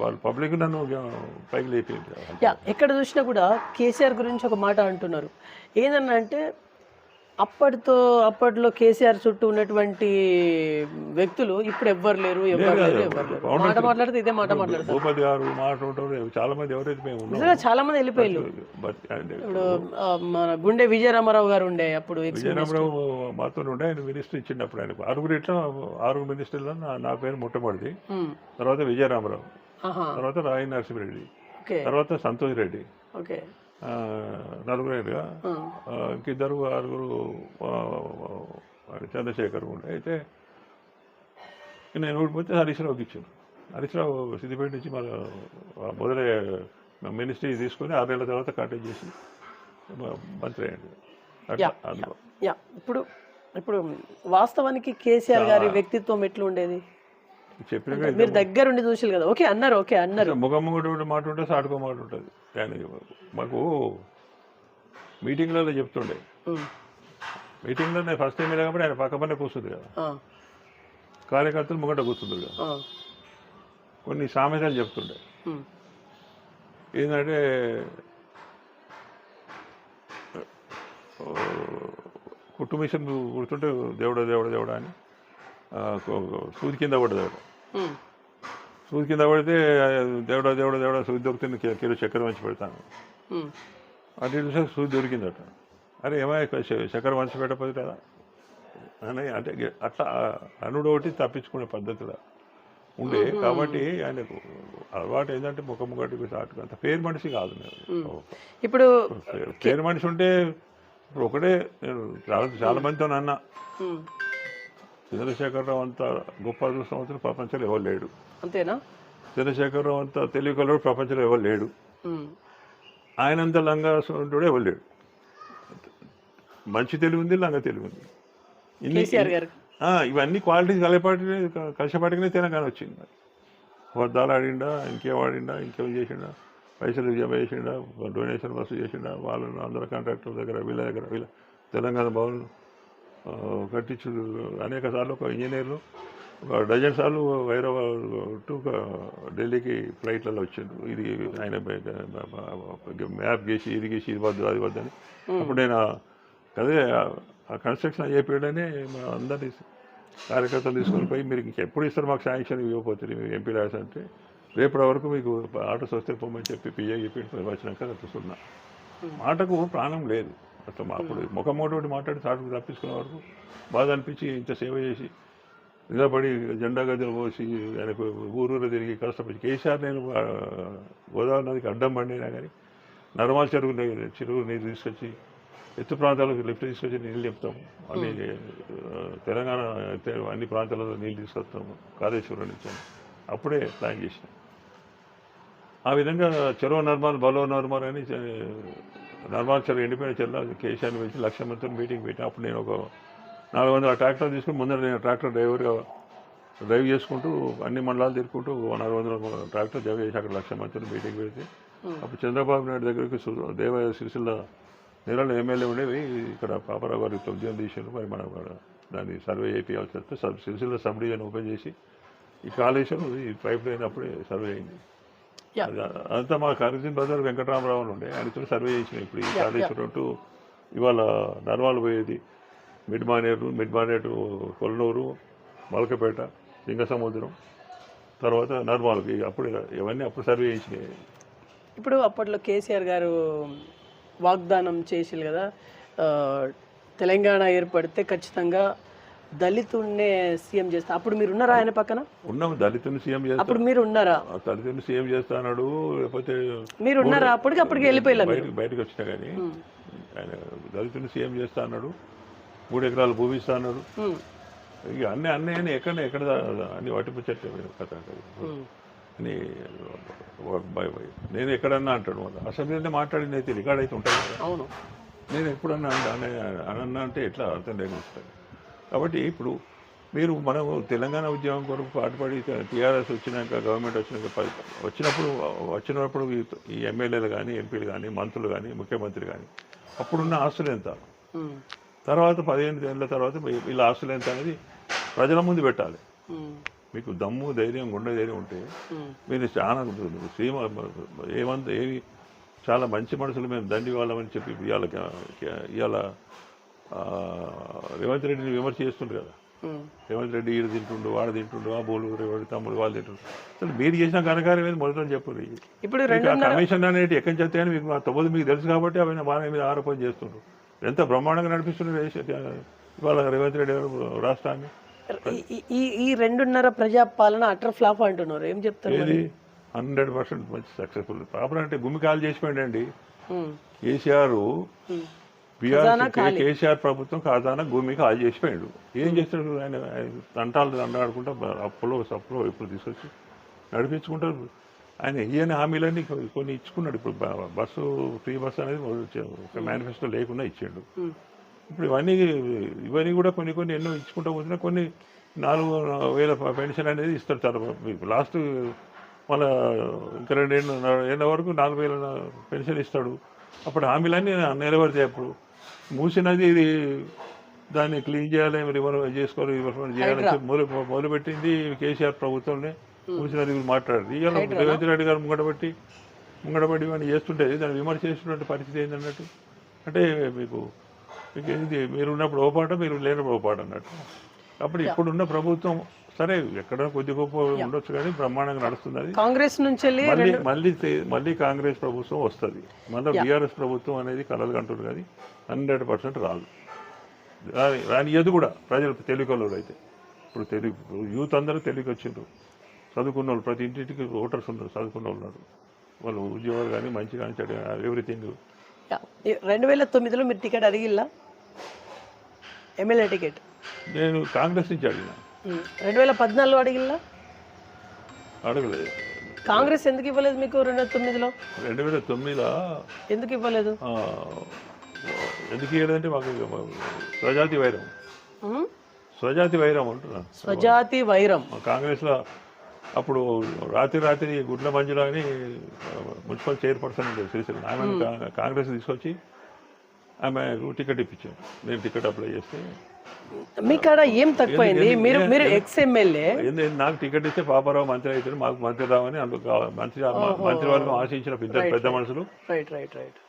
వాళ్ళు పబ్లిక్ నన్ను పైకి లేపి ఎక్కడ చూసినా కూడా కేసీఆర్ గురించి ఒక మాట అంటున్నారు. ఏందన్నా అంటే అప్పట్లో కేసీఆర్ చుట్టూ ఉన్నటువంటి వ్యక్తులు ఇప్పుడు ఎవ్వరు లేరు. మాట మాట్లాడితే ఇదే మాట మాట్లాడతారు. భూపతి గారు మాట్లాడటం చాలా మంది ఎవరైతే మేము చాలా మంది వెళ్ళిపోయారు. ఇప్పుడు మన గుండె విజయరామారావు గారు ఉండే అప్పుడు. విజయరామారావు మాతో ఉండే, ఆయన మినిస్టర్ ఇచ్చినప్పుడు ఆయనకు 6 మినిస్టర్లో నా పేరు ముట్టబడింది. తర్వాత విజయరామారావు, తర్వాత రాయి నరసింహారెడ్డి, తర్వాత సంతోష్ రెడ్డి, నలుగురేగా ఇంకిద్దరు 6 చంద్రశేఖర్ ఉండే. అయితే నేను ఓడిపోతే హరీష్ రావుకి ఇచ్చాను. హరీష్ రావు సిద్దిపేట నుంచి మన మొదలై మినిస్ట్రీ తీసుకొని 6 నెలల తర్వాత కాంటాక్ట్ చేసి మంత్రి అయ్యండి. ఇప్పుడు వాస్తవానికి కేసీఆర్ గారి వ్యక్తిత్వం ఎట్లా ఉండేది చెప్పిన మీరు దగ్గరుండి చూసారు కదా. ఓకే అన్నారు ముఖమ్మటి మాట ఉంటే సాటుకో మాట ఉంటుంది. కానీ మాకు మీటింగ్లలో చెప్తుండే, మీటింగ్లో నేను ఫస్ట్ టైం కాబట్టి ఆయన పక్క పనే కూర్చుంది కదా, కార్యకర్తలు ముంగట కూర్చుంది కదా. కొన్ని సామెతలు చెప్తుండే ఏంటంటే కుట్టు మిషన్ కుడుతుంటే దేవుడా దేవుడా దేవుడా అని సూది కింద పడదాడు. సూది కింద పడితే దేవుడా దేవుడా దేవుడా సూది దొరుకుతుంది, కిలో చక్కెర మంచి పెడతాను అటు చూసే సూది దొరికిందట. అరే ఏమైనా చక్కెర మంచి పెట్టకపోతే కదా అని అంటే అట్లా అనుడు ఒకటి తప్పించుకునే పద్ధతిలో ఉండే. కాబట్టి ఆయనకు అలవాటు ఏంటంటే ముఖముఖటి చాటుకు అంత పేరు మనిషి కాదు. ఇప్పుడు పేరు మనిషి ఉంటే ఇప్పుడు ఒకటే చాలా మందితో అన్న చంద్రశేఖరరావు అంత గొప్ప అదృష్టవంతుడు ప్రపంచంలో ఎవరు లేడు. అంతేనా? చంద్రశేఖరరావు అంత తెలివికలవాడు ప్రపంచంలో ఎవరు లేడు. ఆయనంత లంగా ఉంటుడే ఎవరు లేడు. మంచి తెలివి ఉంది, లంగా తెలివి ఉంది. ఇవన్నీ క్వాలిటీస్ కలిసిపాటికనే తెలంగాణ వచ్చింది. వర్దాలు ఆడిండా, ఇంకేం ఆడిండా, ఇంకేం చేసిండా, పైసలు జమ చేసిండా, డొనేషన్ వసూలు చేసిండా, వాళ్ళను అందరూ కాంట్రాక్టర్ దగ్గర వీళ్ళ తెలంగాణ భవన్ కట్టించుడు అనేక సార్లు. ఒక ఇంజనీర్లు ఒక డజన్ సార్లు హైదరాబాద్ టు ఢిల్లీకి ఫ్లైట్లలో వచ్చిండు. ఇది ఆయన మ్యాప్ గీసి ఇది గీసి ఇది వద్దు అది వద్దని. అప్పుడు నేను అదే ఆ కన్స్ట్రక్షన్ చెప్పాడని అందరినీ కార్యకర్తలు తీసుకొని పోయి మీరు ఇంకెప్పుడు ఇస్తారు మాకు శాంక్షన్ ఇవ్వకపోతే మీరు ఎంపీ ల్యాడ్స్ అంటే రేపటి వరకు మీకు ఆటోస్ వస్తే పోమని చెప్పి పిఏ చెప్పి వచ్చినాక చూస్తున్నా. మాటకు ప్రాణం లేదు అసలు. అప్పుడు ముఖమోటి మాట్లాడి చాటుకు తప్పించుకునే వరకు బాధ అనిపించి ఇంత సేవ చేసి నిలబడి జెండా గదిలో పోసి ఆయనకు ఊరూరు తిరిగి కష్టపడి కేసీఆర్ నేను గోదావరి నదికి అడ్డం పండినా కానీ నర్మాల చెరువు నీరు తీసుకొచ్చి ఎత్తు ప్రాంతాలకు లిఫ్ట్ తీసుకొచ్చి నీళ్ళు చెప్తాము. అన్ని తెలంగాణ అన్ని ప్రాంతాలలో నీళ్ళు తీసుకొస్తాము కాళేశ్వరం నుంచి అప్పుడే ప్లాన్ చేసినాం. ఆ విధంగా చెరువు నిర్మాణం బలో నిర్మాణం అని నర్మాచల్ ఎండిపోయిన చెల్ల కేసీఆర్ని పిలిచి 1,00,000 మందితో మీటింగ్ పెట్టిన. అప్పుడు నేను ఒక 400 ట్రాక్టర్ తీసుకుని ముందర నేను ట్రాక్టర్ డ్రైవర్గా డ్రైవ్ చేసుకుంటూ అన్ని మండలాలు తిరుగుకుంటూ 400 ట్రాక్టర్ డ్రైవ్ చేసి అక్కడ 1,00,000 మందితో మీటింగ్ పెడితే అప్పుడు చంద్రబాబు నాయుడు దగ్గరికి దేవాలయ సిరిసిల్ల నిరాలు ఎమ్మెల్యే ఉండేవి. ఇక్కడ పాపారావు గారి ఉద్యోగం తీసారు. మరి మనం దాన్ని సర్వే చేయాల్సి వస్తే సిరిసిల్ల సబ్ డివిజన్ ఓపెన్ చేసి ఈ కాళేశ్వరం ఈ పైప్ లైన్ అప్పుడే సర్వే అయింది. అంతా మా కరీం బజార్ వెంకటరామరావు ఉండే ఆయనతో సర్వే చేసినాం. ఇప్పుడు ఈ కాళేశ్వరం టు ఇవాళ నర్వాలు పోయేది మిడ్ మానేరు కొల్లూరు మలకపేట సింగసముద్రం తర్వాత నర్వాలకి అప్పుడు ఇవన్నీ అప్పుడు సర్వే చేసినాయి. ఇప్పుడు అప్పట్లో కేసీఆర్ గారు వాగ్దానం చేసి కదా తెలంగాణ ఏర్పడితే ఖచ్చితంగా దళితుడినే సీఎం చేస్తా. అప్పుడు మీరు ఉన్నారా ఆయన పక్కన? ఉన్నాము. దళితుని సీఎం చేస్తా. అప్పుడు మీరు ఉన్నారా? దళితుని సీఎం చేస్తా అన్నాడు. లేకపోతే మీరు ఉన్నారా? అప్పటికి వెళ్ళిపోయారు. బయటకు వచ్చినా కానీ ఆయన దళితుని సీఎం చేస్తా అన్నాడు. 3 ఎకరాలు భూమి ఇస్తా అన్నాడు. ఇక అన్నీ ఎక్కడ అన్ని వటిపుచ్చట్టు కథ అని నేను ఎక్కడన్నా అంటాడు. అసెంబ్లీలో మాట్లాడింది అయితే రికార్డ్ అయితే ఉంటుంది కదా. అవును. నేను ఎప్పుడన్నా అన్నా అంటే ఎట్లా అర్థం లేని వస్తుంది. కాబట్టి ఇప్పుడు మనం తెలంగాణ ఉద్యమం కొరకు పాటుపడి టీఆర్ఎస్ వచ్చినాక గవర్నమెంట్ వచ్చినప్పుడు ఈ ఎమ్మెల్యేలు కానీ ఎంపీలు కానీ మంత్రులు కానీ ముఖ్యమంత్రి కానీ అప్పుడున్న ఆస్తులు ఎంత, తర్వాత 15 ఏళ్ళ తర్వాత వీళ్ళ ఆస్తులు ఎంత అనేది ప్రజల ముందు పెట్టాలి. మీకు దమ్ము ధైర్యం గుండె ధైర్యం ఉంటే మీరు చాలా ఏవి చాలా మంచి మనుషులు మేము దండి వాళ్ళమని చెప్పి ఇవాళ రేవంత్ రెడ్డిని విమర్శ చేస్తుండ్రు కదా. రేవంత్ రెడ్డి ఈడు తింటుండు, వాడు తింటుండు, ఆ బోలు రేవంత్ తమ్ముడు వాళ్ళు తింటుండ్రు. అసలు మీరు చేసిన ఘనకార్యం ఏది మొదట చెప్పరు. ఇప్పుడు కమిషన్ అనేది ఎక్కడి చెప్తాయని మీకు తప్పదు మీకు తెలుసు కాబట్టి అవి మా మీద ఆరోపణ చేస్తుండ్రు. ఎంత బ్రహ్మాండంగా నడిపిస్తున్నారు ఇవాళ రేవంత్ రెడ్డి గారు రాష్ట్రాన్ని. ఈ 2.5 ప్రజాపాలన అటర్ ఫ్లాప్ అంటున్నారు. ఏం చెప్తారు? 100% మంచి సక్సెస్ఫుల్. ప్రాపర్ అంటే గుమ్మి కాలు చేసిపోయిందండి కేసీఆర్. కేసీఆర్ ప్రభుత్వం ఖాతానా భూమి కాల్ చేసిపోయాడు. ఏం చేస్తాడు ఆయన? దండాడుకుంటా అప్పులో సప్పులో ఇప్పుడు తీసుకొచ్చి నడిపించుకుంటారు. ఆయన ఈయన హామీలన్నీ కొన్ని ఇచ్చుకున్నాడు. ఇప్పుడు ఫ్రీ బస్సు అనేది ఒక మేనిఫెస్టో లేకుండా ఇచ్చాడు. ఇప్పుడు ఇవన్నీ కూడా కొన్ని ఎన్నో ఇచ్చుకుంటూ పోతున్నా. కొన్ని 4,000 పెన్షన్ అనేది ఇస్తారు. చాలా లాస్ట్ మళ్ళీ ఇంకా 2 ఏళ్ళ వరకు 4,000 పెన్షన్ ఇస్తాడు. అప్పుడు హామీలన్నీ నెరవేరుతాయి. అప్పుడు మూసినది ఇది దాన్ని క్లీన్ చేయాలి, రివర్స్మెంట్ చేయాలని మొదలుపెట్టింది కేసీఆర్ ప్రభుత్వంలో. మూసినది మాట్లాడారు. ఇవాళ రేవంత్ రెడ్డి గారు ముంగడబట్టి ఇవన్నీ చేస్తుంటే దాన్ని విమర్శ చేస్తున్నట్టు పరిస్థితి ఏంటన్నట్టు. అంటే మీకు ఏంటి, మీరు ఉన్నప్పుడు ఓ పాట, మీరు లేనప్పుడు ఓ పాట అన్నట్టు. అప్పుడు ఇప్పుడున్న ప్రభుత్వం సరే ఎక్కడ కొద్ది గొప్ప ఉండొచ్చు కానీ బ్రహ్మాండంగా నడుస్తుంది. అది కాంగ్రెస్ నుంచి మళ్ళీ కాంగ్రెస్ ప్రభుత్వం వస్తుంది. మళ్ళీ బీఆర్ఎస్ ప్రభుత్వం అనేది కలలు కంటుంది కానీ 100% రాదు. రానియదు కూడా ప్రజలు తెలివికలు అయితే. ఇప్పుడు యూత్ అందరూ తెలివికి వచ్చిండ్రు, చదువుకున్న వాళ్ళు, ప్రతి ఇంటికి ఓటర్స్ ఉన్నారు, చదువుకున్న వాళ్ళు ఉన్నారు. వాళ్ళు ఉద్యోగాలు కానీ మంచి కానీ చెడు ఎవ్రీథింగ్. 2009లో మీరు టికెట్ అడిగిల్లా? ఎమ్మెల్యే టికెట్ నేను కాంగ్రెస్ నుంచి అడిగిన. 2014లో అడిగిల్లా? అడగలేదు. కాంగ్రెస్ ఎందుకు ఇవ్వలేదు మీకు 2009లో? 2009లో ఎందుకు ఇవ్వలేదు? ఎందుకు ఇవ్వలేదంటే మాకు స్వజాతి వైరం అంటున్నాను. స్వజాతి వైరం కాంగ్రెస్లో అప్పుడు రాత్రి గుడ్ల మంజుల అని మున్సిపల్ చైర్పర్సన్ ఉండేది శ్రీశైలం. ఆమె కాంగ్రెస్ తీసుకొచ్చి ఆమె టికెట్ ఇప్పించాను. నేను టికెట్ అప్లై చేస్తే మీకాడ ఏం తక్కువైంది? మీరు ఎక్స్ ఎమ్మెల్యే. నాకు టికెట్ ఇస్తే పాపారావు మంత్రి అవుతాడు, మాకు మంత్రి రావని అందుకు మంత్రివర్గం ఆశించిన 2 పెద్ద మనుషులు.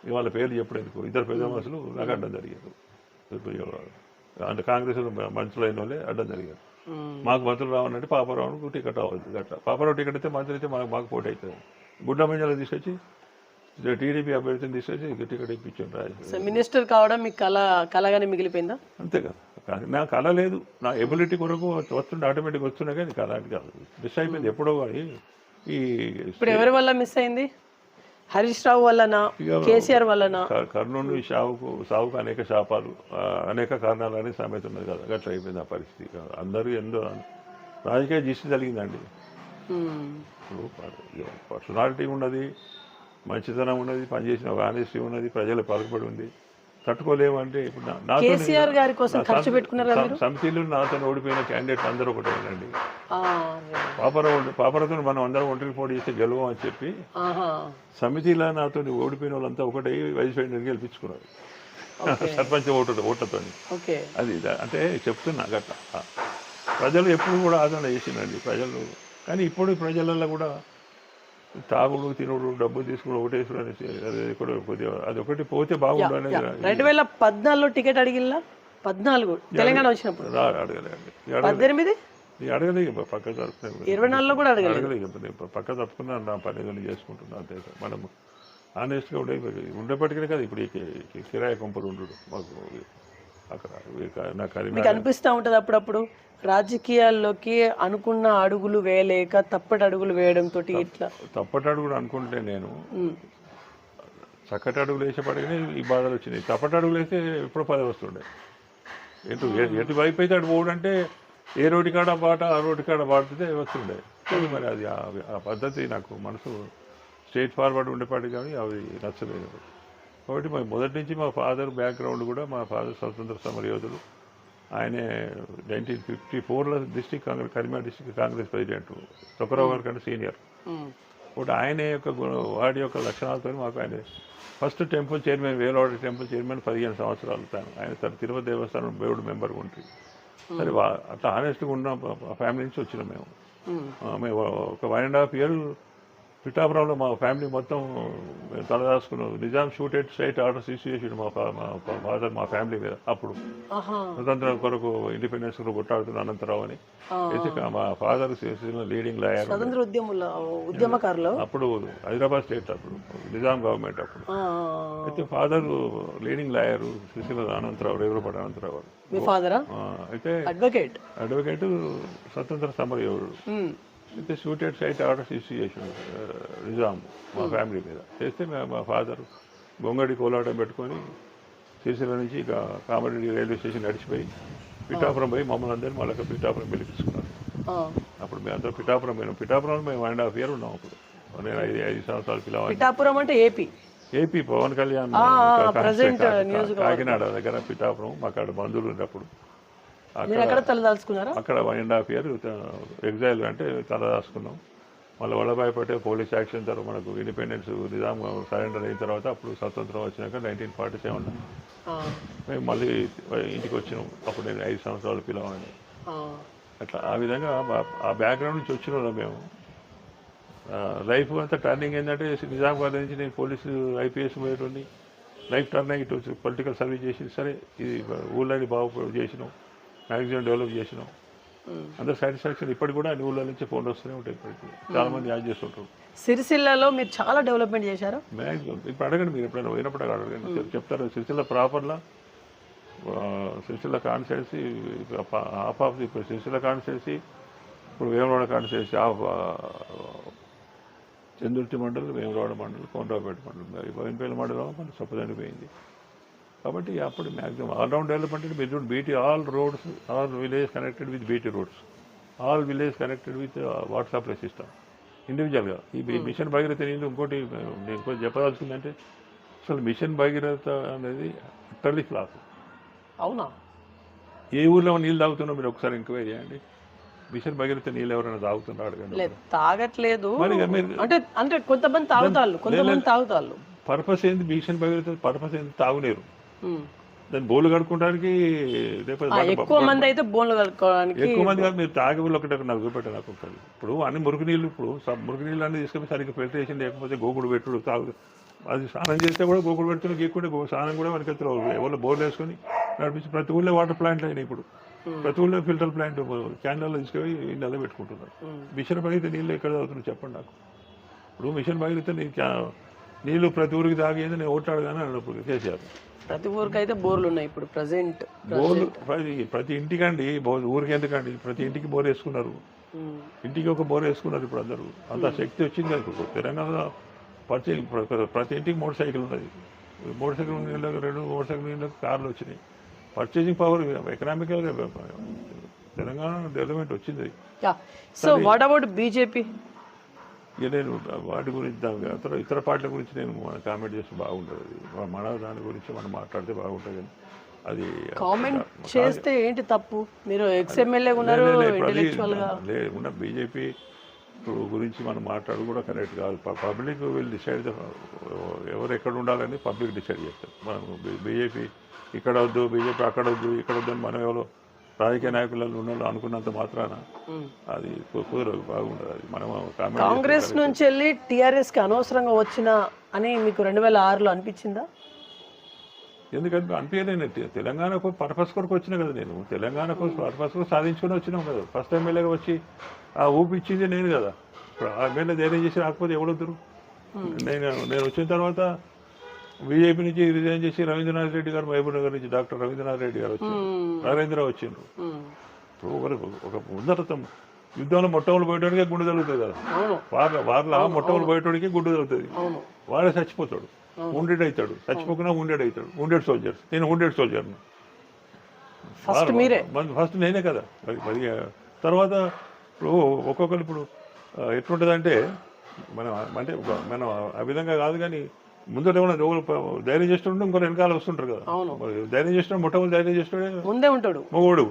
ఇవాళ పేర్లు చెప్పలేదు. 2 పెద్ద మనుషులు నాకు అడ్డం జరిగారు. అంటే కాంగ్రెస్ మనుషులు అయిన వాళ్ళే అడ్డం జరిగారు. మాకు మంత్రులు రావాలంటే పాపారావుకు టికెట్ అవ్వదు. అట్లా పాపారావు టికెట్ అయితే మంత్రి అయితే మాకు పోటీ అవుతుంది. గుడ్డ మంజాలు తీసుకొచ్చి టీడీపీ అభ్యర్థిని తీసుకొచ్చి టికెట్ ఇప్పించాను. మినిస్టర్ కావడం మీకు కళగానే మిగిలిపోయిందా? అంతే కదా. నా కళ లేదు, నా ఎబిలిటీ కొరకు వస్తుండే ఆటోమేటిక్ వస్తున్నా కానీ కళ అంటే కాదు. మిస్ అయిపోయింది ఎప్పుడో. కానీ ఇప్పుడు ఎవరి వల్ల మిస్ అయింది? హరీష్ రావు వల్లనా, కేసీఆర్ వల్లనా? కర్నూలు సావుకు అనేక శాపాలు, అనేక కారణాలు అనే సామెత ఉన్నది కదా. అట్లా అయిపోయింది ఆ పరిస్థితి. అందరూ ఎంతో రాజకీయ దిష్టి జరిగిందండి. ఇప్పుడు పర్సనాలిటీ ఉన్నది, మంచితనం ఉన్నది, పనిచేసిన ఒక ఆనెస్టీ ఉన్నది, ప్రజల పలుకుబడి ఉంది. తట్టుకోలేము అంటే ఇప్పుడు కేసీఆర్ గారి కోసం ఖర్చు పెట్టుకున్నారు కదా మీరు? సమితిలో నాతో ఓడిపోయిన క్యాండిడేట్లు అందరూ ఒకటేనండి. ఆ, పాపరతో మనం అందరం ఒంటరి పోటీ చేస్తే గెలవం అని చెప్పి ఆహా. సమితిలో నాతో ఓడిపోయిన వాళ్ళంతా ఒకటే వైస్ ప్రెసిడెంట్ గెలిపించుకున్నారు సర్పంచ్ ఓట్లతో. ఓకే. అది అంటే చెప్తున్నా గట్లా ప్రజలు ఎప్పుడు కూడా ఆదరణ చేసిందండి ప్రజలు. కానీ ఇప్పుడు ప్రజలలో కూడా తాగుడు తినుడు డబ్బు తీసుకుని ఒకటేసుడు అనేసి అది కూడా కొద్దిగా అది ఒకటి పోతే బాగుండు అనేది. 2014లో టికెట్ అడిగిల్లా? 14 తెలంగాణ వచ్చినప్పుడు అడగలేండి. 18 అడగలేదు పక్క తప్పుకున్నాను. 24లో కూడా అడగలేదు పక్క తప్పుకున్నా నా పని ఏదైనా చేసుకుంటున్నా అంతే. మనం ఆనెస్ట్గా ఉండేప్పటికీ కదా ఇప్పుడు కిరాయి కొంపలు ఉండడు మాకు అక్కడ. మీకు అనిపిస్తూ ఉంటుంది అప్పుడప్పుడు రాజకీయాల్లోకి అనుకున్న అడుగులు వేయలేక తప్పటి అడుగులు వేయడంతో ఇట్లా? తప్పటి అడుగులు అనుకుంటే నేను చక్కటి అడుగులు వేసేపటికి ఈ బాధలు వచ్చినాయి. తప్పటి అడుగులు వేస్తే ఎప్పుడో పదవి వస్తుండే. ఎటు వైపు అయితే అటు పోవడంటే ఏ రోడ్డు కాడ పాట ఆ రోడ్డు కాడ పాడితే వస్తుండే. మరి అది ఆ పద్ధతి నాకు మనసు స్ట్రైట్ ఫార్వర్డ్ ఉండేపాటి కానీ అవి నచ్చలేదు. కాబట్టి మొదటి నుంచి మా ఫాదర్ బ్యాక్గ్రౌండ్ కూడా, మా ఫాదర్ స్వతంత్ర సమరయోధులు. ఆయనే 1954లో కరీంనగర్ డిస్ట్రిక్ట్ కాంగ్రెస్ ప్రెసిడెంట్. తొక్కరావు గారి కంటే సీనియర్. కాబట్టి ఆయన యొక్క వాడి యొక్క లక్షణాలతో మాకు ఆయన first temple chairman, Velavada temple chairman 15 సంవత్సరాలు తాను. ఆయన తిరుపతి దేవస్థానం బోర్డు మెంబర్గా ఉంటుంది. సరే అట్లా ఆనెస్ట్గా ఉన్న ఫ్యామిలీ నుంచి వచ్చినాం మేము. మేము ఒక 1.5 years పిఠాపురంలో మా ఫ్యామిలీ మొత్తం తలదాసుకున్నాం. Nizam shooted straight orders issue చేసాడు మా ఫాదర్ మా ఫ్యామిలీ మీద. అప్పుడు స్వతంత్రం కొరకు ఇండిపెండెన్స్ కొరకు కొట్టాడుతున్న అనంతరావు అని అయితే మా ఫాదర్ లీడింగ్ లాయర్. ఉద్యమకారులు అప్పుడు హైదరాబాద్ స్టేట్ అప్పుడు నిజాం గవర్నమెంట్ అప్పుడు. అయితే father leading lawyer Sircilla Anantha Rao, Regulapati Anantha Rao. అయితే అడ్వకేట్ స్వతంత్ర సమరయోధుడు. అయితే షూటెడ్ సైట్ ఆర్డర్స్ ఇష్యూ చేసాడు నిజాం మా ఫ్యామిలీ మీద. చేస్తే మా ఫాదర్ గొంగడి కోలాటం పెట్టుకొని సిరిసిల్ల నుంచి ఇక కామారెడ్డి రైల్వే స్టేషన్ నడిచిపోయి పిఠాపురం పోయి మమ్మల్ని అందరినీ మళ్ళీ పిఠాపురం పిలిపించుకున్నారు. అప్పుడు మేము అందరూ పిఠాపురం పోయినాం. పిఠాపురంలో మేము 1.5 years ఉన్నాం. అప్పుడు నేను 5 సంవత్సరాలు పిలవాలి. పిఠాపురం అంటే ఏపీ పవన్ కళ్యాణ్ కాకినాడ దగ్గర పిఠాపురం. మాకు అక్కడ బంధువులు ఉన్నప్పుడు అక్కడ 1.5 years ఎగ్జైల్ అంటే తలదాచుకున్నాం. మళ్ళీ వల్లభాయ్ పటేల్ పోలీస్ యాక్షన్ తర్వాత మనకు ఇండిపెండెన్స్ నిజాం సరెండర్ అయిన తర్వాత అప్పుడు స్వతంత్రం వచ్చినాక 1947 మేము మళ్ళీ ఇంటికి వచ్చినాం. అప్పుడు నేను 5 సంవత్సరాలు పిలవని. అట్లా ఆ విధంగా ఆ బ్యాక్గ్రౌండ్ నుంచి వచ్చిన వాళ్ళం మేము. లైఫ్ అంతా టర్నింగ్ ఏంటంటే నిజాం గారి నుంచి నేను పోలీసు IPS పోయేటోని. లైఫ్ టర్న్ అయ్యి ఇటు పొలిటికల్ సర్వీస్ చేసి సరే ఇది ఊళ్ళని బాగు చేసినాం, మ్యాక్సిమం డెవలప్ చేసినాం. అందరూ సాటిస్ఫాక్షన్. ఇప్పటికి కూడా అన్ని ఊళ్ళ నుంచి ఫోన్లు వస్తూనే ఉంటాయి. ఇప్పటికి చాలా మంది యాడ్ చేస్తుంటారు. సిరిసిల్లలో మీరు చాలా డెవలప్మెంట్ చేశారు. మ్యాక్సిమం ఇప్పుడు అడగండి, మీరు ఎప్పుడైనా పోయినప్పుడు అడగండి చెప్తారు. సిరిసిల్ల ప్రాపర్లా సిరిసిల్ల కాన్స్టిట్యున్సీ హాఫ్ ఆఫ్ ఇప్పుడు సిరిసిల్ల కాన్స్టిట్యున్సీ ఇప్పుడు వేమరాడ కాన్స్టిట్యున్సీ హాఫ్ చందుర్తి మండలం, వేమరాడ మండలం, కోనరావుపేట మండలం, బోయినపల్లి మండలం మన సొప్పదండి పోయింది. కాబట్టి అప్పుడు మ్యాక్సిమం ఆల్రౌండ్ డెవలప్మెంట్ అంటే మీరు BT all roads, all village connected with BT roads, all village connected with water supply system ఇండివిజువల్గా. ఈ మిషన్ భగీరథ నీళ్ళు ఇంకోటి నేను కొంచెం చెప్పదలుచుకుందంటే అసలు మిషన్ భగీరథ అనేది అటర్లీ ఫ్లాప్. అవునా? ఏ ఊర్లో నీళ్ళు తాగుతున్నా మీరు ఒకసారి ఎంక్వైరీ చేయండి. మిషన్ భగీరథ నీళ్ళు ఎవరైనా తాగుతున్నారు అడగండి. తాగట్లేదు అంటే కొంతమంది తాగుతారు. పర్పస్ ఏంది మిషన్ భగీరథ? పర్పస్ ఏంది? తాగునేరు. దాన్ని బోర్లు కడుక్కోవడానికి ఎక్కువ మంది అయితే బోర్లు కడుక్కోవడానికి ఎక్కువ మంది కాదు. మీరు తాగే ఊళ్ళు ఒకటే నాకు చూపెట్టాను నాకు ఒకటి. ఇప్పుడు అన్ని మురుగు నీళ్ళు, ఇప్పుడు మురుగు నీళ్ళు అన్నీ తీసుకొని సరిగ్గా ఫిల్టరేషన్ లేకపోతే గోకుడు పెట్టుడు తాగు. అది స్నానం చేస్తే కూడా గోకుడు పెడుతున్న గీక్కుంటే స్నానం కూడా మనకి ఎవరో బోర్లు వేసుకొని నడిపించి ప్రతి ఊళ్ళో వాటర్ ప్లాంట్లు అయినాయి. ఇప్పుడు ప్రతి ఊళ్ళో ఫిల్టర్ ప్లాంట్ క్యాన్లలో తీసుకొని ఇళ్ళలో పెట్టుకుంటున్నారు. మిషన్ భగీరథ నీళ్ళు ఎక్కడ తాగుతున్నారు చెప్పండి నాకు. ఇప్పుడు మిషన్ భగీరథ నీళ్ళు ప్రతి ఊరికి తాగేది నేను ఓట్లాడగానే అన్నప్పుడు కేసీఆర్. ప్రతి ఊరికి అయితే బోర్లు ఉన్నాయి ఇప్పుడు ప్రజెంట్. బోర్లు ప్రతి ఇంటికండి, ఊరికి ఎందుకండి ప్రతి ఇంటికి బోర్ వేసుకున్నారు. ఇంటికి ఒక బోర్ వేసుకున్నారు ఇప్పుడు అందరూ. అంత శక్తి వచ్చింది కదా ఇప్పుడు తెలంగాణలో. ప్రతి ఇంటికి మోటార్ సైకిల్ ఉన్నది. మోటార్ సైకిల్ నీళ్ళకి 2 మోటార్ సైకిల్ నీళ్ళకి కార్లు వచ్చినాయి. పర్చేసింగ్ పవర్ ఎకనామికల్గా తెలంగాణ డెవలప్మెంట్ వచ్చింది. So what about BJP? ఇక నేను వాటి గురించి ఇతర పార్టీల గురించి నేను కామెంట్ చేస్తే బాగుంటుంది. మన దాని గురించి మనం మాట్లాడితే బాగుంటుంది. కానీ అది కామెంట్ చేస్తే ఏంటి తప్పు? మీరు ఎక్స్ఎమ్మెల్యే ఉన్నారు, ఇంటెలెక్చువల్ గా ఉన్న బీజేపీ గురించి మనం మాట్లాడు కూడా కరెక్ట్ కాదు. పబ్లిక్ విల్ డిసైడ్ ఎవరు ఎక్కడ ఉండాలని పబ్లిక్ డిసైడ్ చేస్తారు. మనం బీజేపీ ఇక్కడ వద్దు, బీజేపీ అక్కడ వద్దు, ఇక్కడ వద్దు అని మనం ఎవరో రాజకీయ నాయకులలో ఉన్న అనుకున్నంత మాత్రాన అది కుదరదు, బాగుండదు. అది మనం కాంగ్రెస్ నుంచి వెళ్ళి టీఆర్ఎస్ కి అనవసరంగా వచ్చిన అని మీకు 2006లో అనిపించిందా? ఎందుకంటే అనిపించలేనట్టు తెలంగాణకు పర్పస్ కొరకు వచ్చినా కదా, నేను తెలంగాణ కోసం పర్పస్ కూడా సాధించుకుని వచ్చినాం కదా. ఫస్ట్ ఎమ్మెల్యేగా వచ్చి ఆ ఊపి ఇచ్చింది నేను కదా. ఇప్పుడు ఆ ఎమ్మెల్యే ధైర్యం చేసి రాకపోతే ఎవడొద్దురు? నేను వచ్చిన తర్వాత బీజేపీ నుంచి రిజైన్ చేసి రవీంద్రనాథ్ రెడ్డి గారు, మహబూబ్ నగర్ నుంచి డాక్టర్ రవీంద్రనాథ్ రెడ్డి గారు వచ్చారు, నరేంద్ర వచ్చిండ్రు. ఇప్పుడు ఒక ఉన్నతం యుద్ధంలో మొట్టమొదటి పోయేటోడికే గుండె తగులుతుంది కదా. వారిలో మొట్టమొదటి పోయేటోడికి గుండె తగులుతుంది, వాడే చచ్చిపోతాడు, wounded అవుతాడు. చచ్చిపోకుండా wounded అవుతాడు. wounded soldiers. నేను wounded సోల్జర్ను. ఫస్ట్ నేనే కదా. మరి తర్వాత ఇప్పుడు ఒక్కొక్కరు ఇప్పుడు ఎట్లుంటుందంటే మనం ఆ విధంగా కాదు. కానీ ముందర ఏమైనా ధైర్యం చేస్తుంటే ఇంకో వెనకాల వస్తుంటారు కదా. ధైర్యం చేస్తున్నాడు, మొట్టమొదటి ధైర్యం చేస్తున్నాడు ముందే ఉంటాడు మొగోడు.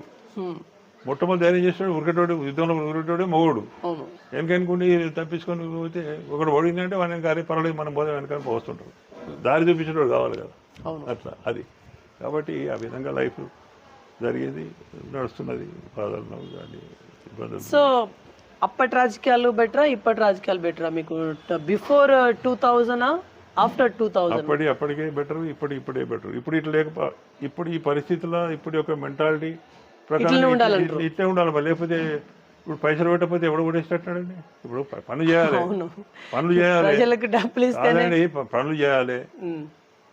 మొట్టమొదటి ధైర్యం చేస్తున్నాడు, ఉరికేటోడు, యుద్ధంలో ఉరికేటోడే మొగోడు. వెనకనుకుండి తప్పించుకొని పోతే ఒకడు ఓడిందంటే వాడిని కానీ పర్వాలేదు, మనం పోతే వెనకాల పోస్తుంటారు. దారి చూపించేటోడు కావాలి కదా. అట్లా అది కాబట్టి ఆ విధంగా లైఫ్ జరిగేది, నడుస్తున్నది. బాధలు కానీ ఇబ్బందులు. సో అప్పటి రాజకీయాలు బెటరా, ఇప్పటి రాజకీయాలు బెటరా మీకు? Before 2000 after 2000? అప్పటికే బెటర్, ఇప్పుడే బెటర్. ఇప్పుడు ఇట్లా ఇప్పుడు ఈ పరిస్థితుల్లో ఇప్పుడు ఒక మెంటాలిటీ ప్రకారం ఇట్లే ఉండాలి. లేకపోతే ఇప్పుడు పైసలు పెట్టకపోతే ఎవడు కొట్టేసేటట్టున్నాడండి. ఇప్పుడు పనులు చేయాలి, పనులు చేయాలి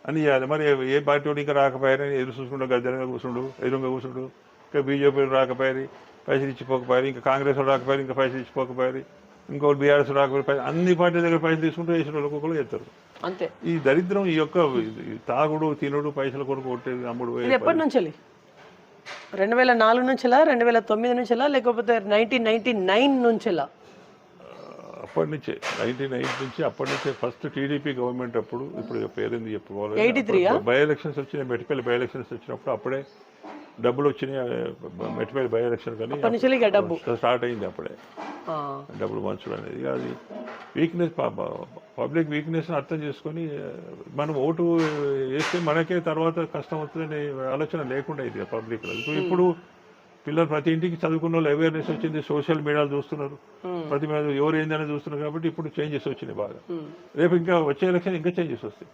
అని చేయాలి. మరి ఏ పార్టీ వాడు ఇంకా రాకపోయారని ఎదురు చూసుకుంటూ గద్దెలుగా కూర్చుండు, ఎదురుగా కూర్చుండు. ఇంకా బీజేపీ రాకపోయారు, పైసలు ఇచ్చిపోకపోయారు. ఇంకా కాంగ్రెస్ వాళ్ళు రాకపోయారు, ఇంకా పైసలు ఇచ్చిపోకపోయారు. ఇంకోటి బీఆర్ఎస్ రాకపోయారు. అన్ని పార్టీల దగ్గర పైసలు తీసుకుంటూ వేసిన వాళ్ళు ఒక్కొక్కరు చేస్తారు. అంతే. ఈ దరిద్రం, ఈ యొక్క తాగుడు, తినుడు, పైసల కొరకు కొట్టేది, అమ్ముడు. ఎప్పటి నుంచి? 2004 నుంచిలా, 2009 నుంచిలా, లేకపోతే 1999 నుంచిలా? అప్పటి నుంచే 1990 నుంచి. అప్పటి నుంచే ఫస్ట్ టీడీపీ గవర్నమెంట్ అప్పుడు. ఇప్పుడు పేరుంది చెప్పుకోవాలి. 83 బై ఎలక్షన్స్ వచ్చినాయి, మెట్టిపల్లి బై ఎలక్షన్స్ వచ్చినప్పుడు అప్పుడే డబ్బులు వచ్చినాయి. మెట్టిపల్లి బై ఎలక్షన్ కానీ డబ్బు స్టార్ట్ అయింది అప్పుడే. డబ్బులు పంచడం అనేది అది వీక్నెస్, పబ్లిక్ వీక్నెస్ అర్థం చేసుకొని మనం ఓటు వేస్తే మనకే తర్వాత కష్టం వస్తుందనే ఆలోచన లేకుండా ఇది పబ్లిక్. ఇప్పుడు పిల్లలు ప్రతి ఇంటికి చదువుకున్న వాళ్ళు అవేర్నెస్ వచ్చింది, సోషల్ మీడియాలు చూస్తున్నారు, ప్రతి మీద ఎవరు ఏందని చూస్తున్నారు. కాబట్టి ఇప్పుడు చేంజెస్ వచ్చినాయి బాగా. రేపు ఇంకా వచ్చే ఎలక్షన్ ఇంకా చేంజెస్ వస్తాయి.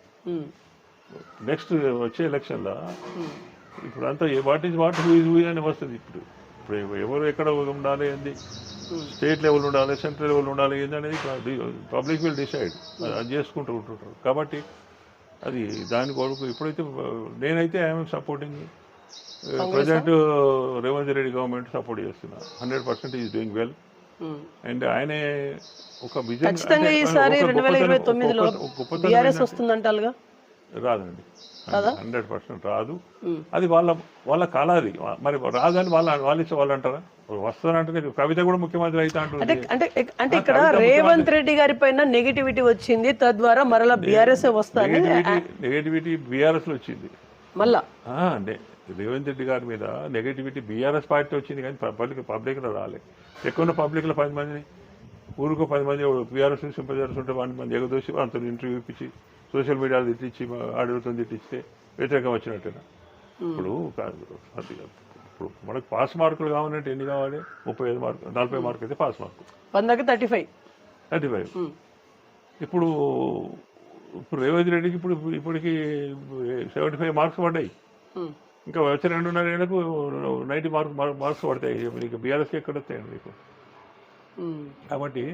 నెక్స్ట్ వచ్చే ఎలక్షన్లో ఇప్పుడు అంతా what is what, who is who అని వస్తుంది. ఇప్పుడు ఎవరు ఎక్కడ ఉండాలి, ఏంది, స్టేట్ లెవెల్ ఉండాలి, సెంట్రల్ లెవెల్ ఉండాలి, ఏంది అనేది పబ్లిక్ విల్ డిసైడ్. అది చేసుకుంటూ ఉంటుంటారు. కాబట్టి అది దాని కొరకు ఇప్పుడైతే నేనైతే I'm supporting present Revanth Reddy government support చేస్తున్నా. 100% ఈజ్ డూయింగ్ వెల్. అండ్ ఆయనే ఒక విజన్ రాదండి, 100% రాదు. అది వాళ్ళ కళ. అది మరి రాదని వాళ్ళు అంటారా? వస్తానంటే కవిత కూడా ముఖ్యమంత్రి అయితే అంటే అంటే ఇక్కడ రేవంత్ రెడ్డి గారి పైన నెగిటివిటీ వచ్చింది, తద్వారా మరలా బీఆర్ఎస్ వస్తాను. నెగిటివిటీ బీఆర్ఎస్ లో వచ్చింది మళ్ళా. రేవంత్ రెడ్డి గారి మీద నెగిటివిటీ బీఆర్ఎస్ పార్టీ వచ్చింది, కానీ పబ్లిక్లో రాలేదు. ఎక్కువ పబ్లిక్లో 10 మందిని, ఊరికో 10 మంది బీఆర్ఎస్ సింపజర్స్ ఉంటే 1 మంది ఎగదోసి అంత ఇంటర్వ్యూ ఇప్పించి సోషల్ మీడియాలో తిట్టించి ఆడితో తిట్టిస్తే వ్యతిరేకం వచ్చినట్టుగా. ఇప్పుడు ఇప్పుడు మనకు పాస్ మార్కులు కావాలంటే ఎన్ని కావాలి? 35 మార్కులు, 40 మార్కులు అయితే పాస్ మార్కు. 100కి 35. ఇప్పుడు రేవంత్ రెడ్డికి ఇప్పటికి 75 మార్క్స్ పడ్డాయి. ఇంకా వచ్చే 2.5 ఏళ్లకు 90 మార్క్స్ పడతాయి. మీకు బీఆర్ఎస్కి ఎక్కడ వస్తాయండి మీకు? కాబట్టి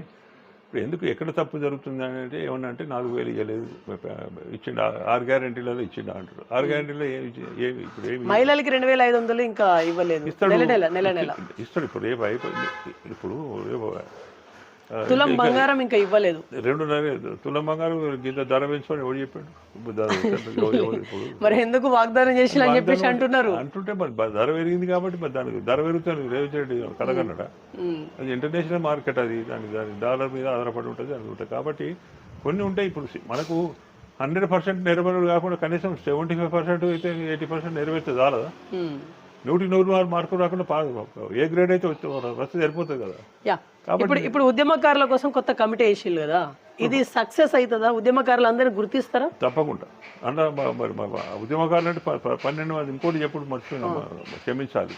ఇప్పుడు ఎందుకు ఎక్కడ తప్పు జరుగుతుంది అంటే ఏమన్నా అంటే 4,000 ఇవ్వలేదు, ఇచ్చిండు, 6 గ్యారెంటీలలో ఇచ్చిండు అంటారు. 6 గ్యారెంటీలో ఏమి ఇప్పుడు ఏమి? మహిళలకి 2,500 ఇంకా ఇవ్వలేదు, ఇస్తాడు. నెల ఇస్తాడు. ఇప్పుడు రేపు అయిపోయింది. ఇప్పుడు తులం బంగారం ఇంకా ఇవ్వలేదు. 2.5 తులం బంగారం గింత ధర పెంచుకొని ఎవడు చెప్పాడు? ఇప్పుడు మరి ఎందుకు వాగ్దానం చేసి అని చెప్పేసి అంటున్నారు. అంటుంటే మరి ధర పెరిగింది కాబట్టి మరి దానికి ధర పెరుగుతుంది. రేవంత్ రెడ్డి కలగన్నట. అది ఇంటర్నేషనల్ మార్కెట్, అది దాని డాలర్ మీద ఆధారపడి ఉంటుంది అనుకుంటుంది. కాబట్టి కొన్ని ఉంటాయి. ఇప్పుడు మనకు 100% నెరవేరు కాకుండా కనీసం 75% అయితే 80% నెరవేర్తే చాలదా? 100 మార్కులు రాకుండా ఏ గ్రేడ్ అయితే వస్తే సరిపోతుంది కదా. ఇప్పుడు ఉద్యమకారుల కోసం కొత్త కమిటీ వేసిల్లు కదా, ఇది సక్సెస్ అవుతుందా? ఉద్యమకారులు అందరినీ గుర్తిస్తారా? తప్పకుండా. మరి ఉద్యమకారులు అంటే 12 మంది, ఇంకోటి ఎప్పుడు మర్చిపోయినా క్షమించాలి,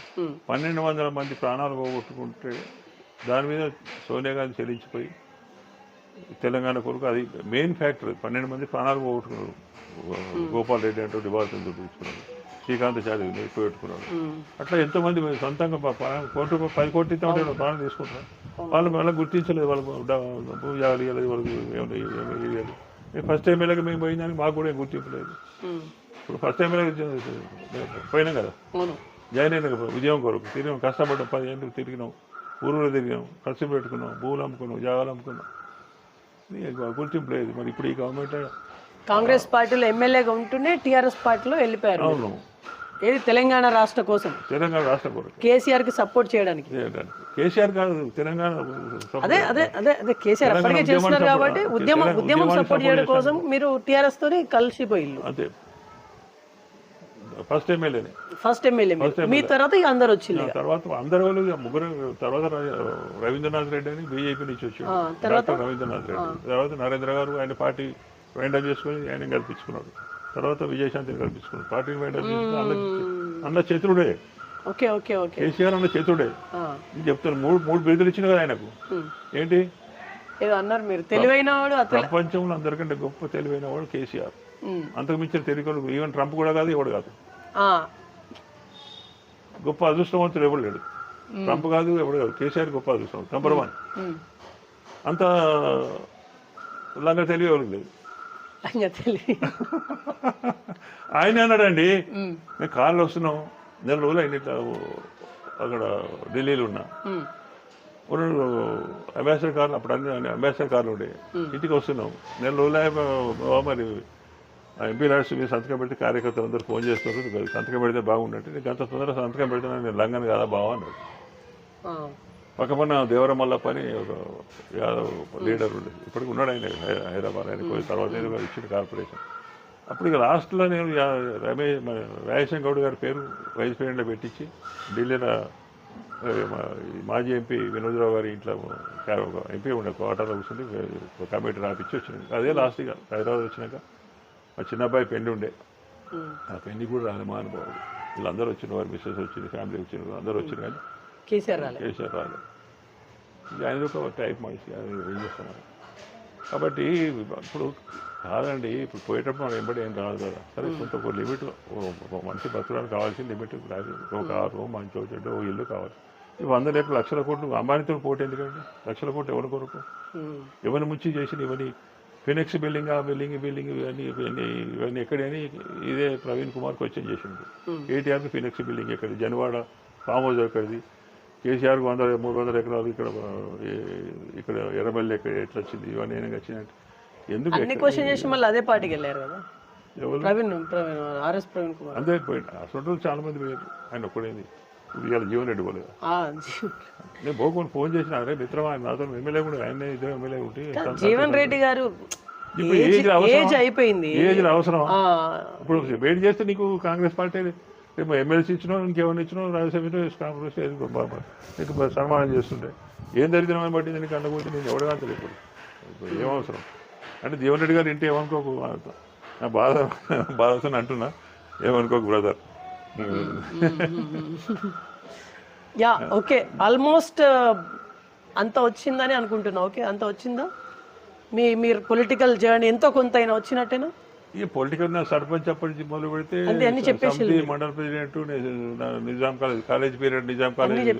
1200 మంది ప్రాణాలు పోగొట్టుకుంటే దాని మీద సోనియా గాంధీ చెల్లించిపోయి తెలంగాణ కొరకు అది మెయిన్ ఫ్యాక్టర్. 12 మంది ప్రాణాలు పోగొట్టుకున్నారు. గోపాల్ రెడ్డి అంటే డిబార్టన్ చూపించుకున్నారు, శ్రీకాంత్ చారి ఎక్కువ పెట్టుకున్నాడు. అట్లా ఎంతోమంది సొంతంగా 10 కోట్ల ప్రాణం తీసుకుంటారు. వాళ్ళు మళ్ళీ గుర్తించలేదు. వాళ్ళకు భూజాలు ఇవ్వలేదు, వాళ్ళకి ఇవ్వాలి. ఫస్ట్ ఎమ్మెల్యేగా మేము పోయిందానికి మాకు కూడా ఏం గుర్తింపు లేదు. ఇప్పుడు ఫస్ట్ ఎమ్మెల్యేగా పోయినాం కదా, జాయిన్ అయినా కదా ఉద్యోగం కొరకు తిరిగాం, కష్టపడ్డాం, 10 ఏళ్ళు తిరిగినాం, ఊరులో తిరిగాం, ఖర్చు పెట్టుకున్నాం, భూములు అమ్ముకున్నాం, జాగాలు అమ్ముకున్నాం. గుర్తింపు లేదు. మరి ఇప్పుడు ఈ గవర్నమెంట్ కాంగ్రెస్ పార్టీలో ఎమ్మెల్యేగా ఉంటూనే టీఆర్ఎస్ పార్టీలో వెళ్ళిపోయారు. అవును, ఏది తెలంగాణ రాష్ట్ర కోసం, తెలంగాణ రాష్ట్ర కొరకు కేసీఆర్ కి సపోర్ట్ చేయడానికి. కేసీఆర్ కాదు, తెలంగాణ అదే అదే అదే అదే కేసీఆర్ అప్పటికే చేస్తున్నారు కాబట్టి ఉద్యమం సపోర్ట్ చేయడం కోసం మీరు టీఆర్ఎస్ తోని కలిసిపోయిల్లు. అంతే. ఫస్ట్ ఎమ్మెల్యేనే, ఫస్ట్ ఎమ్మెల్యే మీ తర్వాత ఇక అందరు వచ్చింది. తర్వాత అందరు ముగ్గురు, తర్వాత రవీంద్రనాథ్ రెడ్డి అని బీజేపీ నుంచి వచ్చాడు, డాక్టర్ రవీంద్రనాథ్ రెడ్డి. తర్వాత నరేంద్ర గారు ఆయన పార్టీ వైండప్ చేసుకుని ఆయన కల్పించుకున్నాడు. తర్వాత విజయశాంతిని కల్పించుకున్నాడు. పార్టీని వైండప్ చేసుకుని అన్న చేతుడే. Okay okay okay. కేసీఆర్ అన్న చేతుడే. చెప్తాను, మూడు బిరుదులు ఇచ్చిన కదా ఆయనకు. ఏంటి ఏదో అన్నారు మీరు, తెలివైన వాడు, ప్రపంచంలో అందరికంటే గొప్ప తెలివైన వాడు కేసీఆర్. అంతకు మించిన తెలియదు. ఈవెన్ ట్రంప్ కూడా కాదు, ఎవడు కాదు. గొప్ప అదృష్టవంతుడు ఎవడు లేడు. ట్రంప్ కాదు, ఎవడు కాదు. కేసీఆర్ గొప్ప అదృష్టం, నంబర్ 1. అంత లంగా తెలివి ఎవరికి లేదు. ఆయన అన్నాడండి, మేము కార్లో వస్తున్నాం, 4 రోజులు అయిన అక్కడ ఢిల్లీలో ఉన్నా, అంబాసిడర్ కార్లు, అప్పుడు అన్ని అంబాసిడర్ కార్లు ఉండే, ఇంటికి వస్తున్నాం, 4 రోజులు మరి ఎంపీ రాష్ట్ర మీద సంతకం పెడితే కార్యకర్తలు అందరూ ఫోన్ చేస్తున్నారు, సంతకం పెడితే బాగుండంటే, నీకు అంత తొందరగా సంతకం పెడితే నేను లంగను కదా బావ అన్నాడు. పక్కపన్న దేవరమల్లప్ప అని ఒక యాదవ్ లీడర్ ఉండేది, ఇప్పటికి ఉన్నాడు ఆయన హైదరాబాద్. ఆయన పోయి తర్వాత ఇచ్చిన కార్పొరేషన్. అప్పుడు ఇక లాస్ట్లో నేను రాజేశం గౌడ్ గారి పేరు వైస్ ప్రెసిడెంట్లో పెట్టించి ఢిల్లీలో మాజీ ఎంపీ వినోద్రావు గారి ఇంట్లో ఎంపీ ఉండే క్వార్టర్లో కూర్చుని కమిటీ రాపిచ్చి వచ్చింది. అదే లాస్ట్ ఇక హైదరాబాద్ వచ్చినాక మా చిన్న అబ్బాయి పెళ్లి ఉండే, ఆ పెళ్లి కూడా రాలే మా అనుభవం. వీళ్ళందరూ వచ్చిన వారు, మిస్సెస్ వచ్చింది, ఫ్యామిలీ వచ్చిన అందరూ వచ్చిన కానీ కేసీఆర్ రాలేదు. ఆయన ఒక టైప్ మనిషి, ఏం చేస్తున్నారు. కాబట్టి ఇప్పుడు కాదండి, ఇప్పుడు పోయేటప్పుడు మనం ఎంబడి ఏం రాదు కదా. సరే, కొంత ఒక లిమిట్, మనిషి బతకడానికి కావాల్సిన లిమిట్, ఒక కారు, మంచో చెడ్డో, ఓ ఇల్లు కావాలి. ఈ 100 లక్షల కోట్లు అంబానీతో పోటీ ఎందుకండి? లక్షల కోట్లు ఎవరి కొరకు? ఎవరిని ముంచి చేసిన ఇవన్నీ ఫినిక్స్ బిల్డింగ్, ఆ బిల్డింగ్ ఇవన్నీ ఎక్కడని ఇదే ప్రవీణ్ కుమార్ క్వశ్చన్ చేసింది. కేటీఆర్కి ఫినిక్స్ బిల్డింగ్ ఎక్కడి, జనవాడ ఫామ్ హౌస్ ఎక్కడిది, కేసీఆర్కు 300 ఎకరాలు ఇక్కడ ఎర్రబల్లి ఎట్లా వచ్చింది, ఇవన్నీ ఏమైనా వచ్చినట్టు ఎందుకు క్వశ్చన్ చేసి మళ్ళీ అదే పార్టీకి వెళ్ళారు కదా ప్రవీణ్ కుమార్. అంతే పోయింది. అసలు చాలా మంది పోయారు, ఆయన ఒక్కడేంది. ఇప్పుడు ఇవాళ జీవన్ రెడ్డి పోలేదు. నేను పోకుండా ఫోన్ చేసిన, అరే మిత్రమా నాతో ఎమ్మెల్యే కూడా, ఆయన ఇద్దరు ఎమ్మెల్యే ఉంటే జీవన్ రెడ్డి గారు ఇప్పుడు ఏజ్ అయిపోయింది, ఏజ్ అవసరం. ఇప్పుడు వెయిట్ చేస్తే నీకు కాంగ్రెస్ పార్టీ రేపు ఎమ్మెల్సీ ఇచ్చినావు, ఇంకేమైనా ఇచ్చినావు, రాజ్యసభ కాంగ్రెస్ నీకు సన్మానం చేస్తుంటే ఏం దరిద్రమని పట్టింది నీకు అండకపోతే నేను ఎవడగా తెలియదు. ఇప్పుడు ఏమవసరం అంటే జీవన్ రెడ్డి గారు ఇంటే ఏమనుకోకు, నా బాధ అంటున్నా, ఏమనుకోకు బ్రదర్. యా ఓకే, ఆల్మోస్ట్ అంత వచ్చిందని అనుకుంటున్నా. ఓకే, అంత వచ్చిందా? మీరు పొలిటికల్ జర్నీ ఎంతో కొంత అయినా వచ్చినట్టేనా? ఈ పొలిటికల్ సర్పంచ్ అప్పటి మొదలు పెడితే మండల president, Nizam college period Nizam college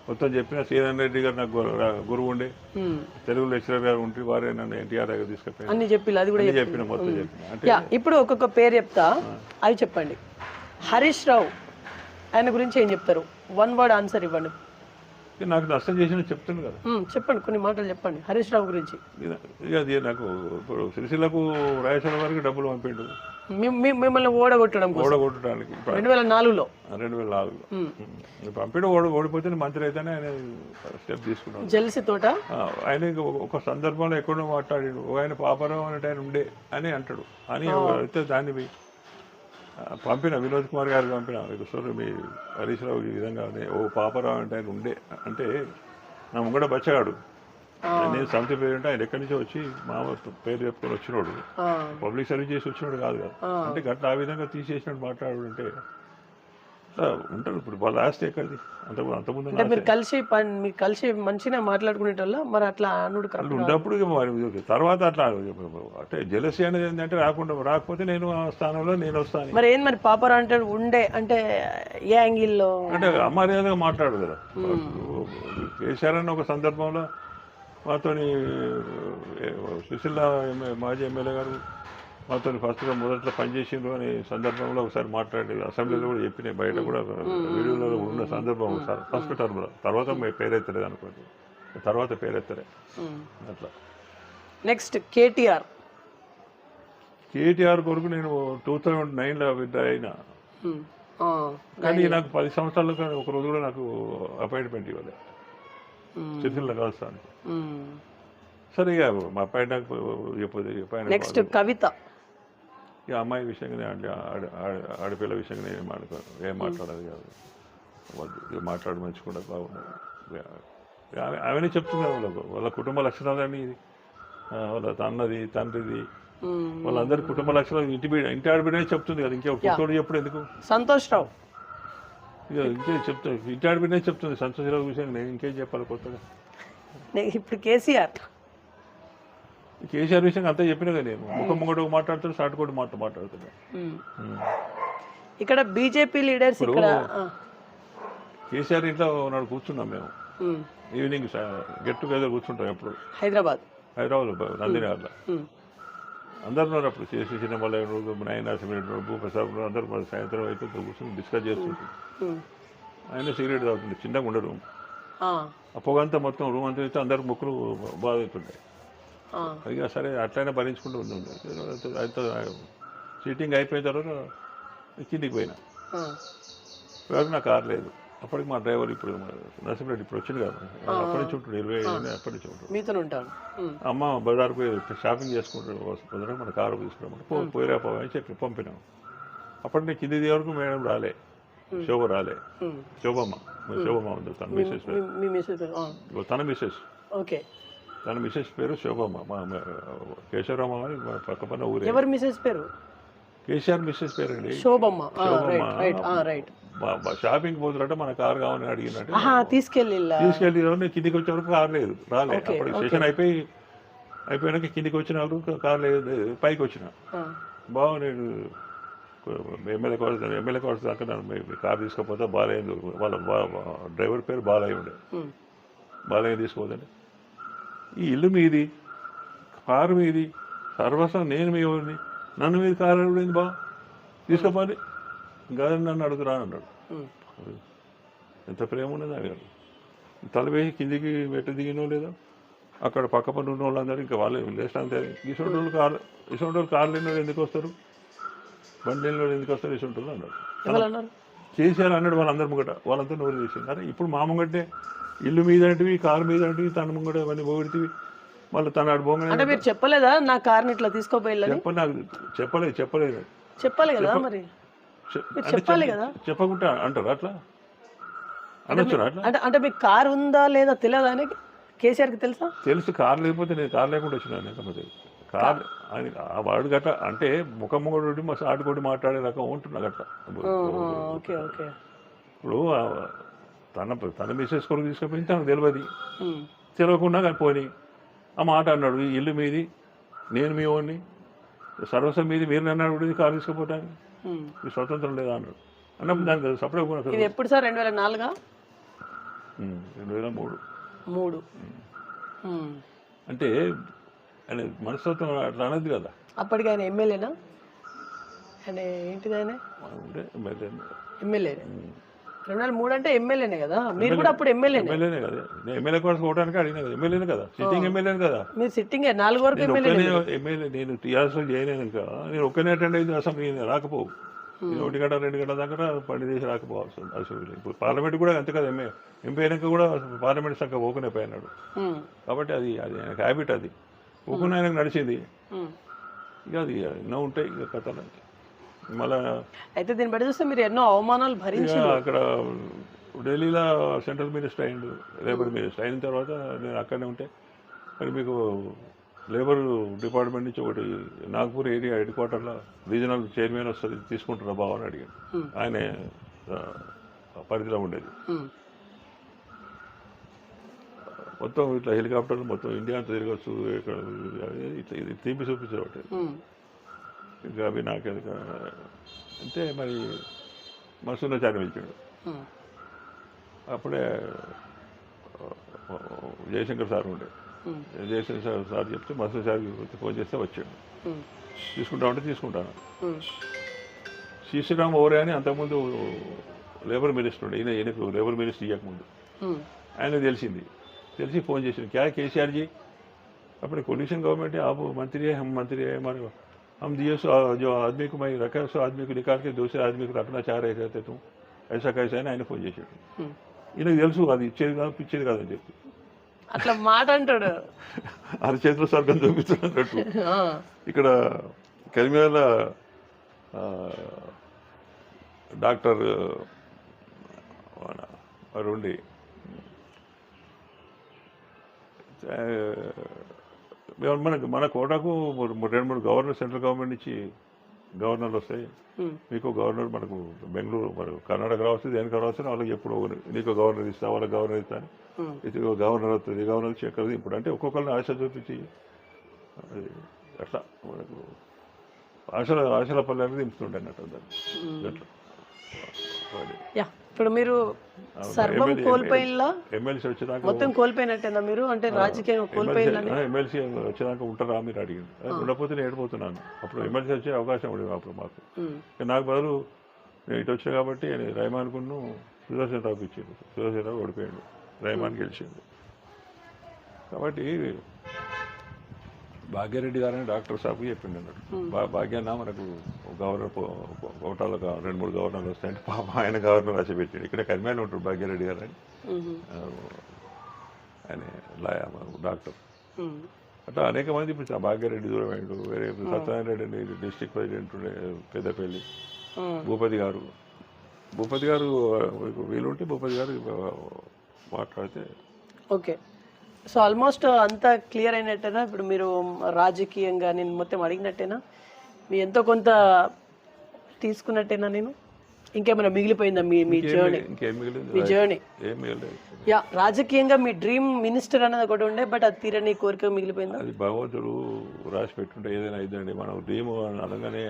మొత్తం చెప్పిన. శ్రీధర్ రెడ్డి గారు నాకు గురువు ఉండే, తెలుగు లెక్చరర్ గారు ఉంటే వారే నన్ను ఎన్టీఆర్ దగ్గర తీసుకెళ్ళి అన్ని చెప్పి అది కూడా చెప్పిన మొత్తం చెప్పిన. అంటే ఇప్పుడు ఒక్కొక్క పేరు చెప్తా, అవి చెప్పండి. హరీష్ రావు, ఆయన గురించి ఏం చెప్తారు? 1 word ఆన్సర్ ఇవ్వండి. నాకు నష్టం చేసిన చెప్తుంది కదా. చెప్పండి, కొన్ని మాటలు చెప్పండి హరీష్ రావు గురించి. ఇక అది నాకు ఇప్పుడు సిరిసిల్లకు రాయచూర వరకు డబ్బులు పంపిండు మిమ్మల్ని ఓడగొట్టడానికి 2004లో 2004లో పంపిడు. ఓడిపోతే మంత్రి అయితేనే ఆయన స్టెప్ తీసుకున్నాడు జెల్సీ తోట. ఆయన ఒక సందర్భంలో ఎక్కడో మాట్లాడాడు, ఆయన పాపారావు అనేట ఆయన ఉండే అని అంటాడు అని అయితే దాన్ని పంపిన వినోద్ కుమార్ గారికి పంపిన, సార్ మీ హరీష్ రావు ఈ విధంగా ఓ పాపారావు అంటే ఆయన ఉండే అంటే నా ముంగడ బచ్చగాడు, నేను సంస్థ పేరు అంటే ఆయన ఎక్కడి నుంచో వచ్చి మామ పేరు చెప్పుకొని వచ్చినోడు, పబ్లిక్ సర్వీస్ చేసి వచ్చినోడు కాదు కదా. అంటే గట్ల ఆ విధంగా తీసేసినట్టు మాట్లాడు అంటే ఉంటారు. ఇప్పుడు వాళ్ళ ఆస్తి ఎక్కడిది? అంతకుముందు మీరు కలిసి మంచిగా మాట్లాడుకునేటోళ్ళ మరి అట్లా అనుడు ఉన్నప్పుడు తర్వాత అట్లా అంటే జెలసీ అనేది ఏంటంటే రాకపోతే నేను ఆ స్థానంలో నేను వస్తాను. మరి ఏంది మరి పాపరా అంటే ఉండే అంటే ఏ యాంగిల్లో అంటే అమర్యాదగా మాట్లాడు కదా. కేసీఆర్ అన్న ఒక సందర్భంలో మాతోని సుశీల మాజీ ఎమ్మెల్యే గారు మాతో ఫస్ట్గా మొదట్లో పనిచేసిండ్రు అనే సందర్భంలో ఒకసారి మాట్లాడి అసెంబ్లీలో కూడా చెప్పినాయి, బయట కూడా వీడియోలో ఉన్న సందర్భం ఒకసారి ఫస్ట్ టర్మ్లో. తర్వాత పేరెత్తలేదు అనుకోండి, తర్వాత పేరెత్తలే అట్లా. నెక్స్ట్ కేటీఆర్ కొరకు నేను 2009లో విడ్డా అయినా, కానీ నాకు 10 సంవత్సరాలు కానీ ఒక రోజు కూడా నాకు అపాయింట్మెంట్ ఇవ్వలేదు సిరిసిల్ల కలుస్తానికి. సరే ఇక మా అపాయింట్ నెక్స్ట్ కవిత. ఇక అమ్మాయి విషయంగానే అంటే ఆడపిల్ల విషయంగానే ఏం మాట్లాడదు కాదు, మాట్లాడి మంచిగా బాగున్నది. ఆమెనే చెప్తుంది వాళ్ళ కుటుంబ లక్షణాలన్నీ, వాళ్ళ అన్నది తండ్రిది వాళ్ళందరి కుటుంబ లక్షణాలు ఇంటి ఆడబిడ్డనే చెప్తుంది కదా. ఇంకే కుటుంబం ఎప్పుడు ఎందుకు? సంతోష్ రావు ఇక ఇంకే చెప్తుంది, ఇంటి ఆడబిడ్డనే చెప్తుంది సంతోష్ రావు విషయం. నేను ఇంకేం చెప్పాలి కొత్తగా? ఇప్పుడు కేసీఆర్ విషయంగా అంతా చెప్పినా కదా. నేను ముఖం ముంగడు మాట్లాడుతాడు, సాటు కూడా మాట్లాడుతాడు. ఇక్కడ బీజేపీ లీడర్స్ కేసీఆర్ ఇంట్లో నాడు కూర్చున్నాం మేము, ఈవినింగ్ గెట్ టుగెదర్ కూర్చుంటాం ఎప్పుడు హైదరాబాద్ నందినివాడలో. అందరు ఉన్నారు అప్పుడు, చేసి సినిమాలో నయనాసిరెడ్డి, భూప్రసాద్ అందరూ సాయంత్రం అయితే కూర్చొని డిస్కస్ చేస్తుంటారు. ఆయన సిగరెట్ తాగుతుండే, చిన్నగా ఉండరు. ఆ పొగంతా మొత్తం రూమ్ అంతా అయితే అందరు ముక్కులు బాధ అవుతుండే. ఇక సరే అట్లయినా భరించుకుంటూ ఉంటుంది. సీటింగ్ అయిపోయిన తర్వాత కిందికి పోయినా, నా కారు లేదు. అప్పటికి మా డ్రైవర్ ఇప్పుడు నరసింహరెడ్డి ఇప్పుడు వచ్చింది కదా, అప్పటి నుంచి ఉంటుంది 20 అప్పటి నుంచి ఉంటుంది. అమ్మ బజార్ పోయి షాపింగ్ చేసుకుంటారు, మన కారు తీసుకురామంటే పోయిరా అని చెప్పి పంపినాం. అప్పటి నేను కింది వరకు మేడం రాలే, శోభ రాలే, శోభమ్మ ఉంది తన మిస్సెస్ తన మిస్సెస్ పేరు శోభమ్మ. మా కేశవరామ అని పక్క పన్న ఊరే. ఎవరి మిస్సెస్ పేరు? కేసీఆర్ మిస్సెస్ పేరు అండి శోభమ్మ. షాపింగ్ పోతున్నట్టు మన కారు కావాలని అడిగినట్టు తీసుకెళ్ళి కిందికి వచ్చే వరకు కారు లేదు, రాలేదు. అప్పుడు స్టేషన్ అయిపోయినాక కిందికి వచ్చిన వరకు కారు లేదు, పైకి వచ్చిన బాగు నేను ఎమ్మెల్యే కోర్స్ దాకా కారు తీసుకపోతే బాలయ్య, వాళ్ళ డ్రైవర్ పేరు బాలయ్య ఉండే, బాలయ్య తీసుకోవద్దండి. ఈ ఇల్లు మీది, కారు మీది, సర్వస్వం నేను మీ ఊరిని, నన్ను మీద కారు అడిగింది బా తీసుకోపోయి ఇంకా నన్ను అడుగురా అన్నాడు. ఎంత ప్రేమ ఉన్నది అడిగాడు. తల వేసి కిందికి మెట్టు దిగినో లేదో అక్కడ పక్క పని ఉన్న వాళ్ళందరూ ఇంకా వాళ్ళు లేస్ట్ అంతే. ఇటువంటి వాళ్ళు కార్లు లేని వాళ్ళు ఎందుకు వస్తారు, బండి లేని వాళ్ళు ఎందుకు వస్తారు, ఇటువంటి వాళ్ళు అన్నాడు. కేసీఆర్ అన్నాడు వాళ్ళందరి ముంగట, వాళ్ళంతా నోరు చేసింది. అరే ఇప్పుడు మా ముంగటే ఇల్లు మీద అంటివి, కారు మీద అంటివి, తన ముంగట అవన్నీ పోగొడితివి, మళ్ళీ తన అడు బొంగ. అంటే మీరు చెప్పలేదా నా కార్ని ఇట్లా తీసుకోపోయి? చెప్పాలి కదా మరి, చెప్పాలి కదా. చెప్పకుండా అంటారు అట్లా అనొచ్చు అట్లా. అంటే మీకు కారు ఉందా లేదా తెలియదా అని కేసీఆర్కి తెలుసా? తెలుసు. కారు లేకపోతే నేను కారు లేకుండా వచ్చినాను. కారు వాడు గట్ట అంటే ముఖమ్మడి మా సాటుకోటి మాట్లాడే రకం ఉంటున్నా గట్ట. ఇప్పుడు తన మిస్సెస్ కొరకు తీసుకుపోయింది తనకు తెలియకుండా కానీ పోని ఆ మాట అన్నాడు, ఈ ఇల్లు మీది, నేను మీ ఓన్ని, సర్వస్వం మీది, మీరు నన్ను అడుగుతుంది కారు తీసుకుపోవటానికి, మీ స్వతంత్రం లేదా అన్నాడు. అన్నప్పుడు దానికి సపరేట్ కూడా. ఇది ఎప్పుడు సార్? 2004? 2003. అంటే ఆయన మనస్తత్వం అట్లా అనద్దు కదా. అప్పటికి ఆయన ఎమ్మెల్యేనా? ఆయన ఏంటిది? ఆయన ఎమ్మెల్యే. 2003 అంటే ఎమ్మెల్యేనే కదా, మీరు కూడా అప్పుడు ఎమ్మెల్యేనే. ఎమ్మెల్యేనే కదా, నేను ఎమ్మెల్యే కోసం ఓటానికి అడిగినా కదా, ఎమ్మెల్యేనే కదా, సిట్టింగ్ ఎమ్మెల్యేనే కదా. మీరు సిట్టింగ్ 4 వరకు నేను ఎమ్మెల్యే. ఒక్కనే ఎమ్మెల్యే, నేను టీఆర్ఎస్లో జాయిన్ అయినాక నేను ఒక్కనే అటెండ్ అయింది అసెంబ్లీ, రాకపోవు. నేను 1 గంట 2 గంటల దాకా పని చేసి రాకపోవచ్చు అసెంబ్లీ. ఇప్పుడు పార్లమెంట్ కూడా అంతే కదా, ఎంపీ అయినాక కూడా పార్లమెంట్ సంఖ్య ఓపెన్ అయిపోయినాడు. కాబట్టి అది అది ఆయనకు హ్యాబిట్, అది ఓపెన్ ఆయనకు నడిచింది. ఇక అది ఎన్నో ఉంటాయి ఇక కథలు. మళ్ళా అయితే దీన్ని బట్టి చూస్తే మీరు ఎన్నో అవమానాలు భరించి అక్కడ ఢిల్లీలో సెంట్రల్ మినిస్టర్ అయ్యిండు, లేబర్ మినిస్టర్ అయిన తర్వాత నేను అక్కడనే ఉంటే, మరి మీకు లేబర్ డిపార్ట్మెంట్ నుంచి ఒకటి నాగ్పూర్ ఏరియా హెడ్ క్వార్టర్లో రీజనల్ చైర్మన్ వస్తుంది, తీసుకుంటున్నా బావ అని అడిగాడు. ఆయనే పరిధిలో ఉండేది. మొత్తం ఇట్లా హెలికాప్టర్లు మొత్తం ఇండియా అంతా తిరగచ్చు, ఇక్కడ ఇట్లా ఇది తీపి చూపించారు ఒకటి. ఇంకా అవి నాకేది అంటే మరి మసూనాచారి పిలిచాడు. అప్పుడే జయశంకర్ సార్ ఉండే, జయశంకర్ సార్ చెప్తే మసూనాచారికి ఫోన్ చేస్తే వచ్చాడు. తీసుకుంటామంటే తీసుకుంటాను. శ్రీశ్రీరామ్ ఓరే అని అంతకుముందు లేబర్ మినిస్టర్ ఉండే, ఈయనకు లేబర్ మినిస్టర్ ఇవ్వకముందు ఆయన తెలిసింది. తెలిసి ఫోన్ చేసింది, క్యా కేసీఆర్ जी अपने कोलिशन गवर्नमेंट है, आप मंत्री है, हम मंत्री है, हमारे हम दिए जो आदमी को मैं रखा सो आदमी को निकाल के दूसरे आदमी को रखना चाह रहे थे तुम, ऐसा कैसा है ఆయన ఫోన్ చేసాడు. ఈయనకు తెలుసు అది ఇచ్చేది కాదు పిచ్చేది కాదని చెప్పి అట్లా మాట అంటాడు. అరచేతిలో స్వర్గం చూపిస్తున్నట్టు. ఇక్కడ కరీంనగర్ల డాక్టర్ ఉండి మన కోటాకు 2-3 గవర్నర్ సెంట్రల్ గవర్నమెంట్ నుంచి గవర్నర్లు వస్తాయి. మీకు గవర్నర్ మనకు బెంగళూరు మనకు కర్ణాటక రావచ్చు, దేనికి రావచ్చు, వాళ్ళకి ఎప్పుడు నీకు గవర్నర్ ఇస్తా, వాళ్ళకి గవర్నర్ ఇస్తాను, ఇది గవర్నర్ అవుతుంది, గవర్నర్ చెక్కదు. ఇప్పుడు అంటే ఒక్కొక్కరిని ఆశ చూపించి అట్లా మనకు ఆశల పల్లెని దింపుతుండే అన్నట్టు దాన్ని అట్లా. ఇప్పుడు మీరు సర్వం కోల్పోయిలా, ఎమ్మెల్సీ వచ్చేదాకా మొత్తం కోల్పోయినట్టేనా మీరు? అంటే రాజకీయంగా కోల్పోయిలా. ఎమ్మెల్సీ వచ్చేదాకా ఉంటారా మీరు అడిగింది, ఉండకపోతే నేను ఏడిపోతున్నాను. అప్పుడు ఎమ్మెల్సీ వచ్చే అవకాశం ఉండేది అప్పుడు మాకు. నాకు బదులు నేను ఇటు వచ్చా కాబట్టి రైమాన్కును సుదర్శన్ రావుకి ఇచ్చిండు. సుదర్శన్ రావు ఓడిపోయాడు, రైమాన్ గెలిచిండు. కాబట్టి భాగ్యారెడ్డి గారని డాక్టర్ సాబ్కి చెప్పిండు అన్నట్టు, భాగ్యాన్న మనకు గవర్నర్ కోటాలో 2-3 గవర్నర్లు వస్తాయంటే పాప ఆయన గవర్నర్ రాసి పెట్టాడు. ఇక్కడ కర్మేలు ఉంటాడు భాగ్యారెడ్డి గారు అని, ఆయన డాక్టర్. అట్లా అనేక మంది ఇప్పుడు భాగ్యారెడ్డి దూరం అయ్యాడు. వేరే సత్యనారాయణ రెడ్డి డిస్ట్రిక్ట్ ప్రెసిడెంట్ ఉండే పెద్దపల్లి, భూపతి గారు వీలుంటే భూపతి గారు మాట్లాడితే ఓకే. సో ఆల్మోస్ట్ అంతా క్లియర్ అయినట్టేనా? ఇప్పుడు మీరు రాజకీయంగా నేను మొత్తం అడిగినట్టేనా? మీ ఎంతో కొంత తీసుకున్నట్టేనా? నేను ఇంకేమైనా మిగిలిపోయిందా మీ జర్నీ? మీ జర్నీ రాజకీయంగా మీ డ్రీమ్ మినిస్టర్ అనేది ఒకటి ఉండే, బట్ అది తీరని కోరిక మిగిలిపోయిందా? అది భగవంతుడు రాసి పెట్టుంటే ఏదైనా అయిద్దండి. మనం డ్రీమ్ అనగానే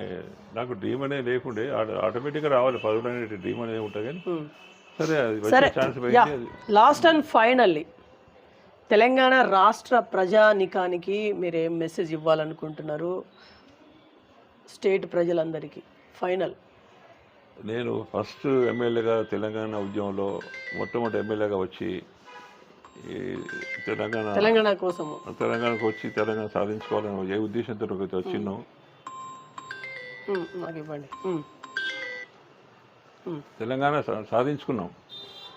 నాకు డ్రీమ్ అనేది లేకుండే ఆటోమేటిక్గా రావాలి, పదవులు అనేది డ్రీమ్ అనేది ఉంటుంది. కానీ సరే ఛాన్స్ పోయింది. లాస్ట్ అండ్ ఫైనల్లీ తెలంగాణ రాష్ట్ర ప్రజానికానికి మీరు ఏం మెసేజ్ ఇవ్వాలనుకుంటున్నారు? స్టేట్ ప్రజలందరికీ ఫైనల్. నేను ఫస్ట్ ఎమ్మెల్యేగా తెలంగాణ ఉద్యమంలో మొట్టమొదటి ఎమ్మెల్యేగా వచ్చి తెలంగాణ కోసము తెలంగాణకు వచ్చి తెలంగాణ సాధించుకోవాలని ఏ ఉద్దేశంతో వచ్చినాం. తెలంగాణ సాధించుకున్నాం.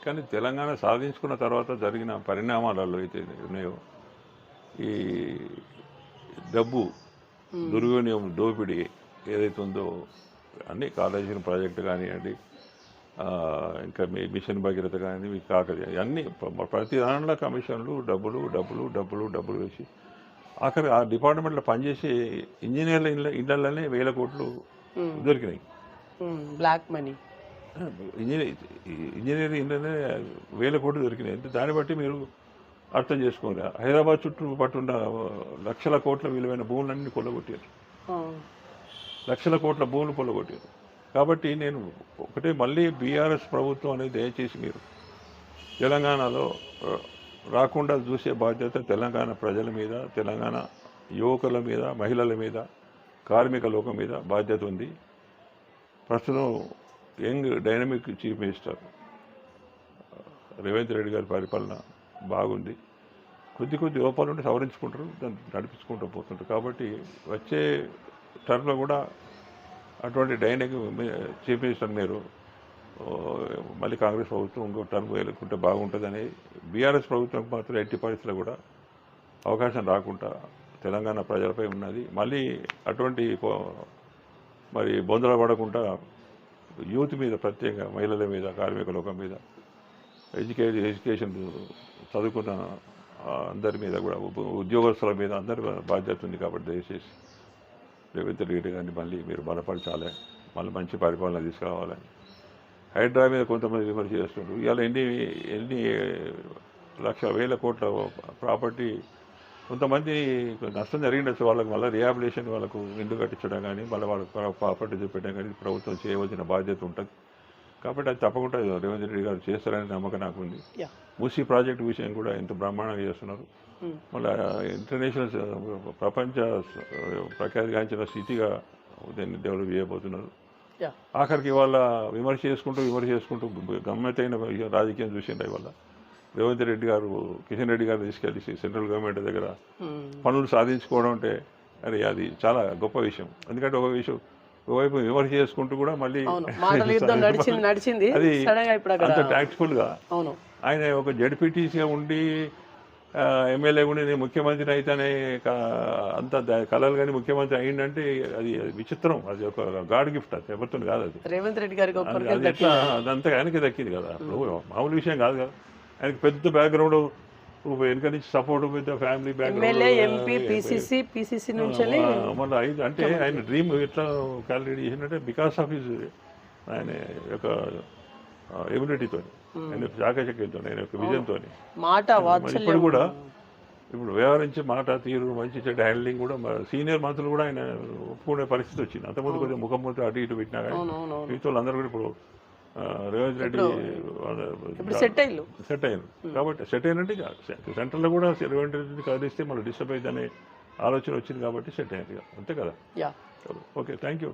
కానీ తెలంగాణ సాధించుకున్న తర్వాత జరిగిన పరిణామాలలో అయితే ఉన్నాయో, ఈ డబ్బు దుర్వినియోగం, దోపిడీ ఏదైతే ఉందో, అన్ని కాళేశ్వరం ప్రాజెక్టు కానివ్వండి, ఇంకా మీ మిషన్ భగీరథ కానీ, మీ కాకరి అన్నీ ప్రతి దానిలో కమిషన్లు, డబ్బులు వేసి ఆఖరి ఆ డిపార్ట్మెంట్లో పనిచేసే ఇంజనీర్ల ఇళ్లలోనే 1000 కోట్లు దొరికినాయి. బ్లాక్ మనీ ఇంజనీరింగ్ ఇంట్లోనే 1000 కోట్లు దొరికినాయి. అంటే దాన్ని బట్టి మీరు అర్థం చేసుకోండి. హైదరాబాద్ చుట్టూ పట్టున్న లక్షల కోట్ల విలువైన భూములన్నీ కొల్లగొట్టారు, లక్షల కోట్ల భూములు కొల్లగొట్టారు. కాబట్టి నేను ఒకటే మళ్ళీ బీఆర్ఎస్ ప్రభుత్వం అనేది దయచేసి మీరు తెలంగాణలో రాకుండా చూసే బాధ్యత తెలంగాణ ప్రజల మీద, తెలంగాణ యువకుల మీద, మహిళల మీద, కార్మిక లోకం మీద బాధ్యత ఉంది. ప్రస్తుతం young dynamic chief minister Revanth Reddy గారి పరిపాలన బాగుంది. కొద్ది లోపాలు ఉంటే సవరించుకుంటారు, దాన్ని నడిపించుకుంటూ పోతుంటారు. కాబట్టి వచ్చే టర్మ్లో కూడా అటువంటి డైనమిక్ చీఫ్ మినిస్టర్ మీరు మళ్ళీ కాంగ్రెస్ ప్రభుత్వం ఇంకో టర్మ్ వేలుకుంటే బాగుంటుందని బీఆర్ఎస్ ప్రభుత్వం మాత్రం ఎట్టి పరిస్థితుల్లో కూడా అవకాశం రాకుండా తెలంగాణ ప్రజలపై ఉన్నది. మళ్ళీ అటువంటి మరి బొందల పడకుండా యూత్ మీద, ప్రత్యేకంగా మహిళల మీద, కార్మిక లోకం మీద, ఎడ్యుకేషన్ చదువుకున్న అందరి మీద కూడా, ఉద్యోగస్తుల మీద అందరి బాధ్యత ఉంది. కాబట్టి దయచేసి రేవంత్ రెడ్డి గారిని మళ్ళీ మీరు బలపరచాలి, మళ్ళీ మంచి పరిపాలన తీసుకురావాలని. హైడ్రా మీద కొంతమంది విమర్శ చేస్తున్నారు. ఇవాళ ఎన్ని వేల కోట్ల ప్రాపర్టీ కొంతమంది నష్టం జరిగిండొచ్చు, వాళ్ళకి మళ్ళీ రిహాబిలిటేషన్, వాళ్ళకు ఇండ్లు కట్టించడం కానీ, మళ్ళీ వాళ్ళకి ప్రాపర్టీ చూపెట్టడం కానీ ప్రభుత్వం చేయవలసిన బాధ్యత ఉంటుంది. కాబట్టి అది తప్పకుండా రేవంత్ రెడ్డి గారు చేస్తారనే నమ్మకం నాకు ఉంది. మూసీ ప్రాజెక్టు విషయం కూడా ఎంత బ్రహ్మాండంగా చేస్తున్నారు. మళ్ళీ ఇంటర్నేషనల్ ప్రపంచ ప్రఖ్యాతిగాంచిన స్థితిగా దీన్ని డెవలప్ చేయబోతున్నారు. ఆఖరికి వాళ్ళ విమర్శ చేసుకుంటూ గమ్మత్తైన రాజకీయం చూసిండే వాళ్ళ రేవంత్ రెడ్డి గారు, కిషన్ రెడ్డి గారు తీసుకెళ్ళి సెంట్రల్ గవర్నమెంట్ దగ్గర పనులు సాధించుకోవడం అంటే అది చాలా గొప్ప విషయం. ఎందుకంటే ఒకవైపు విమర్శ చేసుకుంటూ కూడా మళ్ళీ అది అంత టాక్ట్ఫుల్గా ఆయన ఒక జడ్పీటీసీగా ఉండి ఎమ్మెల్యే ఉండి నేను ముఖ్యమంత్రి అయితేనే అంత కలలు కానీ ముఖ్యమంత్రి అయిందంటే అది విచిత్రం. అది ఒక గాడ్ గిఫ్ట్, అది ఎవరితో కాదు. అది రేవంత్ రెడ్డి గారికి అది ఎట్లా అదంతా ఆయనకి దక్కింది కదా. మామూలు విషయం కాదు కదా. ఆయనకి పెద్ద బ్యాక్గ్రౌండ్, వెనుక నుంచి సపోర్ట్, పెద్ద ఫ్యామిలీ బ్యాక్గ్రౌండ్, మళ్ళీ అంటే ఆయన డ్రీమ్ ఎట్లా క్యాలిక్యులేట్ చేసినట్టే బికాస్ ఆఫ్ హిజ్ ఆయన యొక్క ఎబిలిటీతో, ఆయన చాకచక్యంతో, ఆయన యొక్క విజన్తో. ఇప్పుడు కూడా వ్యవహరించే మాట తీరు, మంచి చెడ్డ హ్యాండ్లింగ్ కూడా సీనియర్ మంత్రులు కూడా ఆయన ఒప్పుకునే పరిస్థితి వచ్చింది. అంతకుముందు కొద్దిగా ముఖం అటు ఇటు పెట్టినా కానీ మిగతా అందరూ కూడా ఇప్పుడు రేవంత్ రెడ్డి సెట్ అయ్యారు. కాబట్టి సెట్ అయినంటే సెంట్రల్లో కూడా రేవంత్ రెడ్డిని కదిలిస్తే మళ్ళీ డిస్టర్బ్ అయ్యిందనే ఆలోచన వచ్చింది కాబట్టి సెట్ అయ్యింది, అంతే కదా. Okay, thank you.